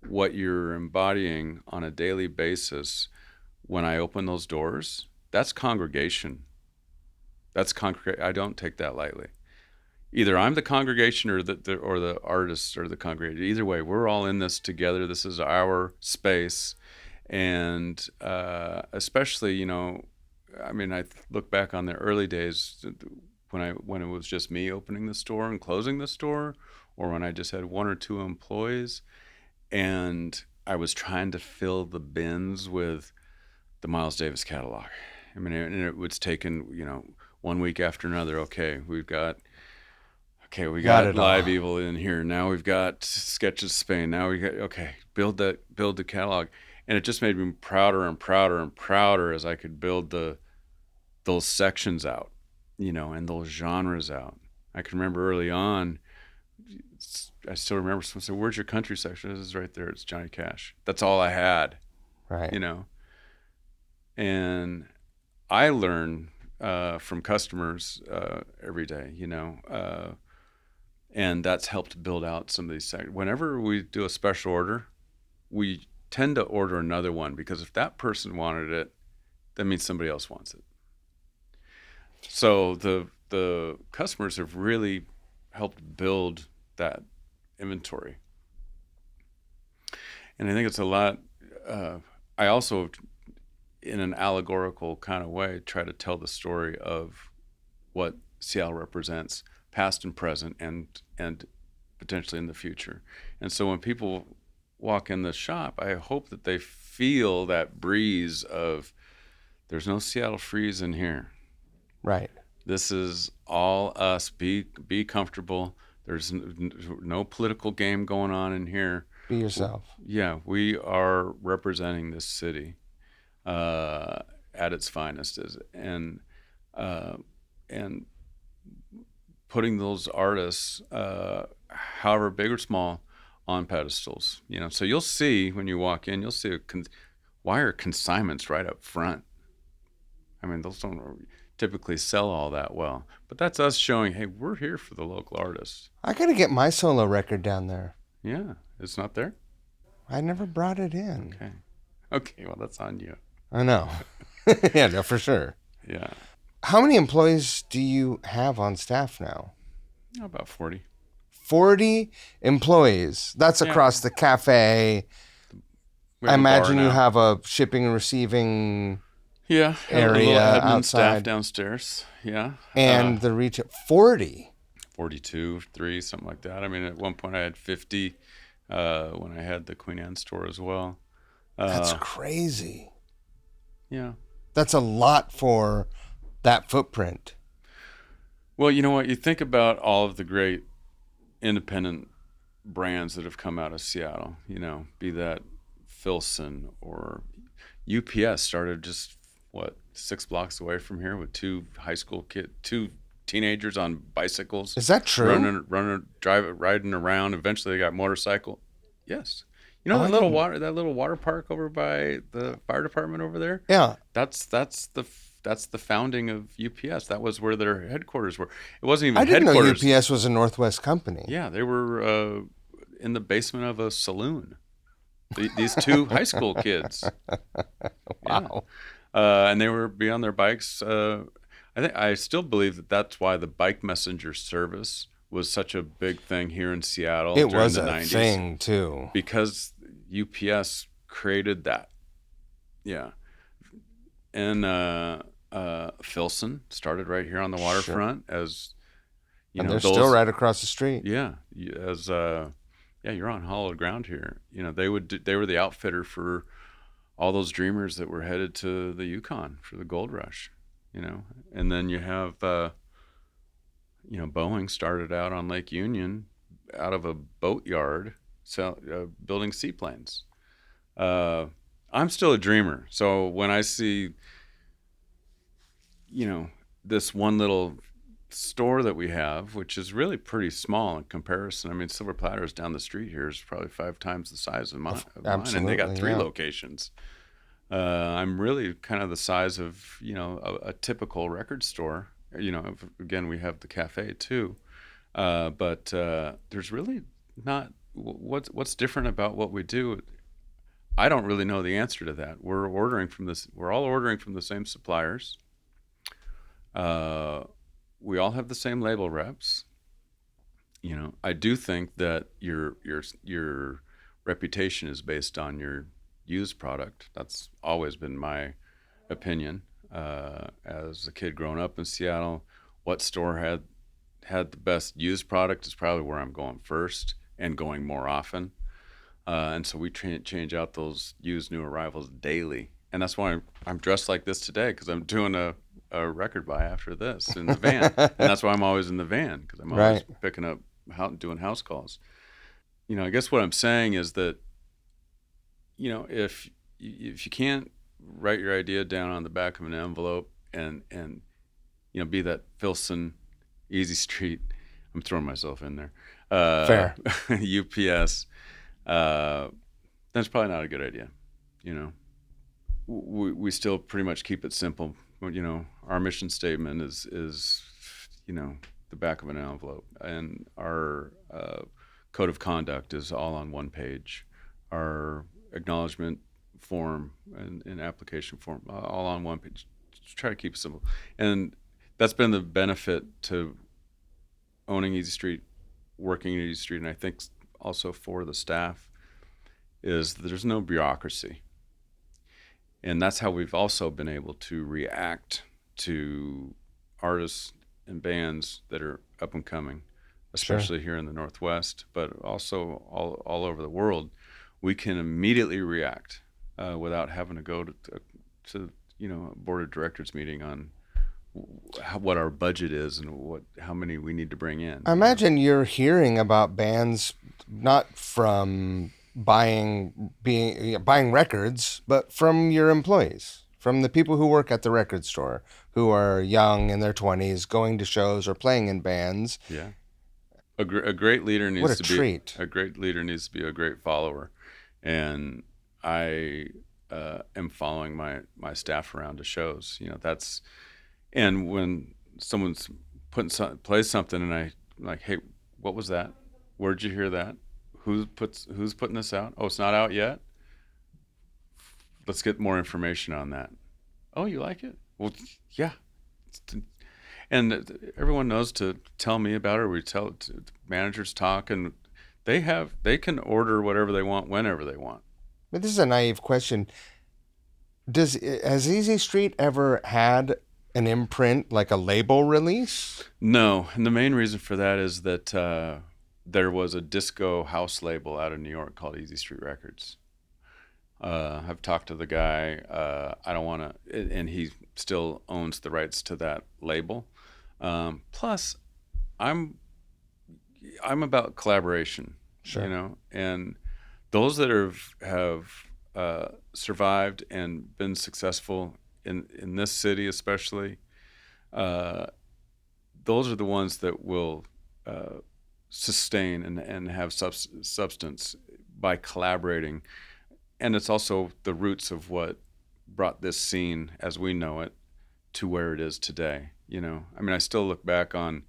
S1: what you're embodying on a daily basis. When I open those doors, that's congregation. I don't take that lightly. Either I'm the congregation, or the artists or the congregation. Either way, we're all in this together. This is our space, and especially, I mean, I look back on the early days when it was just me opening the store and closing the store, or when I just had one or two employees, and I was trying to fill the bins with the Miles Davis catalog. I mean, and it was taken, 1 week after another. We got Live Evil in here. Now we've got Sketches Spain. Now we got, build the catalog. And it just made me prouder and prouder and prouder as I could build those sections out, and those genres out. I can remember early on, I still remember someone said, "Where's your country section?" This is right there. It's Johnny Cash. That's all I had.
S2: Right.
S1: And I learn from customers every day, and that's helped build out some of these sections. Whenever we do a special order, we tend to order another one, because if that person wanted it, that means somebody else wants it. So the customers have really helped build that inventory. And I think it's a lot. I also, in an allegorical kind of way, try to tell the story of what Seattle represents, past and present, and potentially in the future. And so when people walk in the shop, I hope that they feel that breeze of, there's no Seattle freeze in here.
S2: Right.
S1: This is all us. Be comfortable. There's no political game going on in here.
S2: Be yourself.
S1: Yeah, we are representing this city at its finest, and putting those artists, however big or small, on pedestals. So you'll see when you walk in, you'll see wire consignments right up front. I mean, those don't typically sell all that well, but that's us showing, hey, we're here for the local artists.
S2: I gotta get my solo record down there.
S1: Yeah, it's not there?
S2: I never brought it in.
S1: Okay, well, that's on you.
S2: I know. Yeah, no, for sure.
S1: Yeah.
S2: How many employees do you have on staff now?
S1: About 40.
S2: 40 employees. That's across the cafe. I imagine you have a shipping and receiving area
S1: a little admin
S2: outside.
S1: Staff downstairs. Yeah.
S2: And the retail. 40.
S1: 42, 3, something like that. I mean, at one point I had 50 when I had the Queen Anne store as well.
S2: That's crazy.
S1: Yeah.
S2: That's a lot for that footprint.
S1: Well, you know what? You think about all of the great independent brands that have come out of Seattle, be that Filson, or UPS started just, 6 blocks away from here with two teenagers on bicycles.
S2: Is that true?
S1: Riding around. Eventually they got motorcycle. Yes. That little water park over by the fire department over there?
S2: Yeah.
S1: That's the founding of UPS. That was where their headquarters were. It wasn't even
S2: headquarters.
S1: headquarters.
S2: I didn't know UPS was a Northwest company.
S1: Yeah, they were in the basement of a saloon. These two high school kids.
S2: Wow.
S1: Yeah. And they were be on their bikes. I still believe that that's why the bike messenger service was such a big thing here in Seattle
S2: It
S1: during
S2: was
S1: the
S2: a
S1: 90s,
S2: thing too.
S1: because UPS created that. Yeah. And Filson started right here on the
S2: Sure.
S1: waterfront, as
S2: And they're still
S1: those.
S2: right across the street.
S1: Yeah, as yeah, you're on hallowed ground here. They were the outfitter for all those dreamers that were headed to the Yukon for the gold rush. And then you have Boeing started out on Lake Union out of a boatyard, building seaplanes. uh, I'm still a dreamer, so when I see you know this one little store that we have, which is really pretty small in comparison. I mean, Silver Platters down the street here is probably 5 times the size of mine, and they got
S2: Absolutely,
S1: three
S2: yeah.
S1: locations. I'm really kind of the size of a typical record store. Again, we have the cafe too, but there's really not what's different about what we do. I don't really know the answer to that. We're all ordering from the same suppliers. Uh, we all have the same label reps. I do think that your reputation is based on your used product. That's always been my opinion. As a kid growing up in Seattle, what store had the best used product is probably where I'm going first and going more often. And so we change out those used new arrivals daily. And that's why I'm dressed like this today, because I'm doing a record buy after this in the van. And that's why I'm always in the van, because I'm always
S2: Right.
S1: picking up, doing house calls. I guess what I'm saying is that, if you can't write your idea down on the back of an envelope and be that Filson, Easy Street, I'm throwing myself in there,
S2: Fair.
S1: UPS, that's probably not a good idea. You know, we still pretty much keep it simple. Our mission statement is the back of an envelope, and our code of conduct is all on one page. Our acknowledgement form and application form, all on one page. Just try to keep it simple, and that's been the benefit to owning Easy Street, working at Easy Street, and I think also for the staff, is that there's no bureaucracy. And that's how we've also been able to react to artists and bands that are up and coming,
S2: Sure.
S1: especially here in the Northwest, but also all over the world. We can immediately react without having to go to a board of directors meeting on what our budget is and how many we need to bring in.
S2: I imagine you're hearing about bands not from buying records, but from your employees, from the people who work at the record store, who are young in their 20s, going to shows or playing in bands.
S1: Yeah. A great leader
S2: What
S1: needs
S2: a
S1: to
S2: treat.
S1: be a great leader needs to be a great follower, and I am following my staff around to shows. And when someone's plays something, and I'm like, hey, what was that? Where'd you hear that? Who's putting this out? Oh, it's not out yet. Let's get more information on that. Oh, you like it? Well, yeah. And everyone knows to tell me about it. We tell managers talk, and they can order whatever they want whenever they want.
S2: But this is a naive question. Has Easy Street ever had an imprint, like a label release?
S1: No, and the main reason for that is that there was a disco house label out of New York called Easy Street Records. I've talked to the guy. I don't want to, and he still owns the rights to that label. Plus, I'm about collaboration.
S2: Sure.
S1: And those that have survived and been successful in this city, especially, those are the ones that will sustain and have substance by collaborating. And it's also the roots of what brought this scene as we know it to where it is today. I mean, I still look back on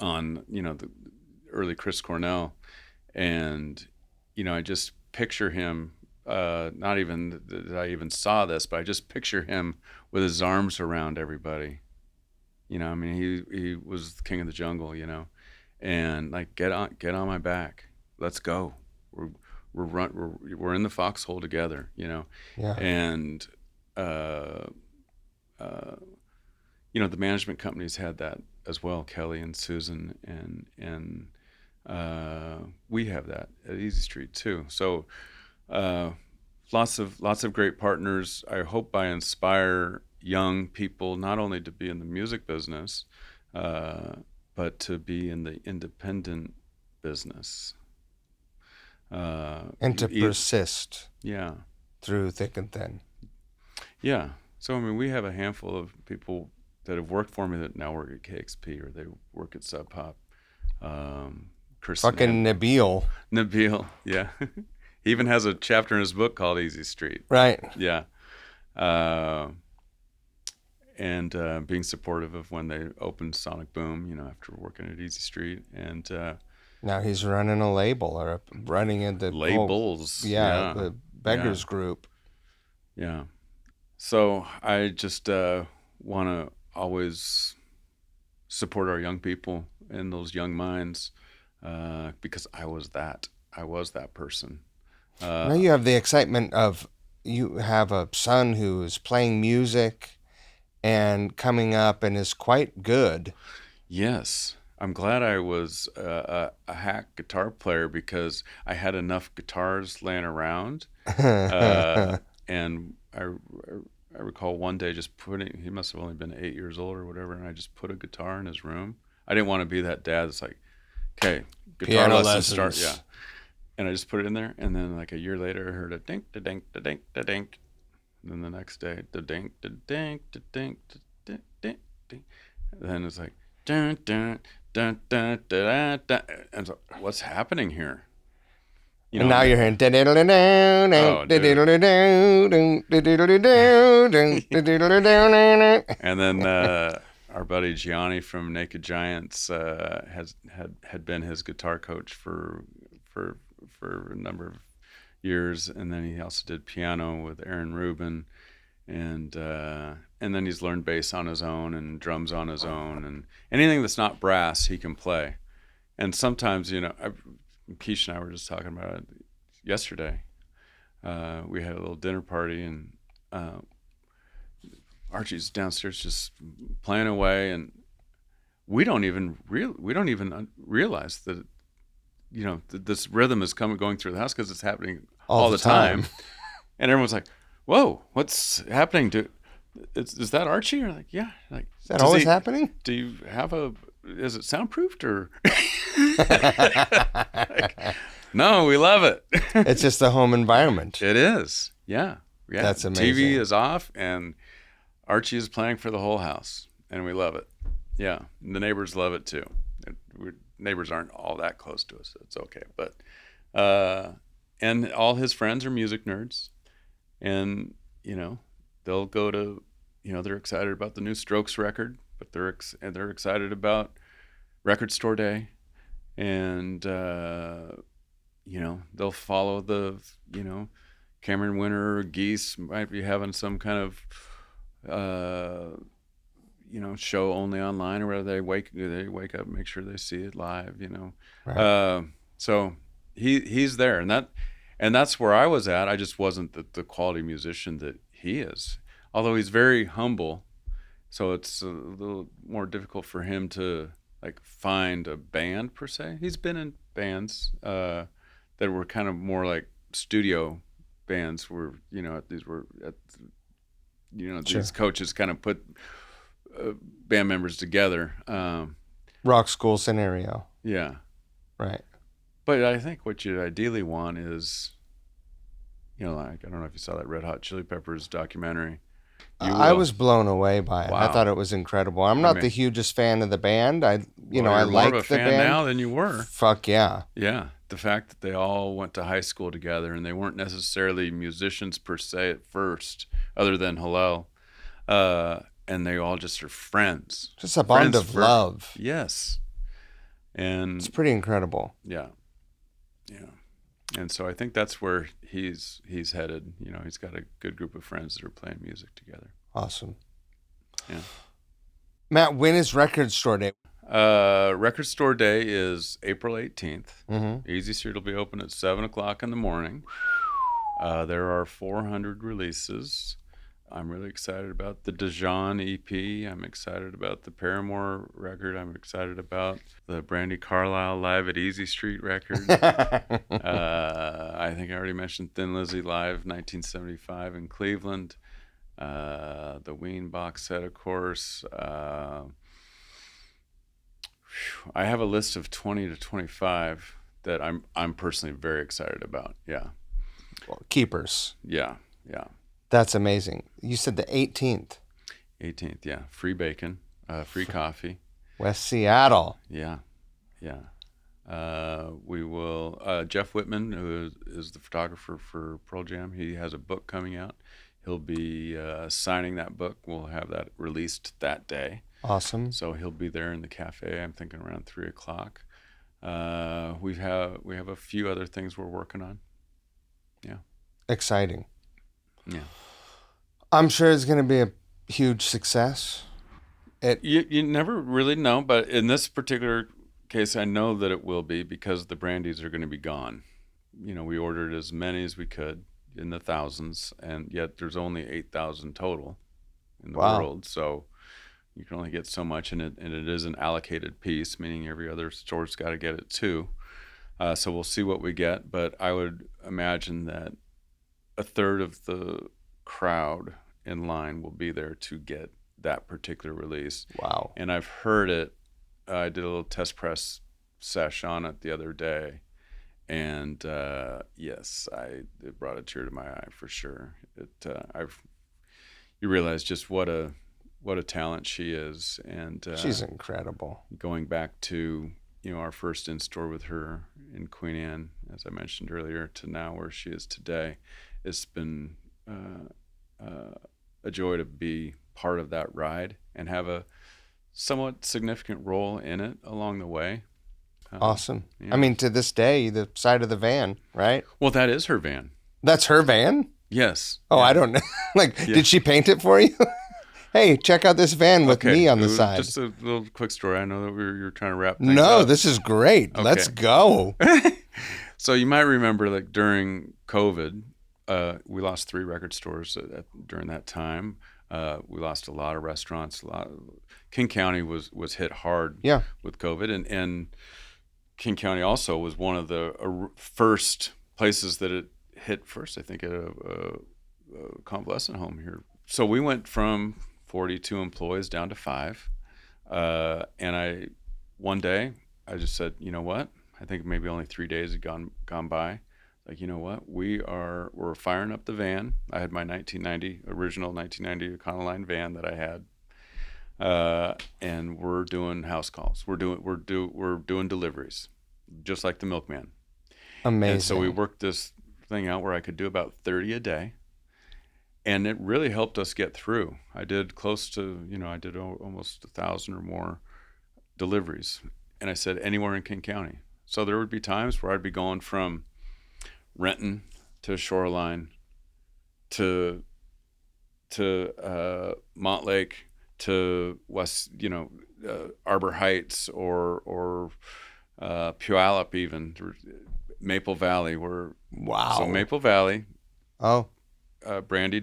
S1: the early Chris Cornell, and I just picture him not even that I even saw this, but I just picture him with his arms around everybody. I mean, he was the king of the jungle, and like get on my back, let's go. We're in the foxhole together,
S2: Yeah.
S1: and uh, uh, the management companies had that as well, Kelly and Susan, and we have that at Easy Street too. So lots of great partners. I hope I inspire young people not only to be in the music business, but to be in the independent business.
S2: And to persist.
S1: Yeah.
S2: Through thick and thin.
S1: Yeah. So, I mean, we have a handful of people that have worked for me that now work at KXP or they work at Sub Pop.
S2: Fucking
S1: Nabil, yeah. He even has a chapter in his book called Easy Street.
S2: Right.
S1: Yeah. And being supportive of when they opened Sonic Boom, after working at Easy Street. And
S2: now he's running a label or running into
S1: labels.
S2: The Beggars Group.
S1: Yeah. So I just want to always support our young people and those young minds because I was that person.
S2: Now you have the excitement of you have a son who is playing music and coming up and is quite good.
S1: Yes. I'm glad I was a hack guitar player because I had enough guitars laying around. And I recall one day just he must have only been 8 years old or whatever, and I just put a guitar in his room. I didn't want to be that dad that's like, okay, guitar lessons start. Yeah. And I just put it in there, and then like a year later I heard a dink, da dink, da dink, da dink. And then the next day, da dink, da dink, da dink, da dink, dink, dink. And then it's like, dun, dun, dun, dun, dun, dun. And so, what's happening here?
S2: And now you're hearing.
S1: And then our buddy Gianni from Naked Giants had been his guitar coach for a number of years, and then he also did piano with Aaron Rubin, and then he's learned bass on his own and drums on his own, and anything that's not brass he can play. And sometimes, Keish and I were just talking about it yesterday. We had a little dinner party, and Archie's downstairs just playing away, and we don't even realize that this rhythm is going through the house because it's happening all the time. And everyone's like, "Whoa, what's happening? Is that Archie?" Or like, "Yeah." Like,
S2: is that always happening?
S1: Do you have is it soundproofed or? No, we love it.
S2: It's just the home environment.
S1: It is. Yeah.
S2: That's amazing.
S1: TV is off and Archie is playing for the whole house, and we love it. Yeah. And the neighbors love it too. Neighbors aren't all that close to us, so it's okay. But and all his friends are music nerds, and they'll go to they're excited about the new Strokes record, but they're excited about Record Store Day, and they'll follow the Cameron Winter or Geese might be having some kind of show only online, or whether they wake up and make sure they see it live,
S2: Right.
S1: So he's there, and that's where I was at. I just wasn't the quality musician that he is, although he's very humble. So it's a little more difficult for him to like find a band per se. He's been in bands that were kind of more like studio bands, where these coaches kind of put band members together.
S2: Rock school scenario.
S1: Yeah.
S2: Right.
S1: But I think what you ideally want is, like, I don't know if you saw that Red Hot Chili Peppers documentary.
S2: I was blown away by it.
S1: Wow.
S2: I thought it was incredible. I'm not the hugest fan of the band. I like
S1: more of a
S2: the
S1: fan
S2: band
S1: now than you were.
S2: Fuck yeah.
S1: Yeah. The fact that they all went to high school together and they weren't necessarily musicians per se at first, other than Hillel. And they all just are friends.
S2: Just a bond of love.
S1: Yes. And
S2: it's pretty incredible.
S1: Yeah. Yeah. And so I think that's where he's headed. He's got a good group of friends that are playing music together.
S2: Awesome.
S1: Yeah.
S2: Matt, when is Record Store Day?
S1: Record Store Day is April 18th.
S2: Mm-hmm.
S1: Easy Street will be open at 7 o'clock in the morning. There are 400 releases. I'm really excited about the Dijon EP. I'm excited about the Paramore record. I'm excited about the Brandy Carlisle Live at Easy Street record. I think I already mentioned Thin Lizzy Live 1975 in Cleveland. The Ween box set, of course. I have a list of 20 to 25 that I'm personally very excited about. Yeah.
S2: Keepers.
S1: Yeah.
S2: That's amazing. You said the 18th.
S1: 18th, yeah. Free bacon, free coffee.
S2: West Seattle.
S1: Yeah. We will. Jeff Whitman, who is the photographer for Pearl Jam, he has a book coming out. He'll be signing that book. We'll have that released that day.
S2: Awesome.
S1: So he'll be there in the cafe. I'm thinking around 3 o'clock. We have a few other things we're working on. Yeah.
S2: Exciting.
S1: Yeah.
S2: I'm sure it's going to be a huge success.
S1: You never really know, but in this particular case, I know that it will be because the brandies are going to be gone. We ordered as many as we could in the thousands, and yet there's only 8,000 total in the world. So you can only get so much, and it is an allocated piece, meaning every other store's got to get it too. So we'll see what we get, but I would imagine that a third of the crowd in line will be there to get that particular release.
S2: Wow.
S1: And I've heard it. I did a little test press sesh on it the other day, and yes, it brought a tear to my eye for sure. You realize just what a talent she is, and
S2: she's incredible.
S1: Going back to our first in store with her in Queen Anne, as I mentioned earlier, to now where she is today, it's been a joy to be part of that ride and have a somewhat significant role in it along the way.
S2: Awesome. Yeah. I mean, to this day, the side of the van, right?
S1: Well, that is her van.
S2: That's her van?
S1: Yes.
S2: Oh, yeah. I don't know. Did she paint it for you? Hey, check out this van with me on the side.
S1: Just a little quick story. I know that you're trying to wrap things up.
S2: No, this is great. Okay. Let's go.
S1: So you might remember during COVID, we lost 3 record stores during that time. We lost a lot of restaurants. King County was hit hard with COVID, and King County also was one of the first places that it hit first, I think, at a convalescent home here. So we went from 42 employees down to 5. And one day I just said, you know what? I think maybe only 3 days had gone by. Like, you know what? We're firing up the van. I had my original 1990 Econoline van that I had. And we're doing house calls. We're doing deliveries, just like the milkman.
S2: Amazing.
S1: And so we worked this thing out where I could do about 30 a day. And it really helped us get through. I did close to, I did almost 1,000 or more deliveries. And I said anywhere in King County. So there would be times where I'd be going from Renton to Shoreline to Montlake to West, Arbor Heights or Puyallup even, Maple Valley.
S2: Wow.
S1: So Maple Valley.
S2: Oh.
S1: Brandy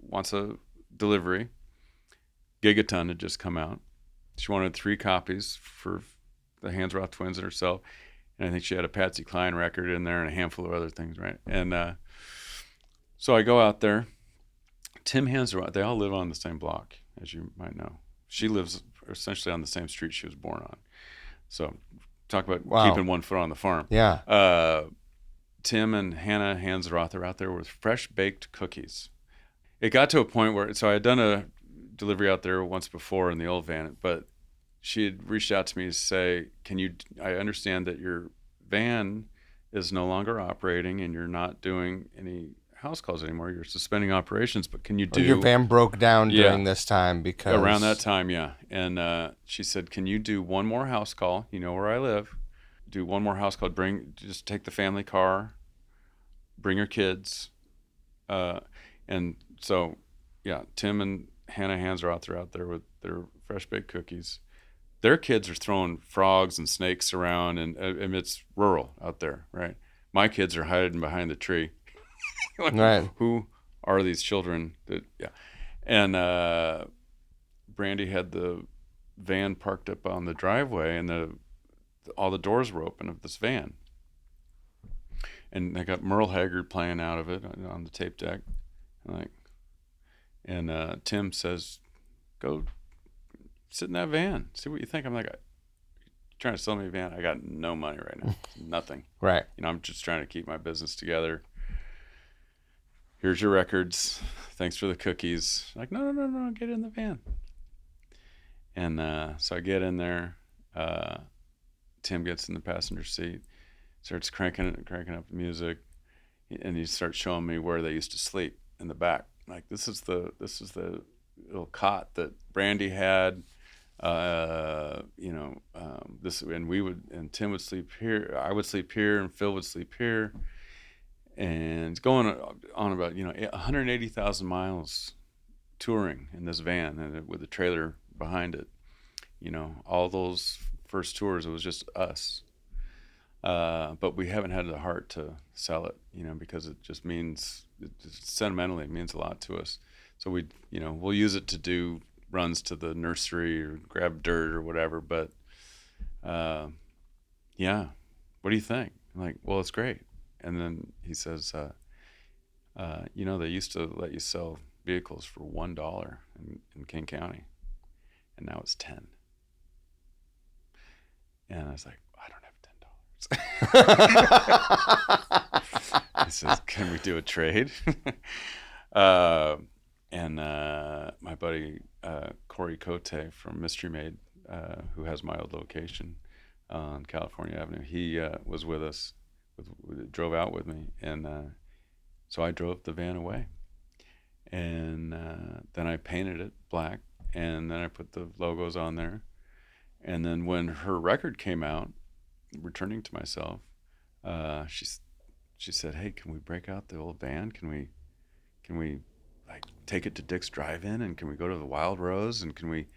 S1: wants a delivery. Gigaton had just come out. She wanted 3 copies for the Hansroth twins and herself, and I think she had a Patsy Cline record in there and a handful of other things, right? And so I go out there. Tim Hansroth, they all live on the same block, as you might know. She lives essentially on the same street she was born on. So talk about keeping one foot on the farm.
S2: Yeah.
S1: Tim and Hannah Hansroth are out there with fresh baked cookies. It got to a point where, so I had done a delivery out there once before in the old van, but she had reached out to me to say, I understand that your van is no longer operating and you're not doing any house calls anymore. You're suspending operations, but can you do...
S2: Your van broke down during this time because...
S1: Around that time, yeah. And she said, can you do one more house call? You know where I live. do one more house call. Just take the family car, bring your kids, and so yeah, Tim and Hannah Hands are out there with their fresh baked cookies. Their kids are throwing frogs and snakes around, and it's rural out there, right? My kids are hiding behind the tree.
S2: Right.
S1: Who are these children? Yeah, and Brandy had the van parked up on the driveway, and all the doors were open of this van, and they got Merle Haggard playing out of it on the tape deck, and Tim says, "Go sit in that van, see what you think." I'm like, trying to sell me a van? I got no money right now, nothing.
S2: Right.
S1: I'm just trying to keep my business together. Here's your records. Thanks for the cookies. Like, no, get in the van. And so I get in there. Tim gets in the passenger seat, starts cranking up the music, and he starts showing me where they used to sleep in the back. Like, this is the little cot that Brandy had. This, and Tim would sleep here. I would sleep here, and Phil would sleep here. And it's going on about 180,000 miles touring in this van, and with a trailer behind it. All those first tours, it was just us. But we haven't had the heart to sell it, because it just sentimentally it means a lot to us. So we'll use it to do runs to the nursery or grab dirt or whatever. But yeah, what do you think? I'm like, well, it's great. And then he says, they used to let you sell vehicles for $1 in King County, and now it's 10. And I was like, I don't have $10. He says, can we do a trade? And my buddy Corey Cote from Mystery Made, who has my old location on California Avenue, he was with us, drove out with me, and so I drove the van away. And then I painted it black, and then I put the logos on there. And then when her record came out, Returning to Myself, she said, "Hey, can we break out the old van? Can we like take it to Dick's Drive-In, and can we go to the Wild Rose, and can we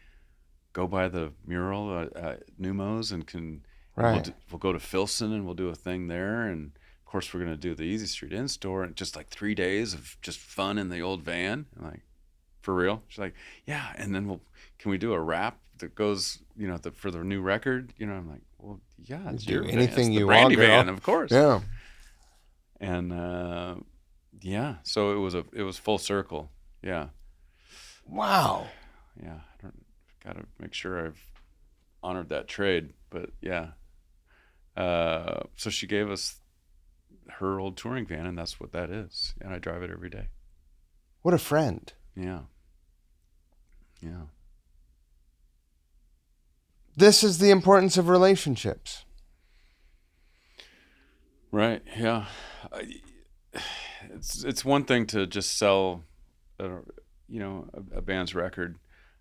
S1: go by the mural at Numos, and we'll go to Filson, and we'll do a thing there, and of course we're going to do the Easy Street in-store, and just like 3 days of just fun in the old van." I'm like, for real? She's like, yeah. And then can we do a rap that goes, for the new record? I'm like, well, yeah, it's your
S2: anything
S1: van. It's
S2: you
S1: the Brandy
S2: want,
S1: van, of course.
S2: Yeah.
S1: And yeah, so it was full circle. Yeah.
S2: Wow.
S1: Yeah, got to make sure I've honored that trade, but yeah. So she gave us her old touring van, and that's what that is, and I drive it every day.
S2: What a friend.
S1: Yeah. Yeah.
S2: This is the importance of relationships.
S1: Right. Yeah. It's one thing to just sell, a band's record,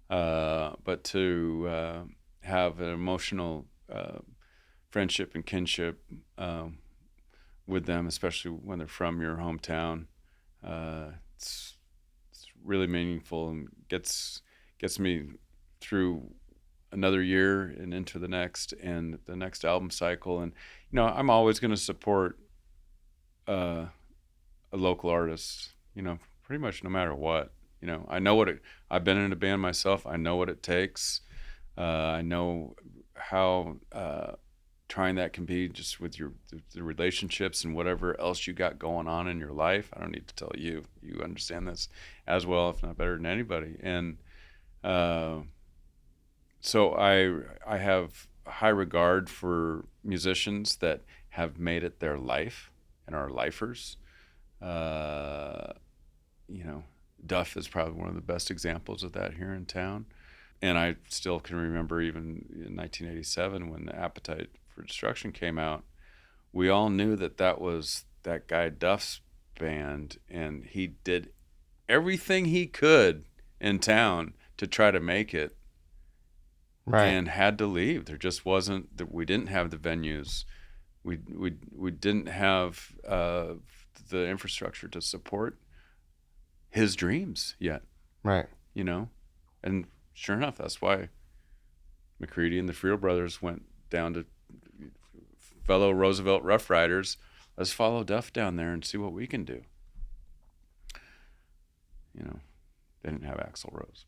S1: but to have an emotional friendship and kinship with them, especially when they're from your hometown, it's really meaningful and gets me through another year and into the next album cycle. And I'm always going to support a local artist, pretty much no matter what. I know I've been in a band myself. I know what it takes. I know how trying that can be, just with the relationships and whatever else you got going on in your life. I don't need to tell you. You understand this as well, if not better than anybody. And so I have high regard for musicians that have made it their life and are lifers. Duff is probably one of the best examples of that here in town. And I still can remember, even in 1987, when the Appetite for Destruction came out, we all knew that was that guy Duff's band, and he did everything he could in town to try to make it
S2: Right.
S1: and had to leave. There just wasn't that. We didn't have the venues. We didn't have the infrastructure to support his dreams yet.
S2: Right.
S1: You know, and sure enough, that's why McCready and the Friel brothers went down to fellow Roosevelt Rough Riders. Let's follow Duff down there and see what we can do. You know, they didn't have Axl Rose.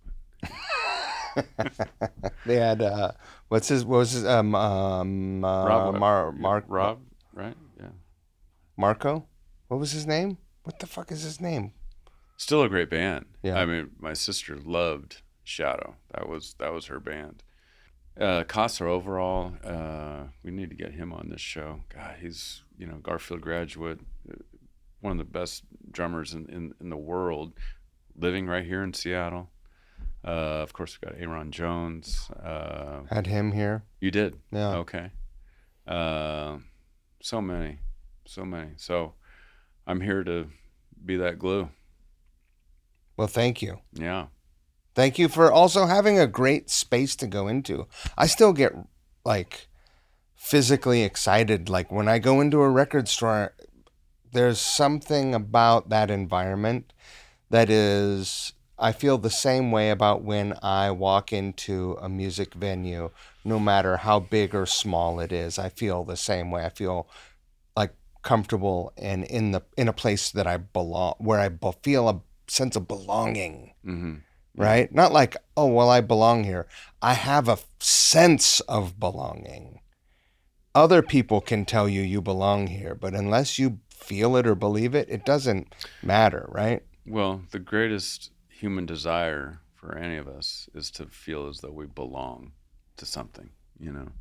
S2: They had what was his
S1: Rob,
S2: Mark
S1: right? Yeah.
S2: Marco? What was his name? What the fuck is his name?
S1: Still a great band.
S2: Yeah.
S1: I mean, my sister loved Shadow. That was her band. Costa overall, we need to get him on this show. God, he's Garfield graduate, one of the best drummers in the world, living right here in Seattle. Of course, we got Aaron Jones.
S2: Had him here.
S1: You did?
S2: Yeah.
S1: Okay. So many. So I'm here to be that glue.
S2: Well, thank you.
S1: Yeah.
S2: Thank you for also having a great space to go into. I still get like physically excited. Like when I go into a record store, there's something about that environment that is, I feel the same way about when I walk into a music venue, no matter how big or small it is. I feel the same way. I feel like comfortable and in a place that I belong, where I feel a sense of belonging.
S1: Mm-hmm.
S2: Right? Not like, oh, well, I belong here. I have a sense of belonging. Other people can tell you belong here, but unless you feel it or believe it, it doesn't matter, right?
S1: Well, the greatest human desire for any of us is to feel as though we belong to something, Not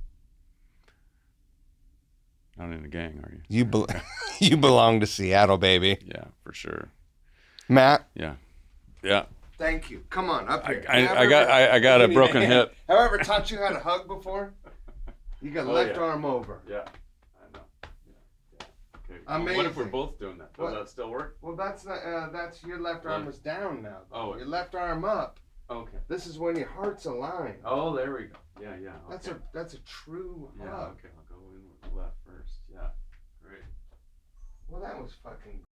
S1: in a gang, are you?
S2: You belong to Seattle, baby.
S1: Yeah, for sure.
S2: Matt?
S1: Yeah.
S2: Thank you. Come on, up here.
S1: I got a broken hip.
S2: Have I ever taught you how to hug before? You got left arm over.
S1: Yeah, I know. Yeah. Okay.
S2: Amazing.
S1: What if we're both doing that? Does that still work?
S2: Well, that's not. That's your left arm is down now.
S1: Oh,
S2: your left arm up.
S1: Okay.
S2: This is when your heart's aligned.
S1: Oh, there we go. Yeah. Okay.
S2: That's a true hug.
S1: Yeah. Okay. I'll go in with the left first. Yeah. Great.
S2: Well, that was fucking